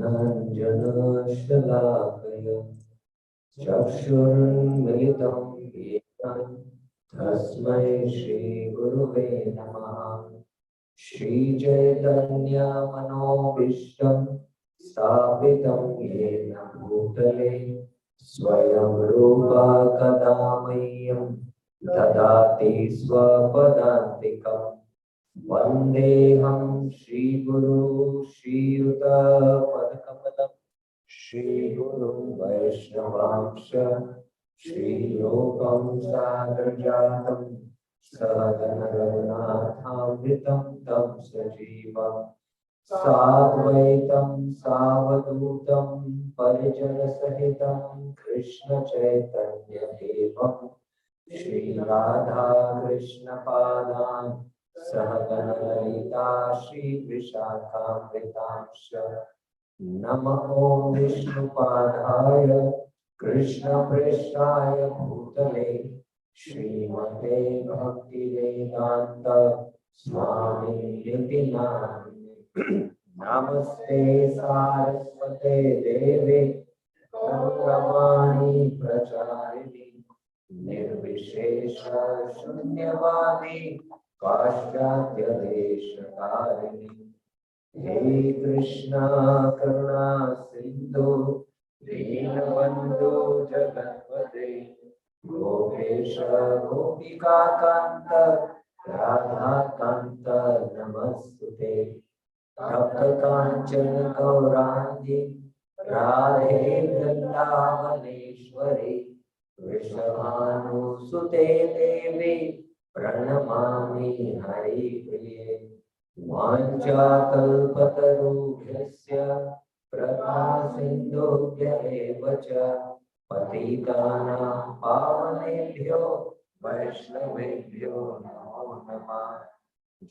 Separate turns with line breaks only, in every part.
ज्ञानाञ्जनशलाकया चक्षुरुन्मिलितं येन तस्मै श्रीगुरुवे नमः। श्रीचैतन्यमनोभीष्टं स्थापितं येन भूतले स्वयं रूपा कदा मह्यं ददाति स्वपदान्तिकम्। वन्देऽहं श्रीगुरु श्रीयुतपदकमलं श्रीगुरुं वैष्णवांश श्रीरूपं साग्रजातं सहगणरघुनाथामृतं तं सजीवं साद्वैतं सावधूतं परिजनसहितं कृष्णचैतन्यदेवं श्रीराधा कृष्णपादान् सहगणललिता श्रीविशाखामृतांश। नमो विष्णुपादाय कृष्णप्रेष्ठाय भूतले श्रीमते भक्तिवेदांत स्वामिनिति नामिने। नमस्ते सारस्वते देवे गौरवाणी प्रचारिणी निर्विशेष शून्यवादी पाश्चात्य देशकारिणी। हे कृष्णा करुणा सिंधु दीनबंधु जगत्पते गोपेश गोपिका कांत राधा कांत नमस्तुते। तप्त कांचन गौरांगी राधे वृंदावनेश्वरी वृषभानुसुते देवी प्रणमामि हरिप्रिये। वाञ्छाकल्पतरुभ्यश्च कृपासिन्धुभ्य एव च पतितानां पावनेभ्यो वैष्णवेभ्यो नमो नमः।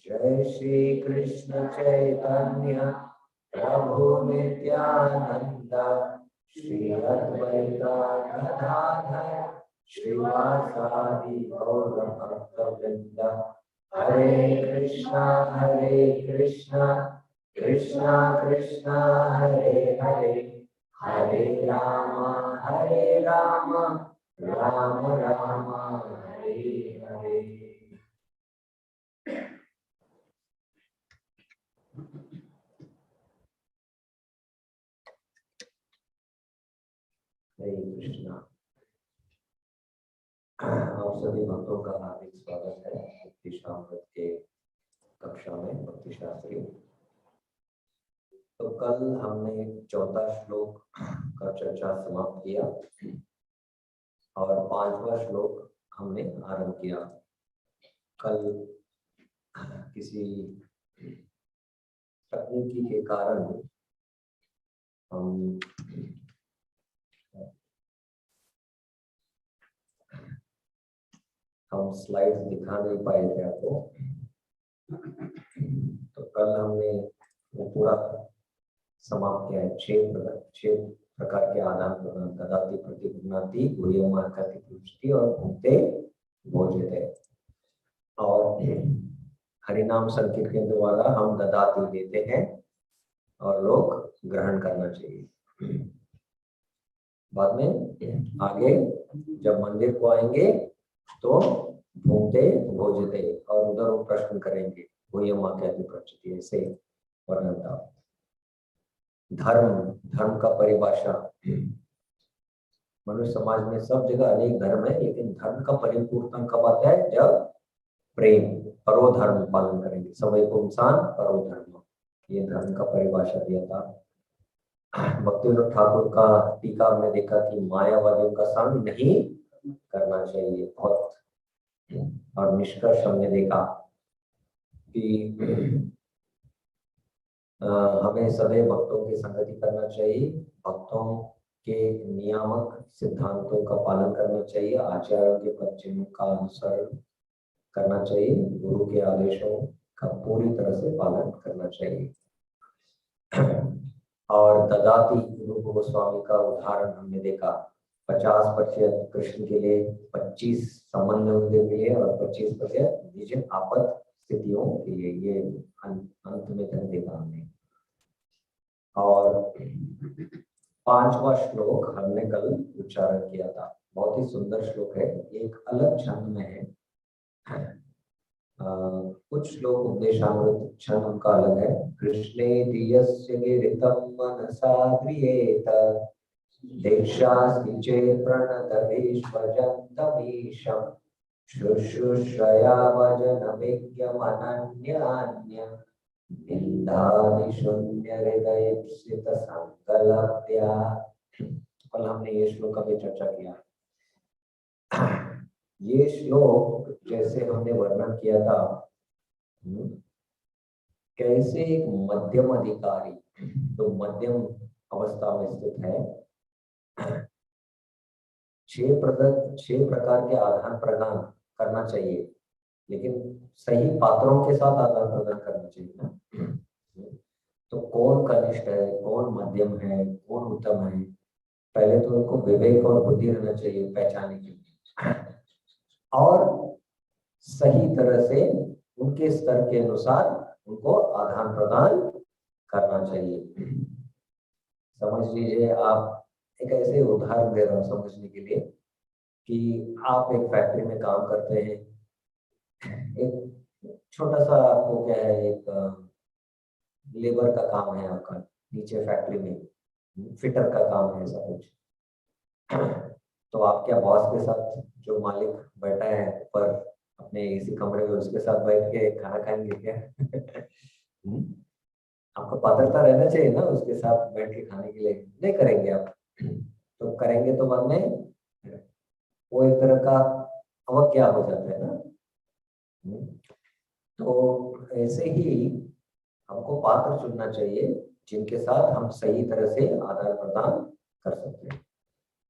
जय श्री कृष्ण चैतन्य प्रभु नित्यानंद श्री अद्वैत गदाधर श्रीवासादि गौर भक्तवृंद। हरे कृष्णा कृष्णा कृष्णा हरे हरे हरे राम राम राम हरे हरे। हरे कृष्णा। आप सभी भक्तों का हार्दिक स्वागत है भक्ति शास्त्र के कक्षा में भक्ति शास्त्री। तो कल हमने 14 श्लोक का चर्चा समाप्त किया और 5वां श्लोक हमने आरंभ किया। कल किसी तकनीकी के कारण हम स्लाइड्स दिखा नहीं पाए थे आपको। तो कल हमने वो पूरा समाप्त किया है। 6 प्रकार के आदान प्रदान ददाति प्रतिगृह्णाति गुह्यमार्गति पुष्टि और भुंक्ते भोज्यते। और हरिनाम संकीर्तन के द्वारा हम ददाति देते हैं और लोग ग्रहण करना चाहिए। बाद में आगे जब मंदिर को आएंगे तो भूंगते भोजते और उधर वो प्रश्न करेंगे गुह्यमार्गति पुष्टि। ऐसे वर्णन था। धर्म का परिभाषा मनुष्य समाज में सब जगह अनेक धर्म है, लेकिन धर्म का परिपूर्णता कब आता है? जब प्रेम परो धर्म पालन करेंगे। सवै को इंसान परो धर्म, ये धर्म का परिभाषा दिया था। भक्तिविनोद ठाकुर का टीका हमने देखा कि मायावादियों का संग नहीं करना चाहिए बहुत। और निष्कर्ष हमने देखा कि हमें सदैव भक्तों की संगति करना चाहिए, भक्तों के नियामक सिद्धांतों का पालन करना चाहिए, आचार्यों के वचनों का अनुसरण करना चाहिए, गुरु के आदेशों का पूरी तरह से पालन करना चाहिए। और ददाति रूप गोस्वामी का उदाहरण हमने देखा। 50% कृष्ण के लिए, 25 संबंध के लिए और 25% निज आपद स्थितियों के लिए। ये अंत में तक देखा हमने। और 5वां श्लोक हमने कल उच्चारण किया था। बहुत ही सुंदर श्लोक है, एक अलग छंद में है। कुछ श्लोक उपदेशामृत छंद उनका अलग है। कृष्णे दियस्य गिरितं मनसा क्रियेत दीक्षास्ति चेत् प्रणतभीष्वजन्तमीशम् शुश्रूषया वचनमिज्ञमनन्यान्य निन्दादिशून्य हृदयप्सित संकल्प्या। कल हमने ये श्लोक अभी चर्चा किया। ये श्लोक जैसे हमने वर्णन किया था, कैसे एक मध्यम अधिकारी तो मध्यम अवस्था में स्थित है, 6 प्रकार के आदान प्रदान करना चाहिए, लेकिन सही पात्रों के साथ आदान प्रदान करना चाहिए ना। तो कौन कनिष्ठ है, कौन मध्यम है, कौन उत्तम है, पहले तो उनको विवेक और बुद्धि रहना चाहिए पहचानने के लिए, और सही तरह से उनके स्तर के अनुसार उनको आदान प्रदान करना चाहिए। समझ लीजिए, आप एक ऐसे उदाहरण दे रहा हूँ समझने के लिए कि आप एक फैक्ट्री में काम करते हैं। एक छोटा सा आपको क्या है, एक लेबर का काम है आपका, नीचे फैक्ट्री में फिटर का काम है ऐसा कुछ। तो आप क्या बॉस के साथ, जो मालिक बैठा है ऊपर अपने इसी कमरे में, उसके साथ बैठ के खाना खाएंगे क्या? आपको पात्रता रहना चाहिए ना उसके साथ बैठ के खाने के लिए, नहीं करेंगे आप। तो करेंगे तो बाद में वो एक तरह का अवज्ञा हो जाता है ना। तो ऐसे ही हमको पात्र चुनना चाहिए जिनके साथ हम सही तरह से आदान प्रदान कर सकते हैं।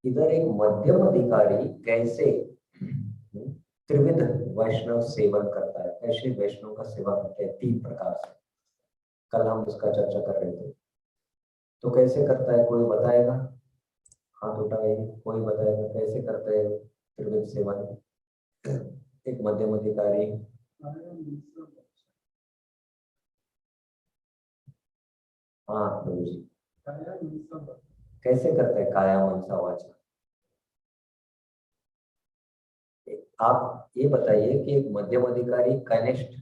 इधर एक मध्यम अधिकारी कैसे त्रिविध वैष्णव सेवन करता है, कैसे वैष्णव का सेवा करते हैं 3 प्रकार से, कल हम उसका चर्चा कर रहे थे। तो कैसे करता है, कोई बताएगा? हाथ उठाइए, कोई बताएगा कैसे करते हैं त्रिविध सेवन एक मध्यम अधिकारी? हाँ प्रभु जी, कैसे करते हैं काया मनसा वाचा? आप ये बताइए कि एक मध्यम अधिकारी कनिष्ठ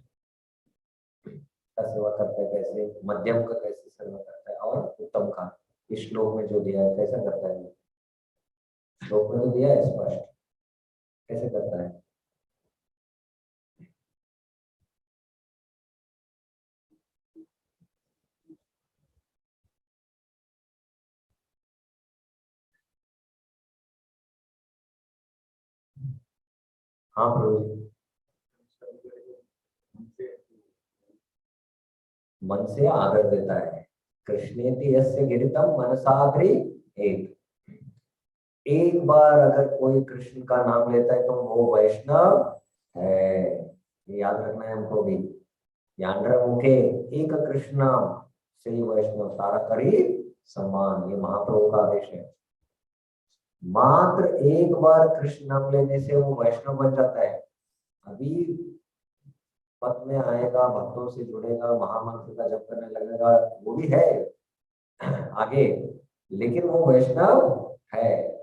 का सेवा करता है कैसे, मध्यम का कैसे सेवा करता है, और उत्तम का इस श्लोक में जो दिया है कैसा करता है? श्लोक में तो दिया है स्पष्ट, कैसे करता है? हाँ प्रभु जी, मन से आदर देता है। कृष्णेति यस्य गिरितम मनसाग्रि एक। एक बार अगर कोई कृष्ण का नाम लेता है तो वो वैष्णव है, ये याद रखना है हमको भी। यांड्र मुखे एक कृष्ण से ही वैष्णव सारा करी सम्मान, ये महाप्रभु का आदेश है। मात्र एक बार कृष्ण नाम लेने से वो वैष्णव बन जाता है। अभी पद में आएगा, भक्तों से जुड़ेगा, महामंत्र का जप करने लगेगा, वो भी है आगे, लेकिन वो वैष्णव है।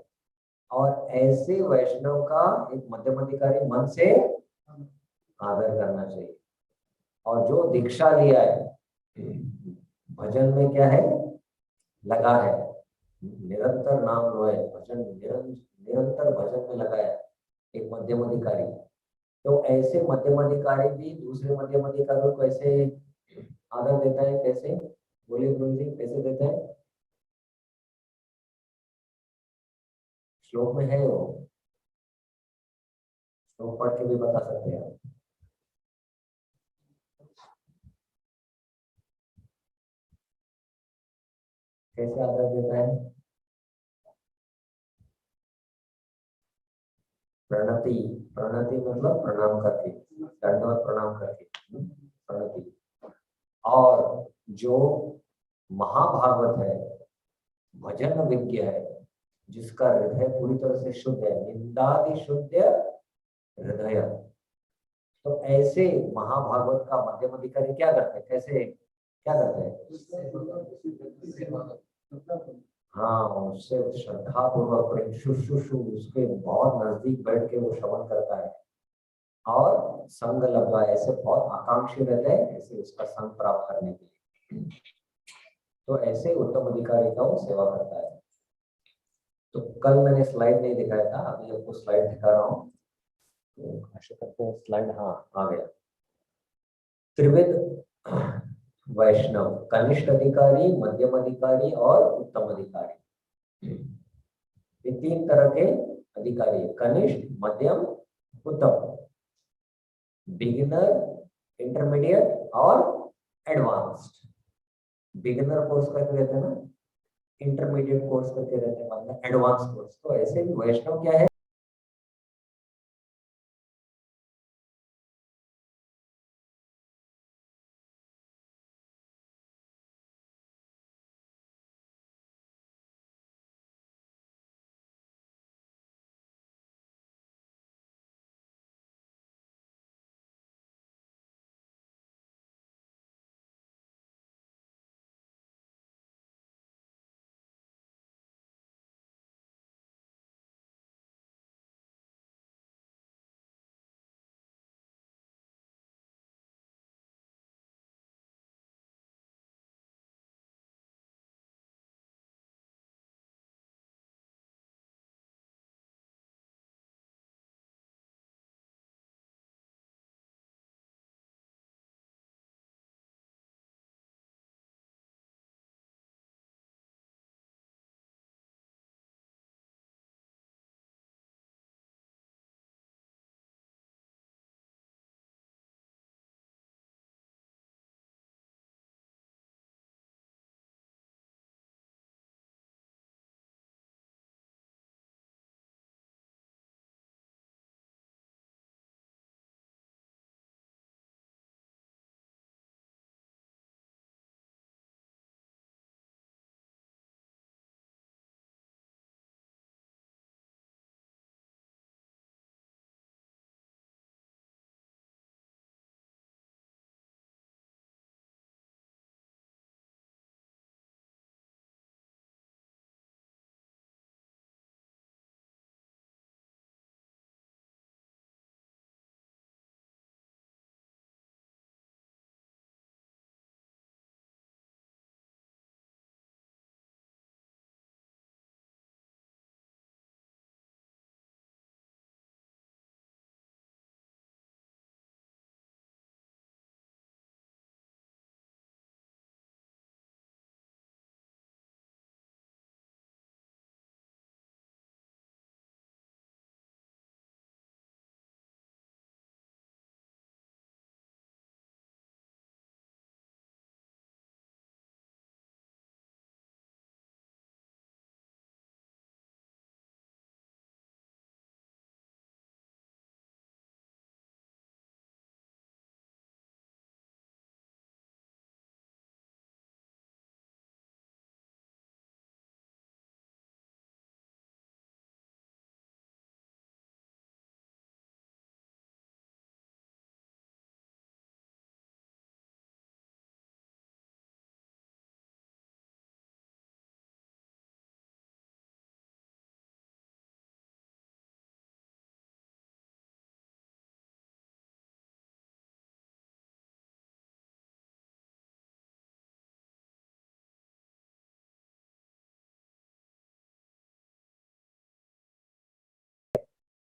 और ऐसे वैष्णव का एक मध्यम अधिकारी मन से आदर करना चाहिए। और जो दीक्षा लिया है, भजन में क्या है, लगा है, निरंतर नाम लो है, भजन निरंतर भजन में लगा है एक मध्यम अधिकारी। तो ऐसे मध्यम अधिकारी भी दूसरे मध्यम अधिकारियों को ऐसे आदर देता है, कैसे? बोलिए गुरु जी, कैसे देता है? श्लोक में है वो, श्लोक पढ़ के भी बता सकते हैं। कैसे आदर देता है? प्रणति, प्रणति मतलब प्रणाम करके, दंडवत प्रणाम करके, प्रणति। और जो महाभागवत है, भजन विज्ञ है, जिसका हृदय पूरी तरह से शुद्ध है, निंदादि शुद्ध हृदय, तो ऐसे महाभागवत का मध्यम अधिकारी क्या करते हैं, कैसे क्या करते हैं? हाँ, उससे श्रद्धा पूर्वक शुश्रूषु उसके बहुत नजदीक बैठ के वो श्रवण करता है और संग लगा, ऐसे बहुत आकांक्षी रहते हैं ऐसे उसका संग प्राप्त करने के लिए। तो ऐसे उत्तम अधिकारी का वो सेवा करता है। तो कल मैंने स्लाइड नहीं दिखाया था, अभी आपको स्लाइड दिखा रहा हूँ। तो आशा करते हैं स्लाइड, हाँ आ गया। त्रिविध वैष्णव, कनिष्ठ अधिकारी, मध्यम अधिकारी और उत्तम अधिकारी, ये तीन तरह के अधिकारी, कनिष्ठ, मध्यम, उत्तम, बिगिनर, इंटरमीडिएट और एडवांस्ड। बिगिनर कोर्स करके रहते हैं ना, इंटरमीडिएट कोर्स करके रहते हैं, मतलब एडवांस कोर्स। तो ऐसे भी वैष्णव क्या है,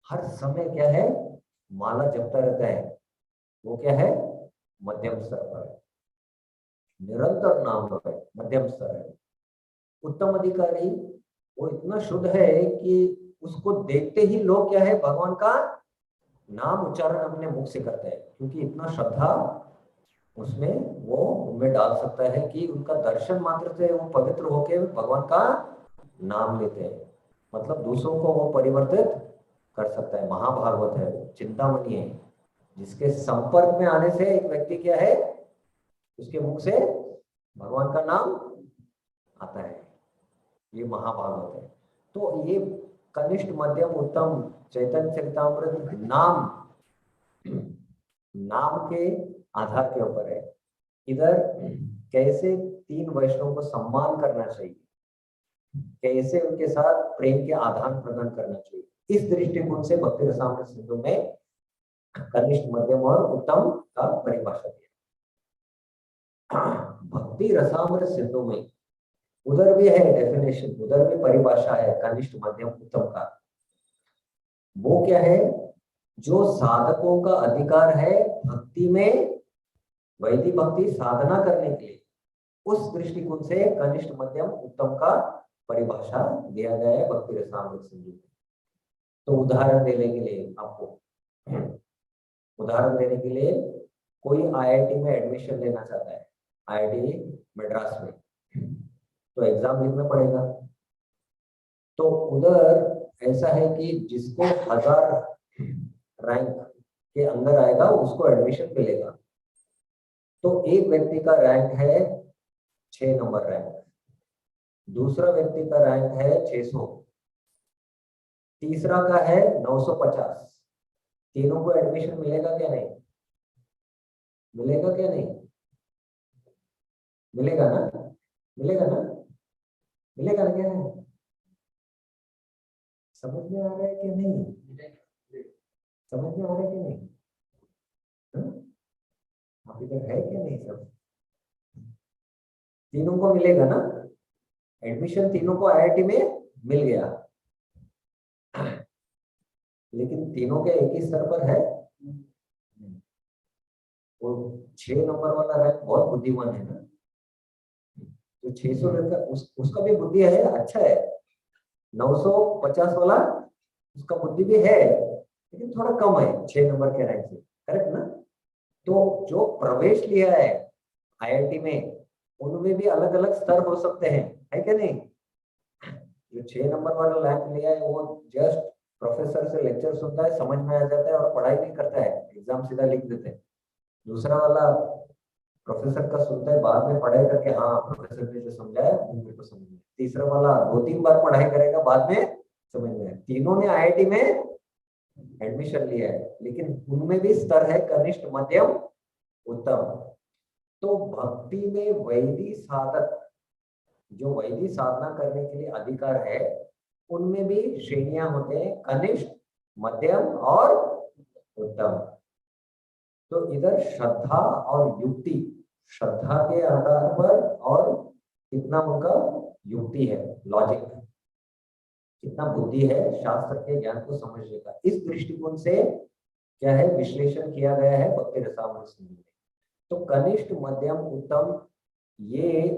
हर समय क्या है, माला जपता रहता है, वो क्या है, मध्यम स्तर पर है, निरंतर नाम लो है, मध्यम स्तर है। उत्तम अधिकारी वो इतना शुद्ध है कि उसको देखते ही लोग क्या है, भगवान का नाम उच्चारण अपने मुख से करते हैं, क्योंकि इतना श्रद्धा उसमें वो उनमें डाल सकता है कि उनका दर्शन मात्र से वो पवित्र होके भगवान का नाम लेते हैं। मतलब दूसरों को वो परिवर्तित कर सकता है। महाभागवत है, चिंतामणि है, जिसके संपर्क में आने से एक व्यक्ति क्या है, उसके मुख से भगवान का नाम आता है, ये महाभागवत है। तो ये कनिष्ठ, मध्यम, उत्तम, चैतन्य चरितामृत नाम नाम के आधार के ऊपर है। इधर कैसे तीन वैष्णव को सम्मान करना चाहिए, कैसे उनके साथ प्रेम के आदान प्रदान करना चाहिए, इस दृष्टिकोण से भक्ति रसामृत सिंधु में कनिष्ठ, मध्यम और उत्तम का परिभाषा दिया। भक्ति रसामृत सिंधु में उधर भी है डेफिनेशन, उधर भी परिभाषा है कनिष्ठ, मध्यम, उत्तम का। वो क्या है? जो साधकों का अधिकार है भक्ति में, वैदिक भक्ति साधना करने के लिए, उस दृष्टिकोण से कनिष्ठ, मध्यम, उत्तम का परिभाषा दिया गया है भक्ति रसामृत सिंधु में। तो उदाहरण देने के लिए आपको, उदाहरण देने के लिए, कोई आईआईटी में एडमिशन लेना चाहता है, आईआईटी मद्रास में, तो एग्जाम लिखना पड़ेगा। तो उधर ऐसा है कि जिसको 1000 रैंक के अंदर आएगा उसको एडमिशन मिलेगा। तो एक व्यक्ति का रैंक है 6 नंबर रैंक, दूसरा व्यक्ति का रैंक है 600, तीसरा का है 950। तीनों को एडमिशन मिलेगा क्या? नहीं मिलेगा क्या? नहीं मिलेगा ना? मिलेगा ना? मिलेगा ना? क्या है, समझ में आ रहा है कि नहीं? समझ में आ रहा है कि नहीं? आप इधर है क्या? नहीं सब तीनों को मिलेगा ना एडमिशन? तीनों को आईआईटी में मिल गया, लेकिन तीनों के एक ही स्तर पर है। वो 6 नंबर वाला रैंक बहुत बुद्धिमान है ना, जो 600 लड़का उसका भी बुद्धि है, अच्छा है। 950 वाला उसका बुद्धि भी है, लेकिन थोड़ा कम है 6 नंबर के रैंक से, करेक्ट ना? तो जो प्रवेश लिया है आईआईटी में, उनमें भी अलग अलग स्तर हो सकते हैं, है क्या नहीं? जो 6 नंबर वाला रैंक लिया है वो जस्ट प्रोफेसर से लेक्चर सुनता है, समझ में आ जाता है और पढ़ाई नहीं करता है, एग्जाम सीधा लिख देते हैं। दूसरा वाला प्रोफेसर का सुनता है, बाद में पढ़ाई करके हाँ प्रोफेसर ने जो समझाया वो मेरे को समझ में। तीसरा वाला 2-3 बार पढ़ाई करेगा, बाद में समझ में आए। तीनों ने आईआईटी में एडमिशन लिया है, लेकिन उनमें भी स्तर है कनिष्ठ, मध्यम, उत्तम। तो भक्ति में वैदिक साधक जो वैदिक साधना करने के लिए अधिकार है, उनमें भी श्रेणियां होते हैं, कनिष्ठ, मध्यम और उत्तम। तो इधर श्रद्धा और युक्ति, श्रद्धा के आधार पर और कितना उनका युक्ति है, लॉजिक, कितना बुद्धि है शास्त्र के ज्ञान को समझने का, इस दृष्टिकोण से क्या है विश्लेषण किया गया है भक्ति रसामृत सिंधु में। तो कनिष्ठ, मध्यम, उत्तम, ये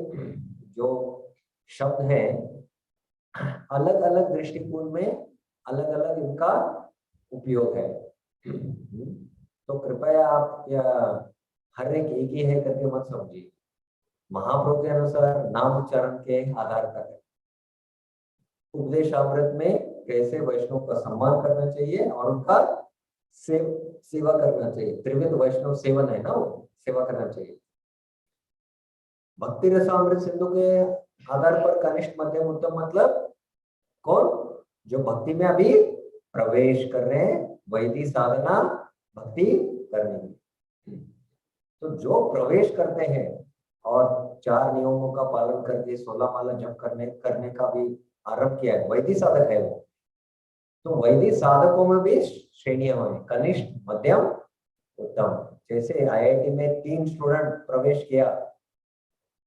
जो शब्द है अलग अलग दृष्टिकोण में अलग अलग इनका उपयोग है। तो कृपया आप क्या हर एक ही है करके मत समझिए, महाप्रभु के अनुसार नाम उच्चारण के आधार पर है। उपदेशामृत में कैसे वैष्णव का सम्मान करना चाहिए और उनका सेवा करना चाहिए, त्रिविध वैष्णव सेवन है ना, वो सेवा करना चाहिए। भक्ति रसामृत सिंधु के आधार पर कनिष्ठ, मध्यम, उत्तम मतलब कौन? जो भक्ति में अभी प्रवेश कर रहे हैं, वैदिक साधना भक्ति करने की। तो जो प्रवेश करते हैं और 4 नियमों का पालन करके 16 माला जप करने का भी आरंभ किया है, वैदिक साधक है वो। तो वैदिक साधकों में भी श्रेणियां हुई, कनिष्ठ, मध्यम, उत्तम। जैसे आईआईटी में 3 स्टूडेंट प्रवेश किया,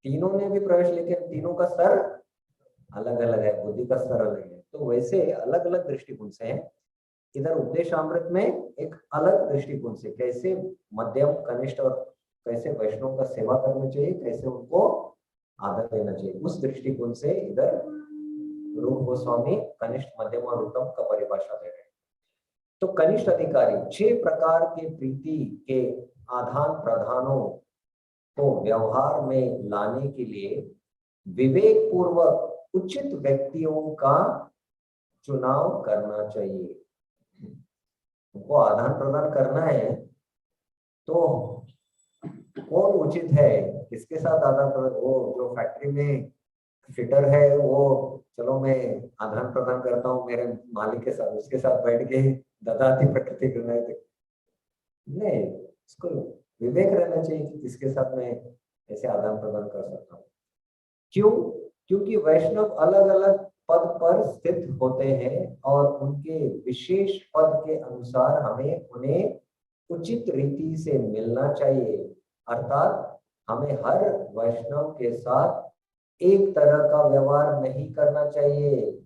तीनों ने भी प्रवेश, लेकिन तीनों का स्तर अलग अलग है, बुद्धि का स्तर अलग है। तो वैसे अलग अलग दृष्टिकोण से है। इधर उपदेशामृत में एक अलग दृष्टिकोण से कैसे मध्यम, कनिष्ठ और कैसे वैष्णव का सेवा करना चाहिए, कैसे उनको आदर देना चाहिए, उस दृष्टिकोण से इधर रूप गोस्वामी कनिष्ठ, मध्यम और उत्तम का परिभाषा दे रहे हैं। तो कनिष्ठ अधिकारी 6 प्रकार के प्रीति के आदान प्रदानों को व्यवहार में लाने के लिए विवेक पूर्वक उचित व्यक्तियों का चुनाव करना चाहिए। उनको आदान प्रदान करना है तो कौन उचित है, किसके साथ आदान प्रदान? वो जो फैक्ट्री में फिटर है वो चलो मैं आदान प्रदान करता हूँ मेरे मालिक के साथ, उसके साथ बैठ के ददाती प्रकृति करना है नहीं, उसको विवेक रहना चाहिए कि किसके साथ मैं ऐसे आदान प्रदान कर सकता हूँ। क्यों? क्योंकि वैष्णव अलग अलग पद पर स्थित होते हैं और उनके विशेष पद के अनुसार हमें उन्हें उचित रीति से मिलना चाहिए। अर्थात हमें हर वैष्णव के साथ एक तरह का व्यवहार नहीं करना चाहिए।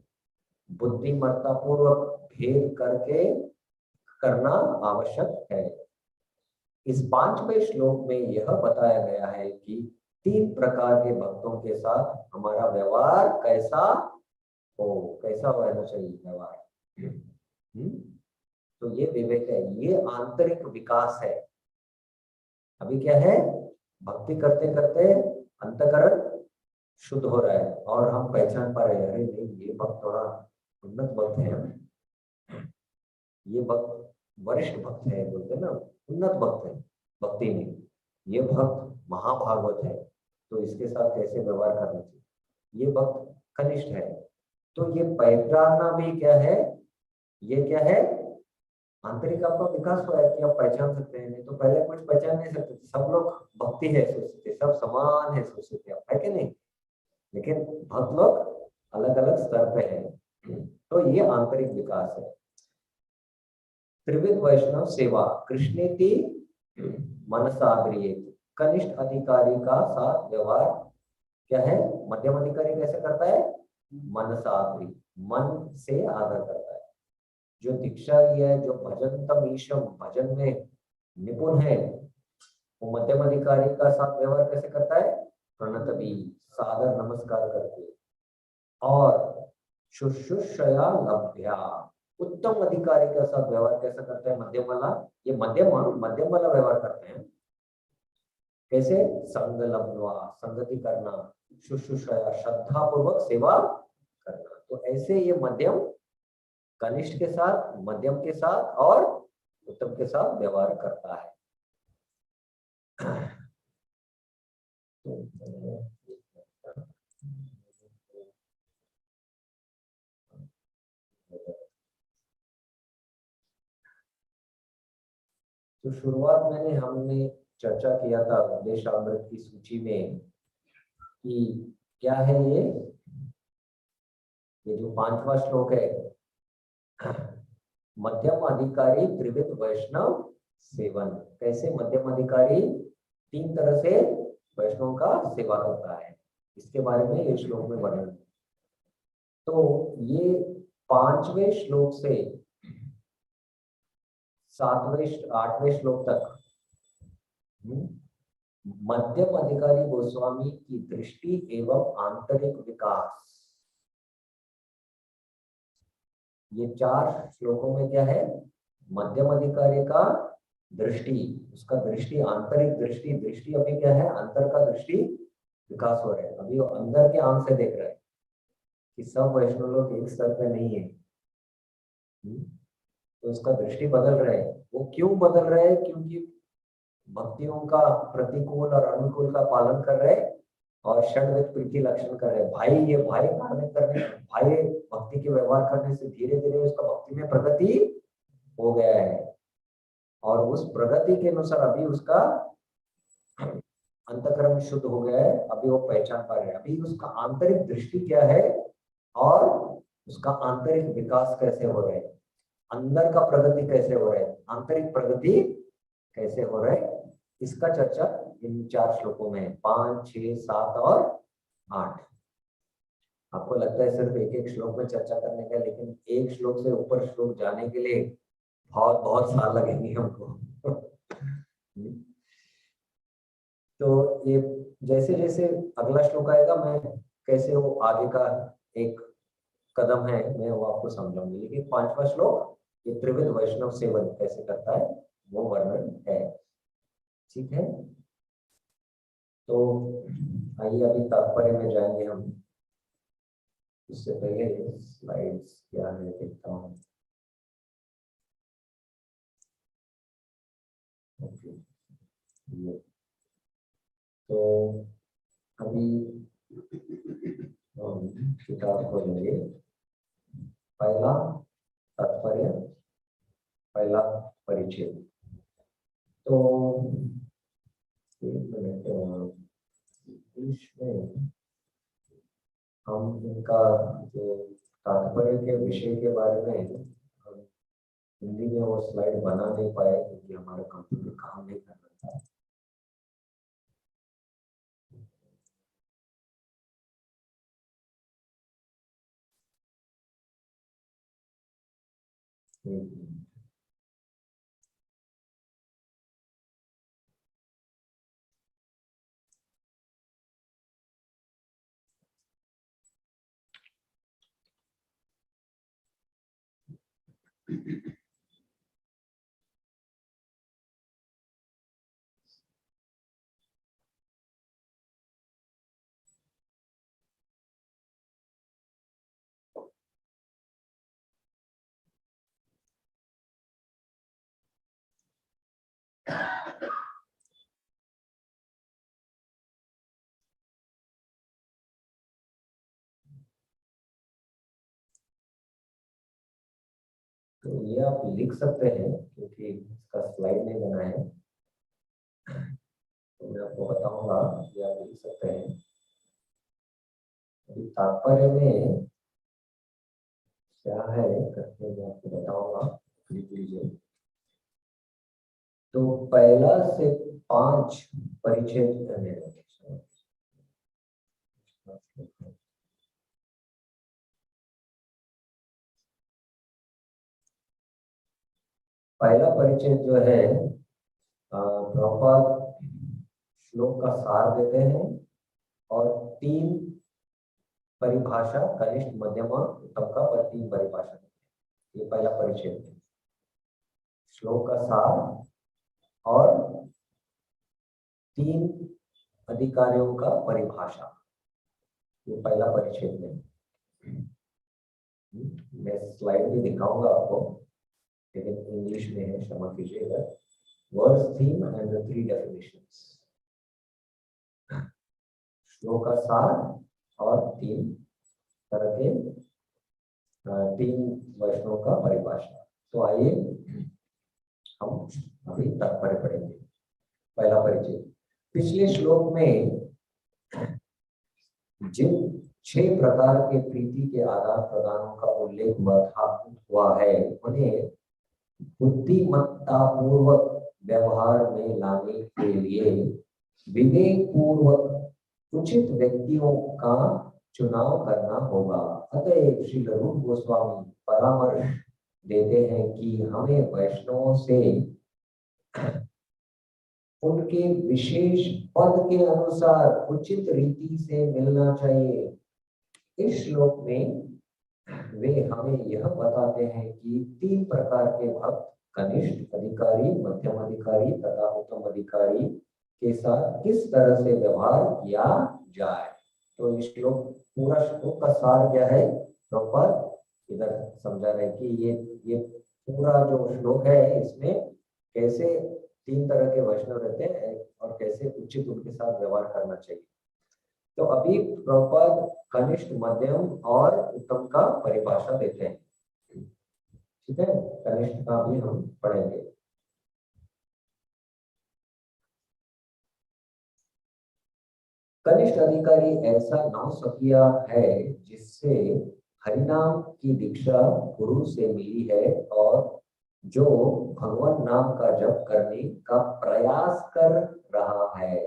बुद्धिमत्ता पूर्वक भेद करके करना आवश्यक है। इस 5वें श्लोक में यह बताया गया है कि 3 प्रकार के भक्तों के साथ हमारा व्यवहार कैसा रहना चाहिए व्यवहार। तो ये विवेक है, ये आंतरिक विकास है। अभी क्या है, भक्ति करते करते अंतःकरण शुद्ध हो रहा है और हम पहचान पा रहे हैं, अरे नहीं ये भक्त थोड़ा उन्नत भक्त है, ये भक्त वरिष्ठ भक्त है, बोलते ना उन्नत भक्त है भक्ति में, ये भक्त महाभागवत है, तो इसके साथ कैसे व्यवहार करना चाहिए। ये भक्त कनिष्ठ है, तो ये पहचानना भी क्या है, ये क्या है, आंतरिक आपका विकास हुआ है कि आप पहचान सकते हैं। नहीं तो पहले कुछ पहचान नहीं सकते, सब लोग भक्ति है सोचते, सब समान है सोचते, आप है कि नहीं। लेकिन भक्त लोग अलग अलग स्तर पे हैं, तो ये आंतरिक विकास है। त्रिविध वैष्णव सेवा कृष्णेति मनसाग्रिये, कनिष्ठ अधिकारी का साथ व्यवहार क्या है, मध्यम अधिकारी कैसे करता है, मनसाग्री, मन से आदर करता है। जो दीक्षा लिया है, जो भजन तमीशम, भजन में निपुण है, वो मध्यम अधिकारी का साथ व्यवहार कैसे करता है, प्रणतबी, सादर नमस्कार करके, और शुश्रूषया लभ्या, उत्तम अधिकारी का साथ व्यवहार कैसा करता है मध्यम वाला, ये मध्यम वाला व्यवहार करते हैं। कैसे, संग लब्ध्वा, संगति करना, शुश्रूषया श्रद्धा पूर्वक सेवा करना। तो ऐसे ये मध्यम कनिष्ठ के साथ, मध्यम के साथ और उत्तम के साथ व्यवहार करता है। तो शुरुआत में हमने चर्चा किया था उपदेशामृत की सूची में कि क्या है ये जो 5वां श्लोक है, मध्यम अधिकारी त्रिविध वैष्णव सेवन। कैसे मध्यम अधिकारी 3 तरह से वैष्णव का सेवा करता है, इसके बारे में ये श्लोक में वर्णन। तो ये 5वें श्लोक से 8वें श्लोक तक मध्यम अधिकारी गोस्वामी की दृष्टि एवं आंतरिक विकास, ये 4 श्लोकों में क्या है, मध्यम अधिकारी का दृष्टि, उसका दृष्टि, आंतरिक दृष्टि अभी क्या है, अंतर का दृष्टि विकास हो रहा है। अभी वो अंदर के आंख से देख रहा है कि सब वैष्णव लोग एक स्तर पे नहीं है, तो उसका दृष्टि बदल रहा है। वो क्यों बदल रहा है, क्योंकि भक्तियों का प्रतिकूल और अनुकूल का पालन कर रहे और षड्विध प्रीति लक्षण कर रहे। भाई ये भाई करने भाई भक्ति के व्यवहार करने से धीरे धीरे उसका भक्ति में प्रगति हो गया है, और उस प्रगति के अनुसार अभी उसका अंतःकरण शुद्ध हो गया है, अभी वो पहचान पा रहे हैं, अभी उसका आंतरिक दृष्टि क्या है और उसका आंतरिक विकास कैसे हो रहा है, अंदर का प्रगति कैसे हो रहा है, आंतरिक प्रगति कैसे हो रहा है, इसका चर्चा इन 4 श्लोकों में 5, 6, 7 और 8। आपको लगता है सिर्फ एक श्लोक में चर्चा करने का, लेकिन एक श्लोक से ऊपर श्लोक जाने के लिए बहुत बहुत साल लगेंगे हमको। तो ये जैसे जैसे अगला श्लोक आएगा, मैं कैसे वो आगे का एक कदम है मैं वो आपको समझाऊंगी, लेकिन 5वां श्लोक ये त्रिविध वैष्णव सेवन कैसे करता है वो वर्णन है। ठीक है, तो आइए अभी तात्पर्य में जाएंगे हम। इससे पहले स्लाइड्स क्या है देखता हूँ। ओके, तो अभी किताब खोलेंगे। पहला तात्पर्य, पहला परिचय। तो एक मिनट, इंग्लिश में हम इनका जो तात्पर्य के विषय के बारे में हम हिंदी में वो स्लाइड बना नहीं पाए क्योंकि हमारा कंप्यूटर काम नहीं कर रहा था। तो ये आप लिख सकते हैं क्योंकि इसका स्लाइड नहीं बना है, तो मैं आपको बताऊंगा कि आप लिख सकते हैं। अभी तात्पर्य में क्या है करके मैं आपको बताऊंगा, लिख लीजिए। तो पहला से 5 परिच्छेद पहला परिच्छेद जो है प्रभुपाद श्लोक का सार देते हैं और 3 परिभाषा कनिष्ठ मध्यम उत्तम का पर 3 परिभाषा देते हैं। ये पहला परिच्छेद है, श्लोक का सार और 3 अधिकारियों का परिभाषा, ये पहला परिच्छेद है। मैं स्लाइड भी दिखाऊंगा आपको, लेकिन इंग्लिश में है, क्षमा कीजिएगा। Verse theme and the 3 definitions, श्लोक का सार और 3 तरह के 3 वचनों का परिभाषा। तो आइए हम अभी तात्पर्य पढ़ेंगे। पहला परिचय, पिछले श्लोक में जिन 6 प्रकार के प्रीति के आदान प्रदानों का उल्लेख हुआ है उन्हें बुद्धिमत्ता पूर्वक व्यवहार में लाने के लिए विवेक पूर्वक उचित व्यक्तियों का चुनाव करना होगा। अतः श्री रूप गोस्वामी परामर्श देते हैं कि हमें वैष्णवों से उनके विशेष पद के अनुसार उचित रीति से मिलना चाहिए। इस श्लोक में वे हमें यह बताते हैं कि 3 प्रकार के भक्त, कनिष्ठ अधिकारी, मध्यम अधिकारी तथा उत्तम अधिकारी के साथ किस तरह से व्यवहार किया जाए। तो इस श्लोक, पूरा श्लोक का सार क्या है, प्रॉपर इधर समझा रहे कि ये पूरा जो श्लोक है इसमें कैसे 3 तरह के वैष्णव रहते हैं और कैसे उचित उनके साथ व्यवहार करना चाहिए। तो अभी प्रॉपर कनिष्ठ, मध्यम और उत्तम का परिभाषा देते हैं। ठीक है, कनिष्ठ का भी हम पढ़ेंगे। कनिष्ठ अधिकारी ऐसा नौसखिया है जिससे हरिनाम की दीक्षा गुरु से मिली है और जो भगवान नाम का जप करने का प्रयास कर रहा है।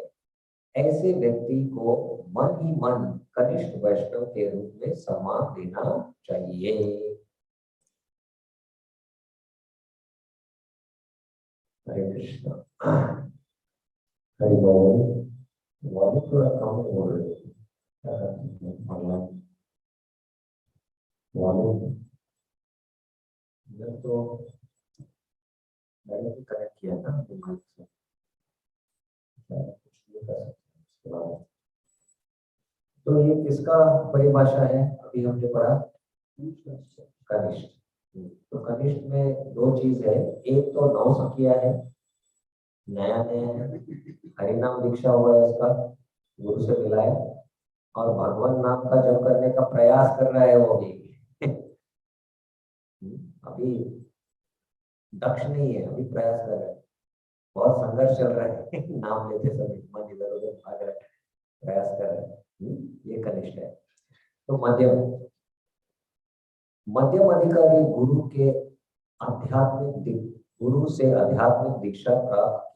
ऐसे व्यक्ति को मन ही मन कनिष्ठ वैष्णव के रूप में सम्मान देना चाहिए। हरे कृष्ण, हरि बोल। वाले थोड़ा कम बोल रहे तो मैंने भी कनेक्ट किया था माइक से, तो ये किसका परिभाषा है, अभी हमने पढ़ा कनिष्ठ। तो कनिष्ठ में 2 चीज है, एक तो नौसखिया है, नया नया है, हरिनाम दीक्षा हुआ है, उसका गुरु से मिला है और भगवान नाम का जप करने का प्रयास कर रहा है वो भी अभी दक्ष नहीं है, अभी प्रयास कर रहा है, बहुत संघर्ष चल रहा है नाम लेते समय मन इधर उधर भाग रहा है। प्रयास कर रहे हैं। ये कनिष्ठ है। तो मध्यम, मध्यम अधिकारी गुरु के गुरु से आध्यात्मिक दीक्षा प्राप्त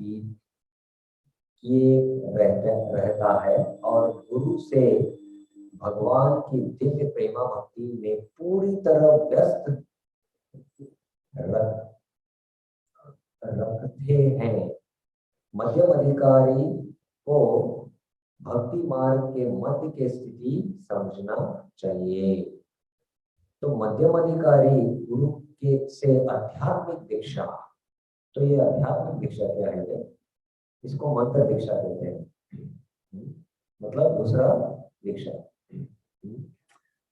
किए रहता है और गुरु से भगवान की दिव्य प्रेमा भक्ति में पूरी तरह व्यस्त रखते हैं। मध्यम अधिकारी को भक्ति मार्ग के मध्य की स्थिति समझना चाहिए। तो मध्यम अधिकारी गुरु के से आध्यात्मिक दीक्षा, तो ये आध्यात्मिक दीक्षा क्या है? इसको मंत्र दीक्षा कहते हैं, मतलब दूसरा दीक्षा।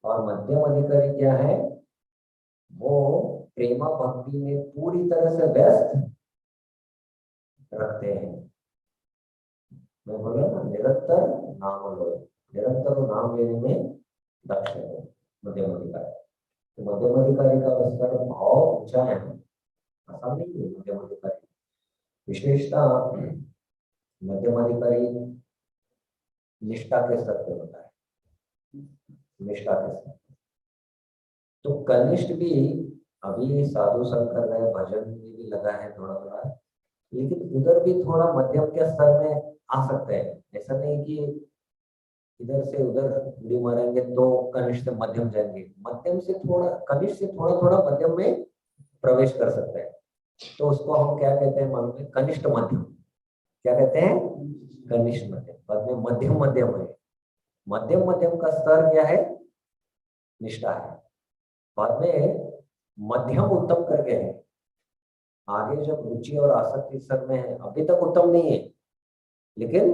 और मध्यम अधिकारी क्या है? वो प्रेमा भक्ति में पूरी तरह से व्यस्त रखते हैं। मैं बोला ना, निरंतर नाम लो, निरंतर नाम लेने में दक्ष है मध्यम अधिकारी। तो मध्यम अधिकारी का स्तर बहुत ऊंचा है, आसान नहीं है मध्यम अधिकारी। विशेषता मध्यम अधिकारी निष्ठा के स्तर पे होता है, निष्ठा के स्तर। तो कनिष्ठ भी अभी साधु संग कर रहे हैं, भजन में भी लगा है थोड़ा थोड़ा, लेकिन उधर भी थोड़ा मध्यम के स्तर में आ सकते हैं। ऐसा नहीं कि इधर से उधर उड़ी मारेंगे तो कनिष्ठ से मध्यम जाएंगे, मध्यम से थोड़ा, कनिष्ठ से थोड़ा थोड़ा मध्यम में प्रवेश कर सकते हैं। तो उसको हम क्या कहते हैं मालूम है? कनिष्ठ मध्यम। क्या कहते हैं? कनिष्ठ मध्यम। बाद में मध्यम मध्यम है, मध्यम मध्यम का स्तर क्या है? निष्ठा है। बाद में मध्यम उत्तम करके है, आगे जब रुचि और आसक्ति स्तर में है, अभी तक उत्तम नहीं है लेकिन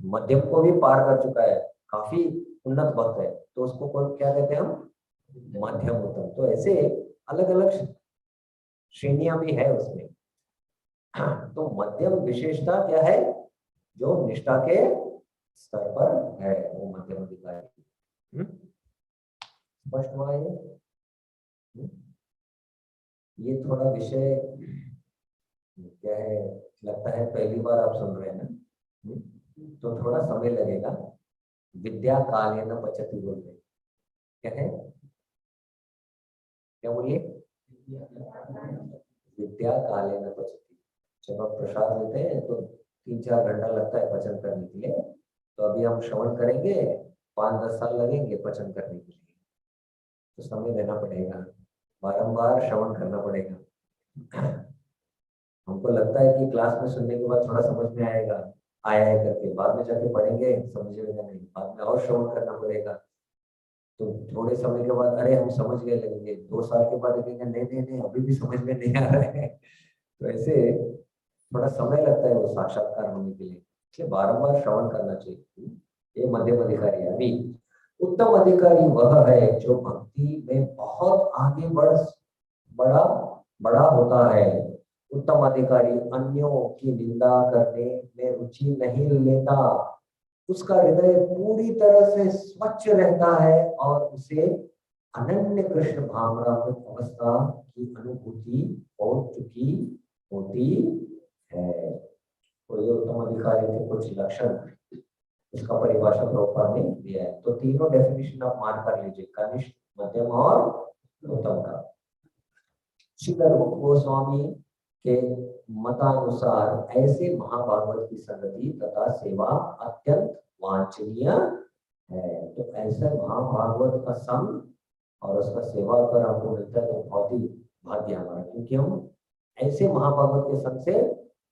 मध्यम को भी पार कर चुका है, काफी उन्नत भक्त है, तो उसको क्या कहते हैं हम? मध्यम उत्तम। तो ऐसे अलग अलग श्रेणियां भी है उसमें। तो मध्यम विशेषता क्या है? जो निष्ठा के स्तर पर है वो मध्यम अधिकारी। स्पष्ट हुआ ये थोड़ा विषय क्या है, लगता है पहली बार आप सुन रहे हैं ना, तो थोड़ा समय लगेगा। विद्या कालेन पचति बोलते, क्या है? क्या बोलिए? विद्या कालेन पचति। जब आप प्रसाद लेते हैं तो 3-4 घंटा लगता है पचन करने के लिए, तो अभी हम श्रवण करेंगे, 5-10 साल लगेंगे पचन करने के लिए। तो समय देना पड़ेगा, बारंबार श्रवण करना पड़ेगा। हमको लगता है कि क्लास में सुनने के बाद थोड़ा समझ में आएगा, आया है करके, बाद में जाके पढ़ेंगे समझेगा नहीं, बाद में और श्रवण करना पड़ेगा। तो थोड़े समय के बाद अरे हम समझ गए लगेंगे, 2 साल के बाद लगेंगे नहीं नहीं नहीं अभी भी समझ में नहीं आ रहा है। तो ऐसे थोड़ा समय लगता है वो साक्षात्कार होने के लिए, इसलिए बारंबार श्रवण करना चाहिए। ये मध्यम अधिकारी है। अभी उत्तम अधिकारी वह है जो भक्ति में बहुत आगे बड़ा बड़ा होता है। उत्तम अधिकारी अन्यों की निंदा करने में रुचि नहीं लेता, उसका हृदय पूरी तरह से स्वच्छ रहता है और उसे अनन्य कृष्ण भावनात्मक अवस्था की अनुभूति हो चुकी होती है। तो ये उत्तम अधिकारी के कुछ लक्षण, इसका परिभाषा प्रभुपाद ने दिया है। तो तीनों डेफिनेशन आप मार्क कर लीजिए, कनिष्ठ, मध्यम और उत्तम का। श्रीधर गोस्वामी के मतानुसार ऐसे महाभागवत की संगति तथा सेवा अत्यंत वांछनीय है। तो ऐसे महाभागवत का संग और उसका सेवा अगर आपको मिलता है तो बहुत ही भाग्य हमारा, क्योंकि हम ऐसे महाभागवत के संग से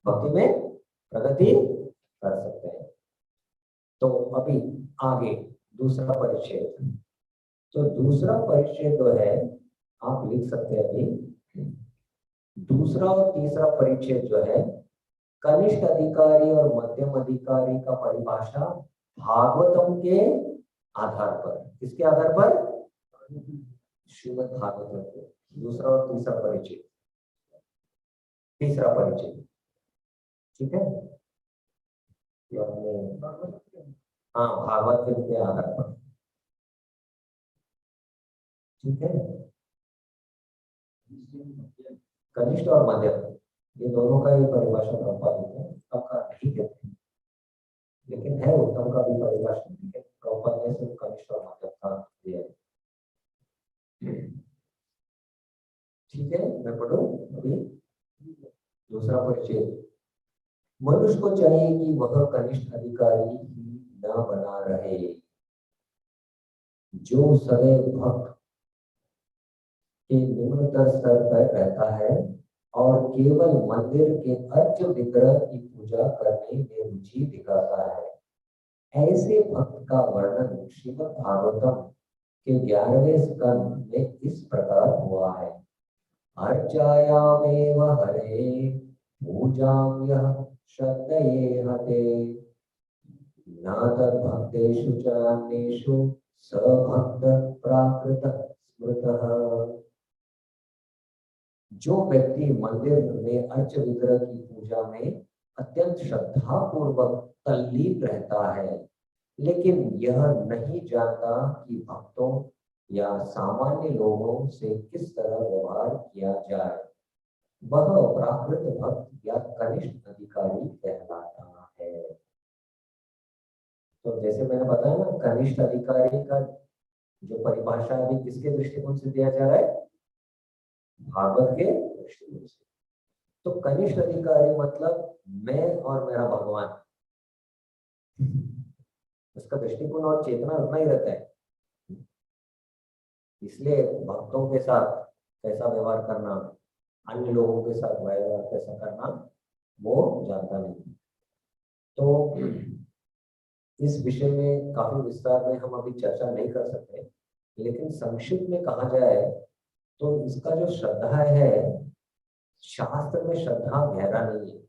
भक्ति में प्रगति कर सकते हैं। तो अभी आगे दूसरा परिच्छेद, तो दूसरा परिच्छेद जो है आप लिख सकते हैं अभी। दूसरा और तीसरा परिच्छेद जो है कनिष्ठ अधिकारी और मध्यम अधिकारी का परिभाषा भागवतम के आधार पर, किसके आधार पर? श्रीमद् भागवतम के। दूसरा और तीसरा परिच्छेद, तीसरा परिच्छेद, ठीक है? हाँ, भागवत के आधार पर, ठीक है। कनिष्ठ और मध्यम, ये दोनों का ही परिभाषा प्रभुपाद देते हैं, सबका नहीं देते हैं, लेकिन है उत्तम का भी परिभाषा, ठीक है। प्रॉपर ने सिर्फ कनिष्ठ और मध्यम का दिया है। ठीक है, मैं पढ़ूं अभी दूसरा परिचय। मनुष्य को चाहिए कि वह कनिष्ठ अधिकारी ही न बना रहे, जो सदैव भक्त के निम्नतर स्तर पर रहता है और केवल मंदिर के अर्च विग्रह की पूजा करने में रुचि दिखाता है। ऐसे भक्त का वर्णन श्रीमद् भागवतम के 11वें स्कंद में इस प्रकार हुआ है। अर्चायामेव हरे पूजां यः श्रद्धये हते, न तद्भक्तेषु च अन्येषु स भक्त प्राकृतः स्मृतः। जो व्यक्ति मंदिर में अर्च विग्रह की पूजा में अत्यंत श्रद्धा पूर्वक तल्लीन रहता है, लेकिन यह नहीं जानता कि भक्तों या सामान्य लोगों से किस तरह व्यवहार किया जाए, वह प्राकृत भक्त या कनिष्ठ अधिकारी कहलाता है। तो जैसे मैंने बताया ना, कनिष्ठ अधिकारी का जो परिभाषा अभी किसके दृष्टिकोण से दिया जा रहा है? भागवत के दृष्टिकोण से। तो कनिष्ठ अधिकारी मतलब मैं और मेरा भगवान, उसका दृष्टिकोण और चेतना उतना ही रहता है। इसलिए भक्तों के साथ कैसा व्यवहार करना, अन्य लोगों के साथ व्यवहार कैसा करना, वो जानता नहीं। तो इस विषय में काफी विस्तार में हम अभी चर्चा नहीं कर सकते, लेकिन संक्षिप्त में कहा जाए तो इसका जो श्रद्धा है, शास्त्र में श्रद्धा गहरा नहीं है।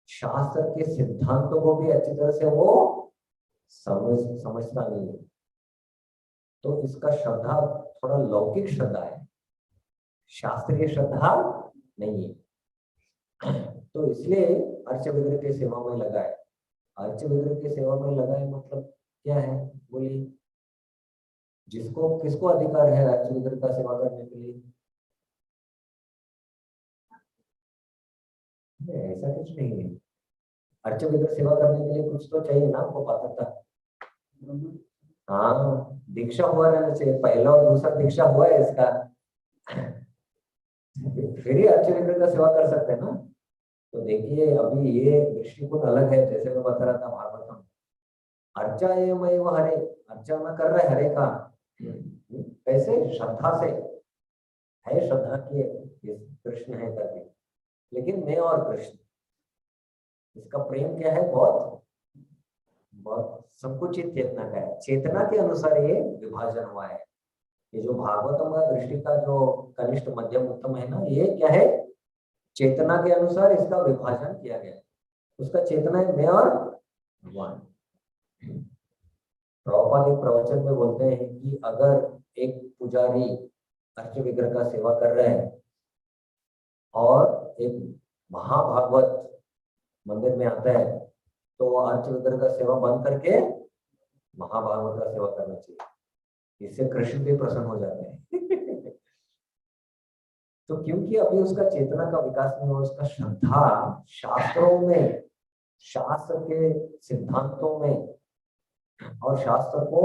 शास्त्र के सिद्धांतों को भी अच्छी तरह से वो समझता नहीं है। तो इसका श्रद्धा थोड़ा लौकिक श्रद्धा है, शास्त्रीय श्रद्धा नहीं है। तो इसलिए अर्च विग्रह के सेवा में लगा है। अर्च विग्रह के सेवा में लगा है मतलब क्या है, बोलिए। जिसको किसको अधिकार है अर्च विग्रह का सेवा करने के लिए? ऐसा कुछ नहीं है। अर्च विग्रह सेवा करने के लिए कुछ तो चाहिए ना आपको, पात्रता। हाँ, दीक्षा हुआ रहना चाहिए, पहला और दूसरा दीक्षा हुआ है इसका, फिर ही अर्च विग्रह का सेवा कर सकते हैं ना। तो देखिए अभी ये दृष्टिकोण अलग है। जैसे मैं बता रहा था भागवतम, अर्चा ये मैं वो हरे, अर्चा में कर रहे हरे का, कैसे? श्रद्धा से है, श्रद्धा की कृष्ण है करके, लेकिन मैं और कृष्ण, इसका प्रेम क्या है? बहुत बहुत संकुचित चेतना का है। चेतना के अनुसार ये विभाजन हुआ है। ये जो भागवतम का दृष्टि का जो कनिष्ठ मध्यम उत्तम है ना, ये क्या है? चेतना के अनुसार इसका विभाजन किया गया है। उसका चेतना है मैं और भगवान। प्रभुपाद एक प्रवचन में बोलते हैं कि अगर एक पुजारी अर्च विग्रह का सेवा कर रहे हैं और एक महाभागवत मंदिर में आता है, तो वो अर्च विग्रह का सेवा बंद करके महाभागवत का सेवा करना चाहिए। इससे कृष्ण भी प्रसन्न हो जाते हैं। तो क्योंकि अभी उसका चेतना का विकास नहीं हुआ, उसका श्रद्धा शास्त्रों में, शास्त्र के सिद्धांतों में और शास्त्र को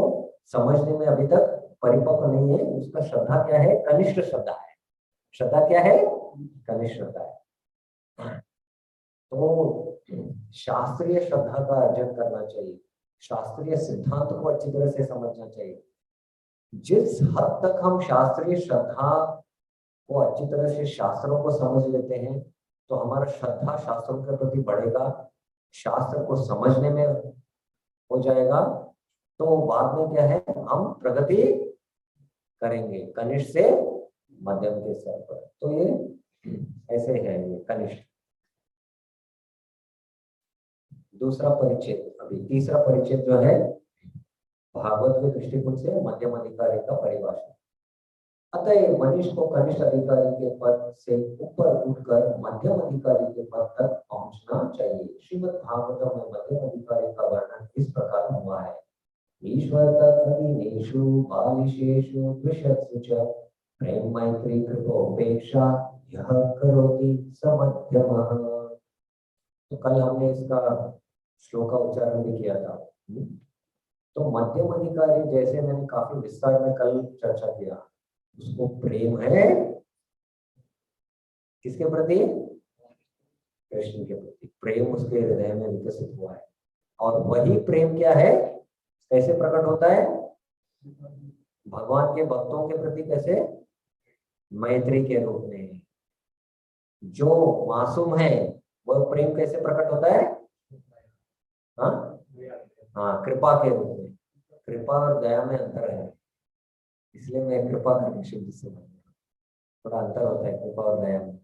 समझने में अभी तक परिपक्व नहीं है। उसका श्रद्धा क्या है? कनिष्ठ श्रद्धा है। श्रद्धा क्या है? कनिष्ठ श्रद्धा है। तो शास्त्रीय श्रद्धा का अर्जन करना चाहिए, शास्त्रीय सिद्धांत को अच्छी तरह से समझना चाहिए। जिस हद तक हम शास्त्रीय श्रद्धा को अच्छी तरह से शास्त्रों को समझ लेते हैं, तो हमारा श्रद्धा शास्त्रों के प्रति बढ़ेगा, शास्त्र को समझने में हो जाएगा। तो बाद में क्या है, हम प्रगति करेंगे कनिष्ठ से मध्यम के स्तर पर। तो ये ऐसे है, ये कनिष्ठ। दूसरा परिच्छेद, अभी तीसरा परिच्छेद जो है भागवत के दृष्टिकोण से मध्यम अधिकारी का परिभाषा। अतः मनुष्य को कनिष्ठ अधिकारी के पद से ऊपर उठकर मध्यम अधिकारी के पद तक पहुंचना चाहिए। श्रीमद् भागवतम में मध्यम अधिकारी का वर्णन इस प्रकार हुआ है। ईश्वर तदीनेषु बालिशेषु द्विषत्सु च प्रेम मैत्री कृपोपेक्षा यह करोति स मध्यमः। तो कल हमने इसका श्लोक का उच्चारण भी किया था। तो मध्यम अधिकारी जैसे मैंने काफी विस्तार में कल चर्चा किया, उसको प्रेम है किसके प्रति? कृष्ण के प्रति। प्रेम उसके हृदय में विकसित हुआ है, और वही प्रेम क्या है, कैसे प्रकट होता है? भगवान के भक्तों के प्रति कैसे? मैत्री के रूप में। जो मासूम है वह प्रेम कैसे प्रकट होता है? हाँ हाँ, कृपा के रूप में। कृपा और दया में अंतर है, इसलिए मैं कृपा करके शब्द से थोड़ा अंतर होता है कृपा और दया में।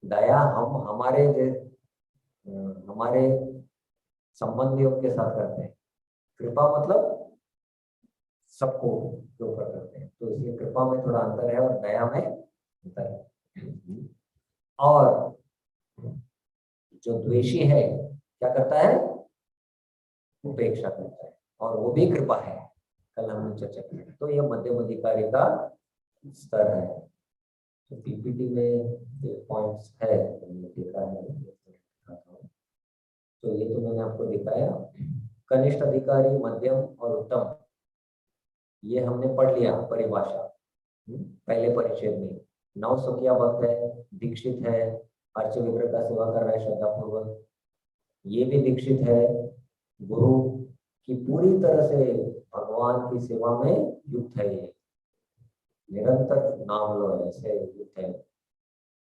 दया हम हमारे संबंधियों के साथ करते हैं, कृपा मतलब सबको के ऊपर करते हैं, तो इसलिए कृपा में थोड़ा अंतर है और दया में अंतर है। और जो द्वेषी है क्या करता है? उपेक्षा करता है, और वो भी कृपा है, कल हमने चर्चा की। तो ये मध्यम अधिकारी का स्तर है। तो पीपीटी में एक पॉइंट्स है, हमने देखा है। तो ये तो मैंने आपको दिखाया। कनिष्ठ अधिकारी, मध्यम और उत्तम, ये हमने पढ़ लिया परिभाषा पहले परिच्छेद में। नवसुखिया भक्त है, दीक्षित है, अर्च विग्रह का सेवा कर रहा है श्रद्धापूर्वक, ये भी दीक्षित है, गुरु की पूरी तरह से भगवान की सेवा में युक्त है, ये निरंतर नाम लो ऐसे युक्त है।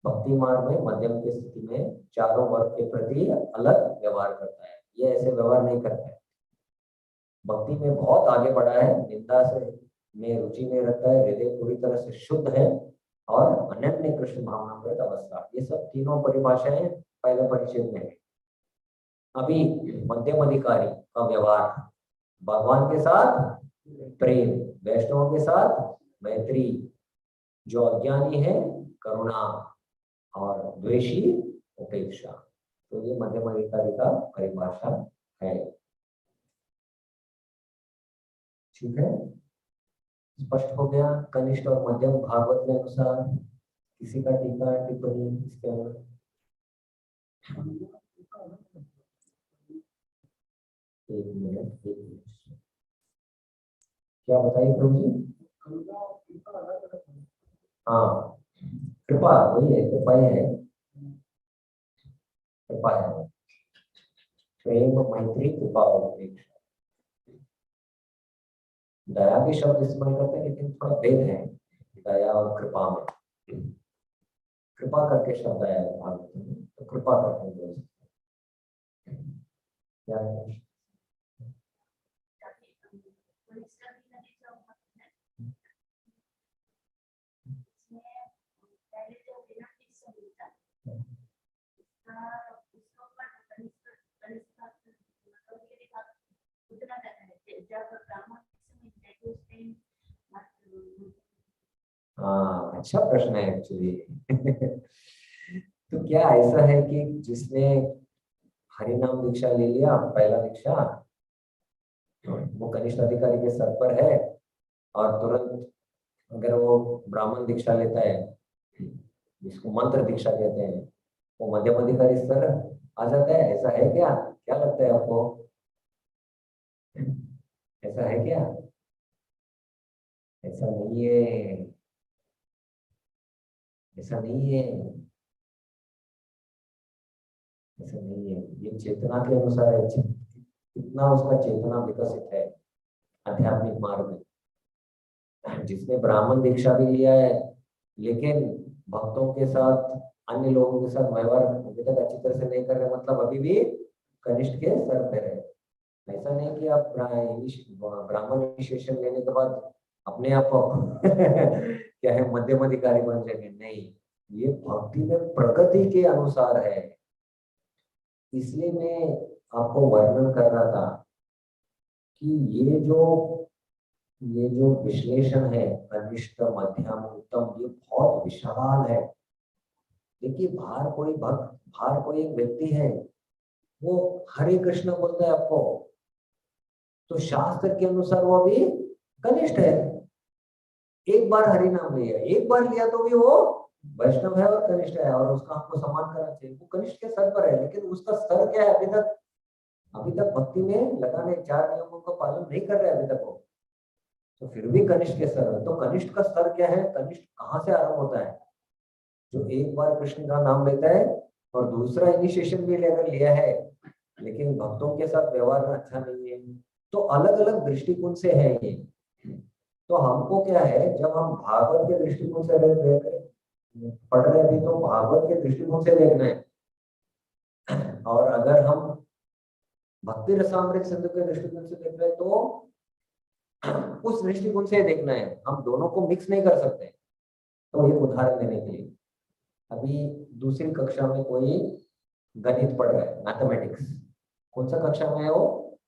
भक्ति मार्ग में मध्यम की स्थिति में चारों वर्ग के प्रति अलग व्यवहार करता है, ये ऐसे व्यवहार नहीं करता है। भक्ति में बहुत आगे बढ़ा है, निंदा से में रुचि नहीं रखता है, हृदय पूरी तरह से शुद्ध है, और अनन्य कृष्ण भावनामृत अवस्था। ये सब तीनों परिभाषाएं पहले परिच्छेद में है। अभी मध्यम अधिकारी का व्यवहार भगवान के साथ प्रेम, वैष्णवों के साथ मैत्री, जो अज्ञानी है करुणा, और द्वेषी उपेक्षा। तो ये मध्यम अधिकारी का परिभाषा है। ठीक है, स्पष्ट हो गया। कनिष्ठ और मध्यम भागवत के अनुसार किसी का टीका टिप्पणी इसके अंदर? एक मिनट, क्या बताइए प्रभु जी? हाँ, कृपा वही है, कृपा ही है, कृपा है। प्रेम, मैत्री, कृपा और उपेक्षा। दया भी शब्द इस्तेमाल करते हैं, लेकिन थोड़ा भेद है दया और कृपा में। कृपा करके शब्द आया है भागवत में, तो कृपा करके बोल सकते हैं। क्या है? हाँ, अच्छा प्रश्न है एक्चुअली। तो क्या ऐसा है कि जिसने हरिनाम दीक्षा ले लिया, पहला दीक्षा, वो कनिष्ठ अधिकारी के सर पर है, और तुरंत अगर वो ब्राह्मण दीक्षा लेता है, जिसको मंत्र दीक्षा कहते हैं, वो मध्यम अधिकारी स्तर आ जाता है? ऐसा है क्या? क्या लगता है आपको? ऐसा है क्या? ऐसा नहीं है, ऐसा नहीं है, ऐसा नहीं है। ये चेतना के अनुसार है, कितना उसका चेतना विकसित है आध्यात्मिक मार्ग में। जिसने ब्राह्मण दीक्षा भी लिया है, लेकिन भक्तों के साथ, अन्य लोगों के साथ व्यवहार अभी तक अच्छी तरह से नहीं कर रहे, मतलब अभी भी कनिष्ठ के सर पे है। ऐसा नहीं कि आप ब्राह्मण इनिशिएशन लेने के बाद अपने आप क्या है मध्यम अधिकारी बन जाएंगे, नहीं। ये भक्ति में प्रगति के अनुसार है। इसलिए मैं आपको वर्णन कर रहा था कि ये जो विश्लेषण है, कनिष्ठ, मध्यम, उत्तम, ये बहुत विशाल है। देखिए, बाहर कोई एक व्यक्ति है, वो हरे कृष्ण बोलता है आपको, तो शास्त्र के अनुसार वो अभी कनिष्ठ है। एक बार हरि नाम लिया, एक बार लिया तो भी वो वैष्णव है और कनिष्ठ है, और उसका हमको सम्मान करना चाहिए। वो कनिष्ठ के स्तर पर है, लेकिन उसका स्तर क्या है अभी तक? अभी तक भक्ति में लगाने 4 नियमों का पालन नहीं कर रहे अभी तक वो, तो फिर भी कनिष्ठ के स्तर है। तो कनिष्ठ का स्तर क्या है, कनिष्ठ कहाँ से आरंभ होता है? जो एक बार कृष्ण का नाम लेता है और दूसरा इनिशिएशन भी अगर लिया है लेकिन भक्तों के साथ व्यवहार में अच्छा नहीं है, तो अलग अलग दृष्टिकोण से है ये। तो हमको क्या है, जब हम भागवत के दृष्टिकोण से पढ़ रहे हैं अभी, तो भागवत के दृष्टिकोण से देखना है। और अगर हम भक्ति रसामृत सिंधु के दृष्टिकोण से देख रहे हैं तो उस दृष्टिकोण से देखना है, हम दोनों को मिक्स नहीं कर सकते। तो एक उदाहरण देने के लिए, अभी दूसरी कक्षा में कोई गणित पढ़ रहा है, मैथमेटिक्स। कौन सा कक्षा में है वो?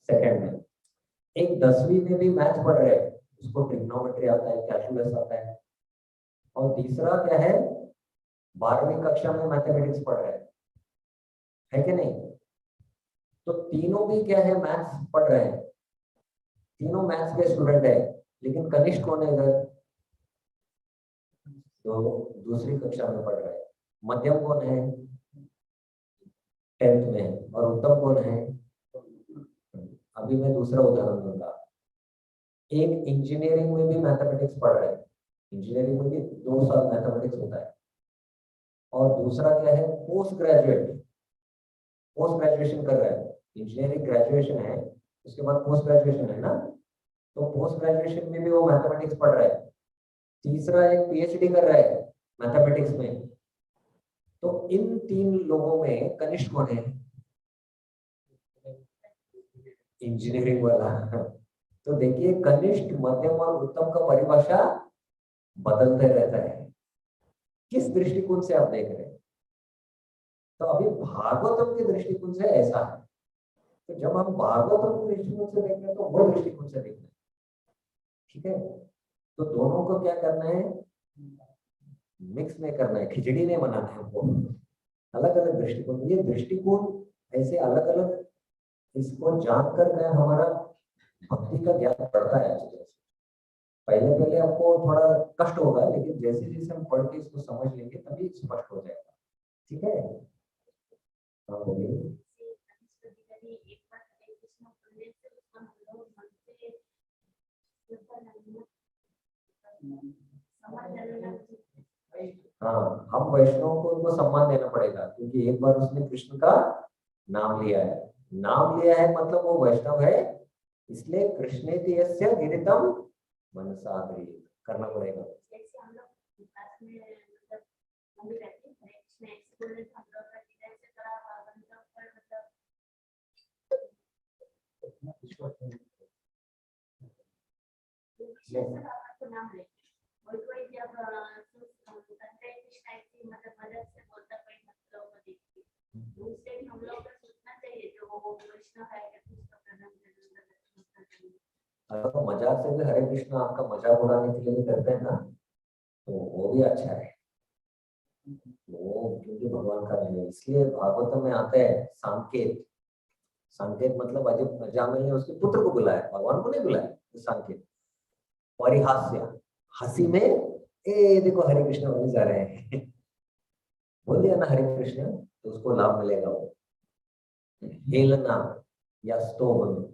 सेकंड में। एक 10वीं में भी मैथ पढ़ रहे हैं, उसको ट्रिग्नोमेट्री आता है, कैलकुलस आता है। और तीसरा क्या है, 12वीं कक्षा में मैथमेटिक्स पढ़ रहे हैं, है कि नहीं? तो तीनों भी क्या है, मैथ्स पढ़ रहे हैं, तीनों मैथ्स के स्टूडेंट है, लेकिन कनिष्ठ कौन है इधर? तो दूसरी कक्षा में पढ़ रहा है। मध्यम कौन है? 10th में। और उत्तम कौन है? अभी मैं दूसरा उदाहरण दूंगा। एक इंजीनियरिंग में भी मैथमेटिक्स पढ़ रहा है, इंजीनियरिंग में भी 2 साल मैथमेटिक्स होता है। और दूसरा क्या है, पोस्ट ग्रेजुएट, पोस्ट ग्रेजुएशन कर रहा है। इंजीनियरिंग ग्रेजुएशन है, उसके बाद पोस्ट ग्रेजुएशन है ना, तो पोस्ट ग्रेजुएशन में भी वो मैथमेटिक्स पढ़ रहा है। तीसरा एक पीएचडी कर रहा है मैथमेटिक्स में। तो इन 3 लोगों में कनिष्ठ कौन है? इंजीनियरिंग वाला। तो देखिए, कनिष्ठ, मध्यम और उत्तम का परिभाषा बदलते रहता है, किस दृष्टिकोण से आप देख रहे हैं। तो अभी भागवतम के दृष्टिकोण से ऐसा है, तो जब हम भागवतम के दृष्टिकोण से देख रहे हैं तो वो दृष्टिकोण से देखना है, ठीक है? तो दोनों को क्या करना है, मिक्स नहीं करना है, खिचड़ी नहीं बनाना है हमको। अलग अलग दृष्टिकोण, ये दृष्टिकोण ऐसे अलग अलग, इसको जानकर क्या हमारा भक्ति का ज्ञान बढ़ता है अच्छी तरह से। पहले पहले आपको थोड़ा कष्ट होगा, लेकिन जैसे जैसे हम पढ़ के इसको समझ लेंगे तभी स्पष्ट हो जाएगा, ठीक है? हाँ बोलिए। हाँ, हम वैष्णव को उनको सम्मान देना पड़ेगा, क्योंकि एक बार उसने कृष्ण का नाम लिया है। नाम लिया है मतलब वो वैष्णव है, इसलिए कृष्णेति यस्य गिरितम मनसा गृहीत करना पड़ेगा। अगर मजाक से भी हरे कृष्ण आपका मजाक उड़ाने के लिए भी करते हैं ना, तो वो भी अच्छा है। वो क्योंकि भगवान का नाम है, इसलिए भागवत में आता है सांकेत। सांकेत मतलब अजब अजामिल ने उसके पुत्र को बुलाया, भगवान को नहीं बुलाया, तो सांकेत। परिहास्य, हंसी में, ए देखो हरे कृष्ण बने जा रहे हैं। बोल दिया ना हरे कृष्ण, तो उसको लाभ मिलेगा। वो हेलना या स्तोम,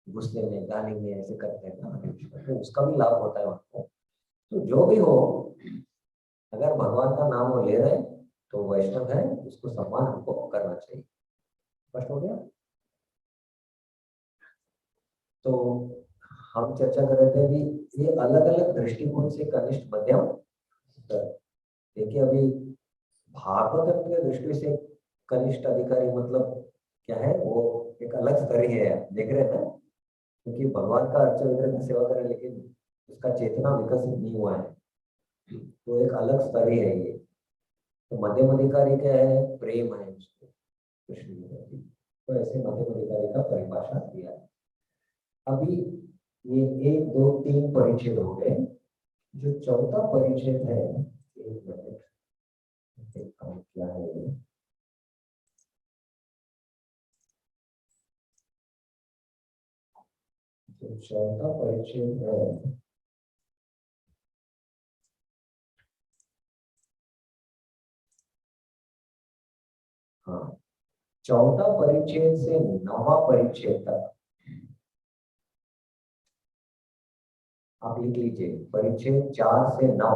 गुस्से में, गाली में ऐसे करते हैं ना हरे कृष्ण, तो उसका भी लाभ होता है उनको। तो जो भी हो, अगर भगवान का नाम वो ले रहे हैं तो वैष्णव है, उसको सम्मान हमको करना चाहिए। स्पष्ट हो गया? तो हम चर्चा कर रहे थे अभी, ये अलग अलग दृष्टिकोण से कनिष्ठ, मध्यम, उत्तर। देखिए अभी भागवत की दृष्टि से कनिष्ठ अधिकारी मतलब क्या है, वो एक अलग स्तर ही है, देख रहे हैं ना? क्योंकि भगवान का अर्चा विग्रह की सेवा करें, लेकिन उसका चेतना विकसित नहीं हुआ है, तो एक अलग स्तर ही है ये। तो मध्यम अधिकारी क्या है, प्रेम है उसको कृष्ण के प्रति। तो ऐसे मध्यम अधिकारी का परिभाषा दिया है। अभी ये 1 2 3 परिच्छेद हो गए। जो चौथा परिच्छेद है, एक मिनट देखता हूँ क्या है ये। जो चौथा परिच्छेद है, हाँ, 14 परिच्छेद से 9वां परिच्छेद तक आप लिख लीजिए, परिच्छेद 4 से 9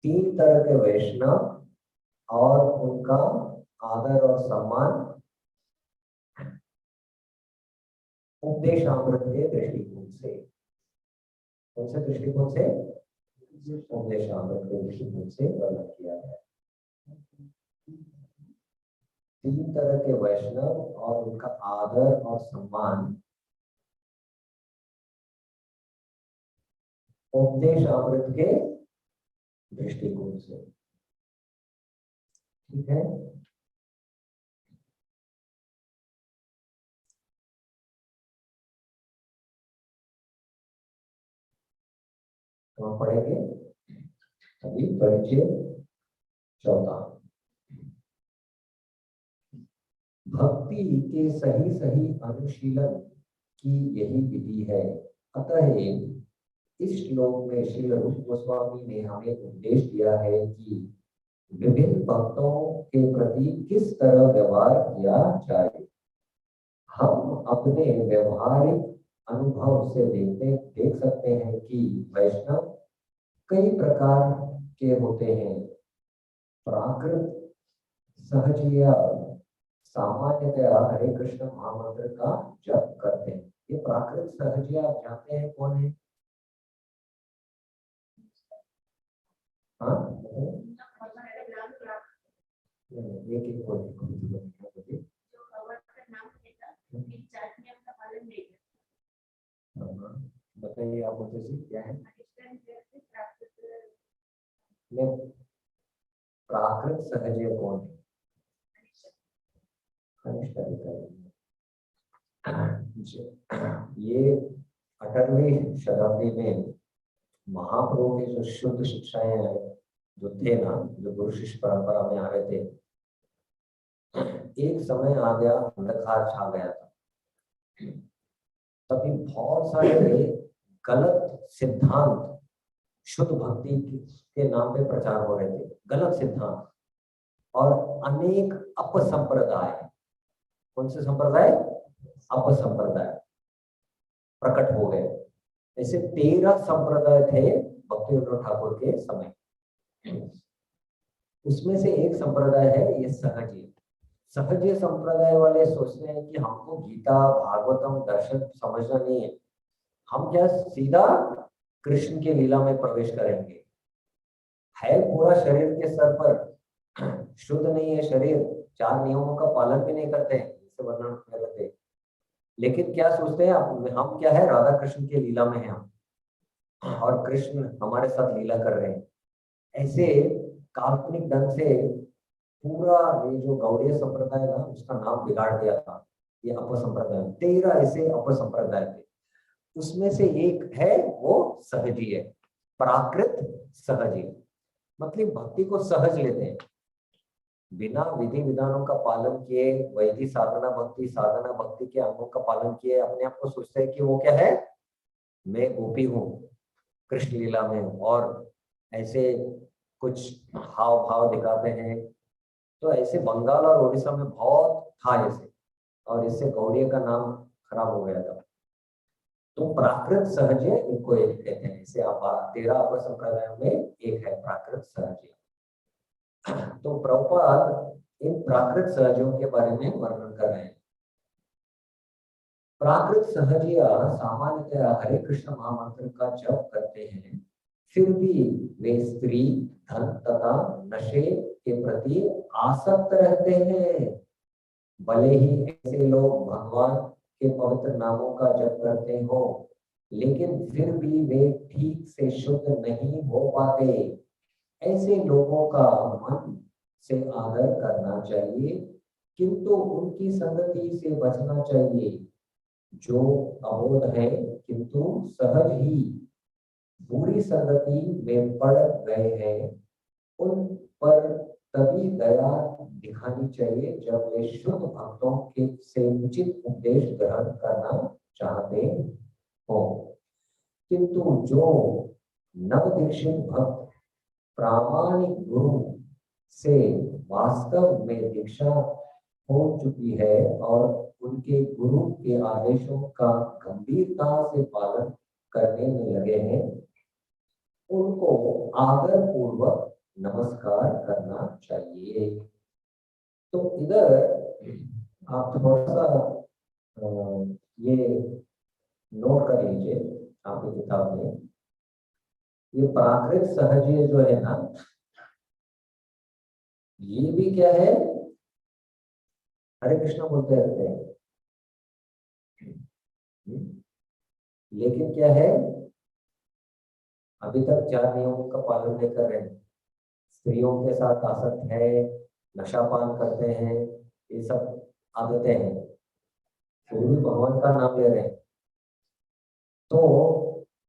तीन तरह के वैष्णव और उनका आदर और सम्मान उपदेशामृत के दृष्टिकोण से। कौन से दृष्टिकोण से? उपदेशामृत के दृष्टिकोण से वर्णन किया गया। तीन तरह के वैष्णव और उनका आदर और सम्मान उपदेशामृत के दृष्टिकोण से। ठीक है, तो हम पढ़ेंगे अभी परिच्छेद 14। भक्ति के सही सही अनुशीलन की यही विधि है। अतः इस श्लोक में श्री रूप गोस्वामी ने हमें उपदेश दिया है कि विभिन्न भक्तों के प्रति किस तरह व्यवहार किया जाए। हम अपने व्यवहारिक अनुभव से देख सकते हैं कि वैष्णव कई प्रकार के होते हैं। प्राकृत सहजिया सामान्यतया हरे कृष्ण महामंत्र का जप करते हैं। ये प्राकृत सहजिया आप जानते हैं कौन है? हाँ, एक एक बताइए आप मुझे से क्या है? प्राकृत सहजय कौन है? ये 18वीं शताब्दी में महाप्रभु की जो शुद्ध शिक्षाएं जो थे ना, जो गुरु शिष्य परंपरा में आ रहे थे, एक समय आ गया अंधकार छा गया था। तभी बहुत सारे गलत सिद्धांत शुद्ध भक्ति के नाम पे प्रचार हो रहे थे, गलत सिद्धांत, और अनेक अपसंप्रदाय। कौन से संप्रदाय? अपसंप्रदाय प्रकट हो गए। ऐसे 13 संप्रदाय थे भक्ति विनोद ठाकुर के समय। उसमें से एक संप्रदाय है ये सहजीय। सहजीय संप्रदाय वाले सोचते हैं कि हमको गीता भागवतम दर्शन समझना नहीं है, हम क्या सीधा कृष्ण के लीला में प्रवेश करेंगे। है पूरा शरीर के स्तर पर, शुद्ध नहीं है शरीर, 4 नियमों का पालन भी नहीं करते हैं, जिससे वर्णन करते हैं। लेकिन क्या सोचते हैं हम क्या है, राधा कृष्ण के लीला में हैं हम, और कृष्ण हमारे साथ लीला कर रहे हैं। ऐसे काल्पनिक ढंग से पूरा ये जो गौड़ीय संप्रदाय था उसका नाम बिगाड़ दिया था। ये अपसंप्रदाय 13 ऐसे अपसंप्रदाय थे। उसमें से एक है वो सहजीय, प्राकृत सहजीय। मतलब भक्ति को सहज लेते हैं, बिना विधि विधानों का पालन किए, वैदिक साधना भक्ति के अंगों का पालन किए अपने आप को सोचते हैं कि वो क्या है, मैं गोपी हूँ कृष्ण लीला में, और ऐसे कुछ हाव भाव दिखाते हैं। तो ऐसे बंगाल और उड़ीसा में बहुत था ऐसे, और इससे गौड़ीय का नाम खराब हो गया था। तो प्राकृत सहजय इनको एक कहते हैं। इसे 13 अपसंप्रदायों में एक है प्राकृत सहजय। तो प्रभुपाद इन प्राकृत सहजयों के बारे में वर्णन कर रहे हैं। प्राकृत सहजिया सामान्यतः हरे कृष्ण महामंत्र का जप करते हैं, फिर भी वे स्त्री, धन तथा नशे के प्रति आसक्त रहते हैं। भले ही ऐसे लोग भगवान के पवित्र नामों का जप करते हो, लेकिन फिर भी वे ठीक से शुद्ध नहीं हो पाते। ऐसे लोगों का मन से आदर करना चाहिए, किंतु उनकी संगति से बचना चाहिए। जो अबोध है किंतु सहज ही बुरी संगति में पड़ गए हैं, उन पर तभी दया दिखानी चाहिए जब वे शुद्ध भक्तों के से उचित उपदेश ग्रहण करना चाहते हो। किंतु जो नवदीक्षित भक्त प्रामाणिक गुरु से वास्तव में दीक्षा हो चुकी है और उनके गुरु के आदेशों का गंभीरता से पालन करने में लगे हैं, उनको आदर पूर्वक नमस्कार करना चाहिए। तो इधर आप थोड़ा सा ये नोट कर लीजिए आपकी किताब में, ये प्राकृत सहजीय जो है ना, ये भी क्या है, हरे कृष्ण बोलते रहते हैं, लेकिन क्या है, अभी तक 4 नियमों का पालन नहीं कर रहे हैं, स्त्रियों के साथ आसक्त है, नशापान करते हैं, ये सब आदतें हैं, फिर भी भगवान का नाम ले रहे हैं। तो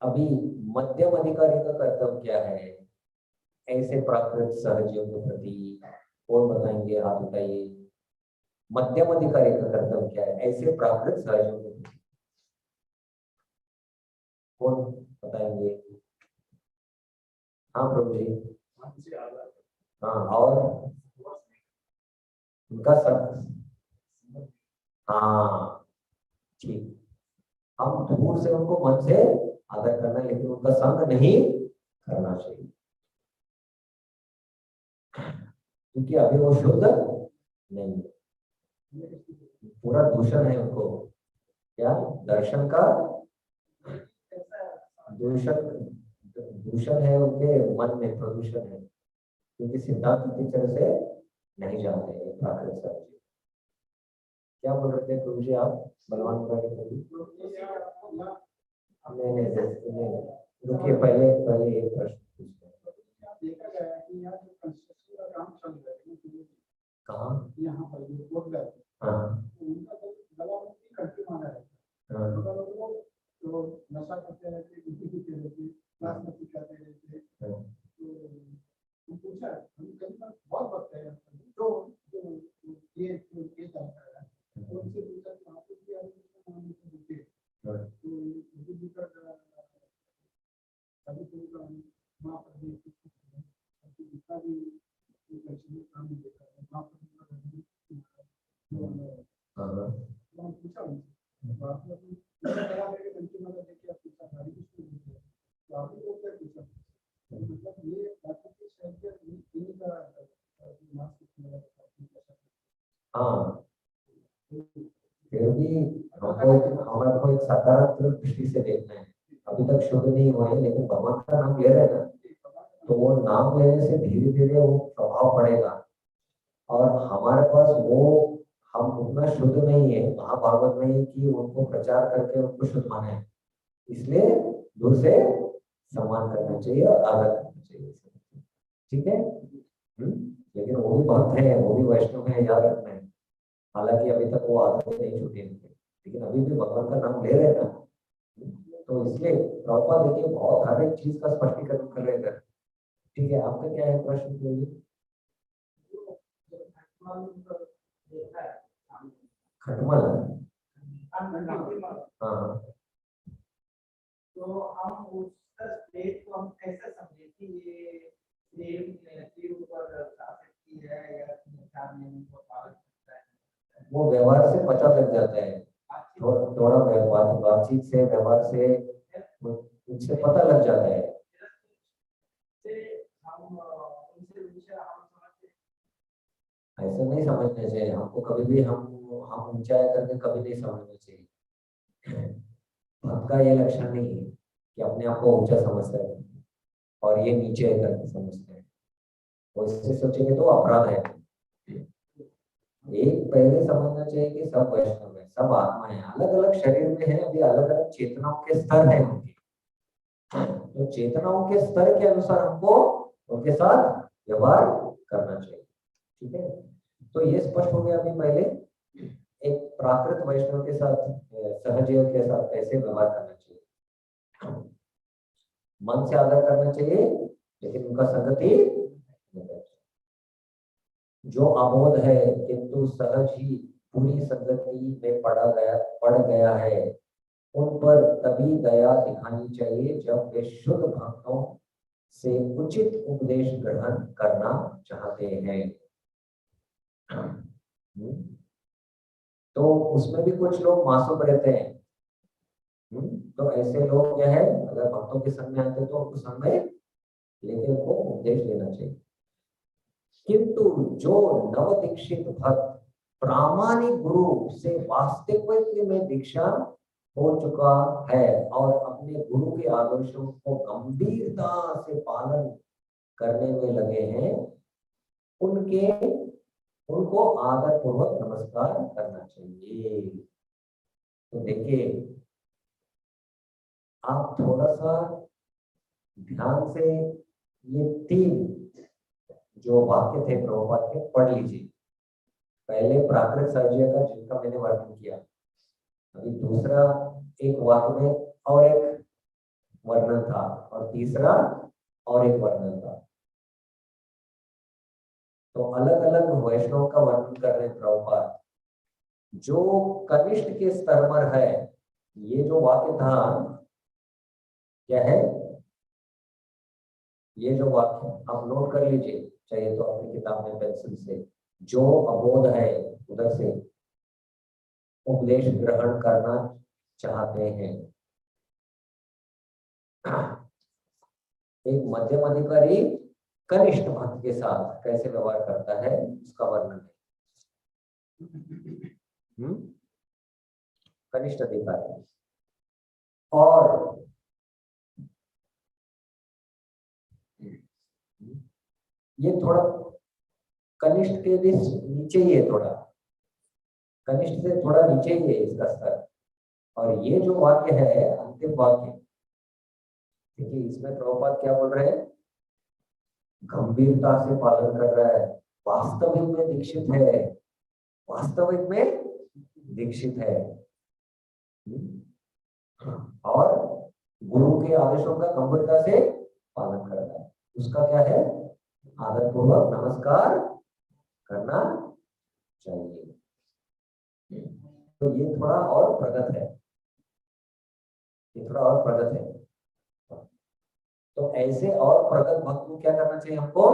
अभी मध्यम अधिकारी का कर्तव्य क्या है ऐसे प्राकृत सहजियों के प्रति? कौन बताएंगे? आप बताइए, मध्यम अधिकारी का कर्तव्य क्या है ऐसे प्राकृत सहजियों के प्रति? कौन बताएंगे? हाँ प्रभु जी। हाँ, और उनका सब, हाँ ठीक, हम दूर से उनको मन से आदर करना, लेकिन उनका संग नहीं करना चाहिए, क्योंकि अभी वो शुद्ध नहीं है, पूरा दूषण है उनको। क्या दर्शन का दूषण, दूषण है उनके मन में, प्रदूषण है, क्योंकि सिद्धांत टीचर से नहीं जानते हैं प्राकृत सहज। क्या बोल रहे थे प्रभु जी आप? बलवान नहीं, रुकिए, पहले पहले एक प्रश्न देखा गया कि यहाँ जो कंस्ट्रक्शन का काम चल रहा है, कहाँ? यहाँ पर जो लोग रहते हैं, हाँ, उनका तो गला में खट्टी माना रहता है, हाँ, तो नशा करते रहते हैं, गुटी पीते रहते हैं, क्लास में पिटाते रहते हैं, तो हम पूछा, हम कई बार बहुत वक्त है जो ये जानता है, तो उनसे पूछा कि आप भी आदमी नाम से पूछे, तो ये भी कर अभी तो मां पर भी इसका भी एक काम भी देखा है, मां पर तो हम पूछा उनसे, तो आपने बता देंगे बंटी माता देखिए, आप पूछा गाड़ी किसको पूछा, तो आपने वो क्या पूछा, मतलब ये बातों की शैलियत इन्हीं का हाँ, फिर भी हमारे को एक सकारात्मक दृष्टि से देखना है। अभी तक शुद्ध नहीं हुए, लेकिन भगवान का नाम ले रहे हैं ना, तो वो नाम लेने से धीरे धीरे वो प्रभाव पड़ेगा, और हमारे पास वो, हम उतना शुद्ध नहीं है, महाभागवत नहीं कि उनको प्रचार करके उनको शुद्ध माने, इसलिए दूर से सम्मान करना चाहिए और आदर करना चाहिए, ठीक है। लेकिन वो भी भक्त है, वो भी वैष्णव है, याद रखना है, हालांकि अभी तक वो आदतें नहीं छूटी, लेकिन अभी भी भगवान का नाम ले रहे हैं ना, तो इसलिए प्रभुपाद देखिए बहुत हर एक चीज का स्पष्टीकरण कर रहे थे। ठीक है, आपका क्या है प्रश्न? खटमल, हाँ, तो हम उस स्टेट को हम कैसे समझे कि ये प्रेम के ऊपर आसक्ति है या चार नियमों का पालन करता है? वो व्यवहार से पता लग जाता है, थोड़ा व्यवहार, बातचीत से, व्यवहार से उनसे पता लग जाता है। ऐसा नहीं समझना चाहिए हमको, कभी भी हम ऊंचा करके कभी नहीं समझना चाहिए। भक्त का ये लक्षण नहीं है कि अपने आप को ऊंचा समझता है और ये नीचे करके समझते हैं, वो इससे सोचेंगे तो अपराध है। एक पहले समझना चाहिए कि सब वैष्णव है, सब आत्मा है, अलग अलग शरीर में है, अभी अलग अलग चेतनाओं के स्तर है उनके, तो चेतनाओं के स्तर के अनुसार हमको उनके साथ व्यवहार करना चाहिए, ठीक है। तो ये स्पष्ट हो गया अभी पहले, एक प्राकृत वैष्णव के साथ, सहजीव के साथ कैसे व्यवहार करना चाहिए। मन से आदर करना चाहिए, लेकिन उनका संगति नहीं करना। जो अबोध है किंतु सहज ही पूरी संगति में पड़ गया है, उन पर तभी दया दिखानी चाहिए जब वे शुद्ध भक्तों से उचित उपदेश ग्रहण करना चाहते हैं। तो उसमें भी कुछ लोग मासूम रहते हैं। तो ऐसे लोग क्या है, अगर भक्तों के संग में आते तो उनको संग में लेके उनको उपदेश देना चाहिए। किंतु जो नव दीक्षित भक्त प्रामाणिक गुरु से वास्तविक में दीक्षा हो चुका है और अपने गुरु के आदेशों को गंभीरता से पालन करने में लगे हैं, उनको आदर पूर्वक नमस्कार करना चाहिए। तो देखिए, आप थोड़ा सा ध्यान से ये 3 जो वाक्य थे प्रभुपाद के पढ़ लीजिए। पहले प्राकृत सर्जय का जिनका मैंने वर्णन किया, अभी दूसरा एक वाक्य में और एक वर्णन था, और तीसरा और एक वर्णन था। तो अलग अलग वैष्णव का वर्णन कर रहे हैं प्रभुपाद। जो कनिष्ठ के स्तर पर है, ये जो वाक्य था क्या है, ये जो वाक्य आप नोट कर लीजिए, चाहिए तो अपनी किताब में पेंसिल से। जो अबोध है उधर से उपदेश ग्रहण करना चाहते हैं। एक मध्यम अधिकारी कनिष्ठ भक्त के साथ कैसे व्यवहार करता है उसका वर्णन है। कनिष्ठ अधिकारी और ये थोड़ा कनिष्ठ के भी नीचे ही है, थोड़ा कनिष्ठ से थोड़ा नीचे ही है इसका स्तर। और ये जो वाक्य है अंतिम वाक्य, देखिए इसमें प्रभुपाद क्या बोल रहे हैं, गंभीरता से पालन कर रहा है, वास्तविक में दीक्षित है, वास्तविक में दीक्षित है, और गुरु के आदेशों का गंभीरता से पालन करता है। उसका क्या है, आदर पूर्वक नमस्कार करना चाहिए। तो ये थोड़ा और प्रगत है, ये थोड़ा और प्रगत है। तो ऐसे और प्रगत भक्त को क्या करना चाहिए, हमको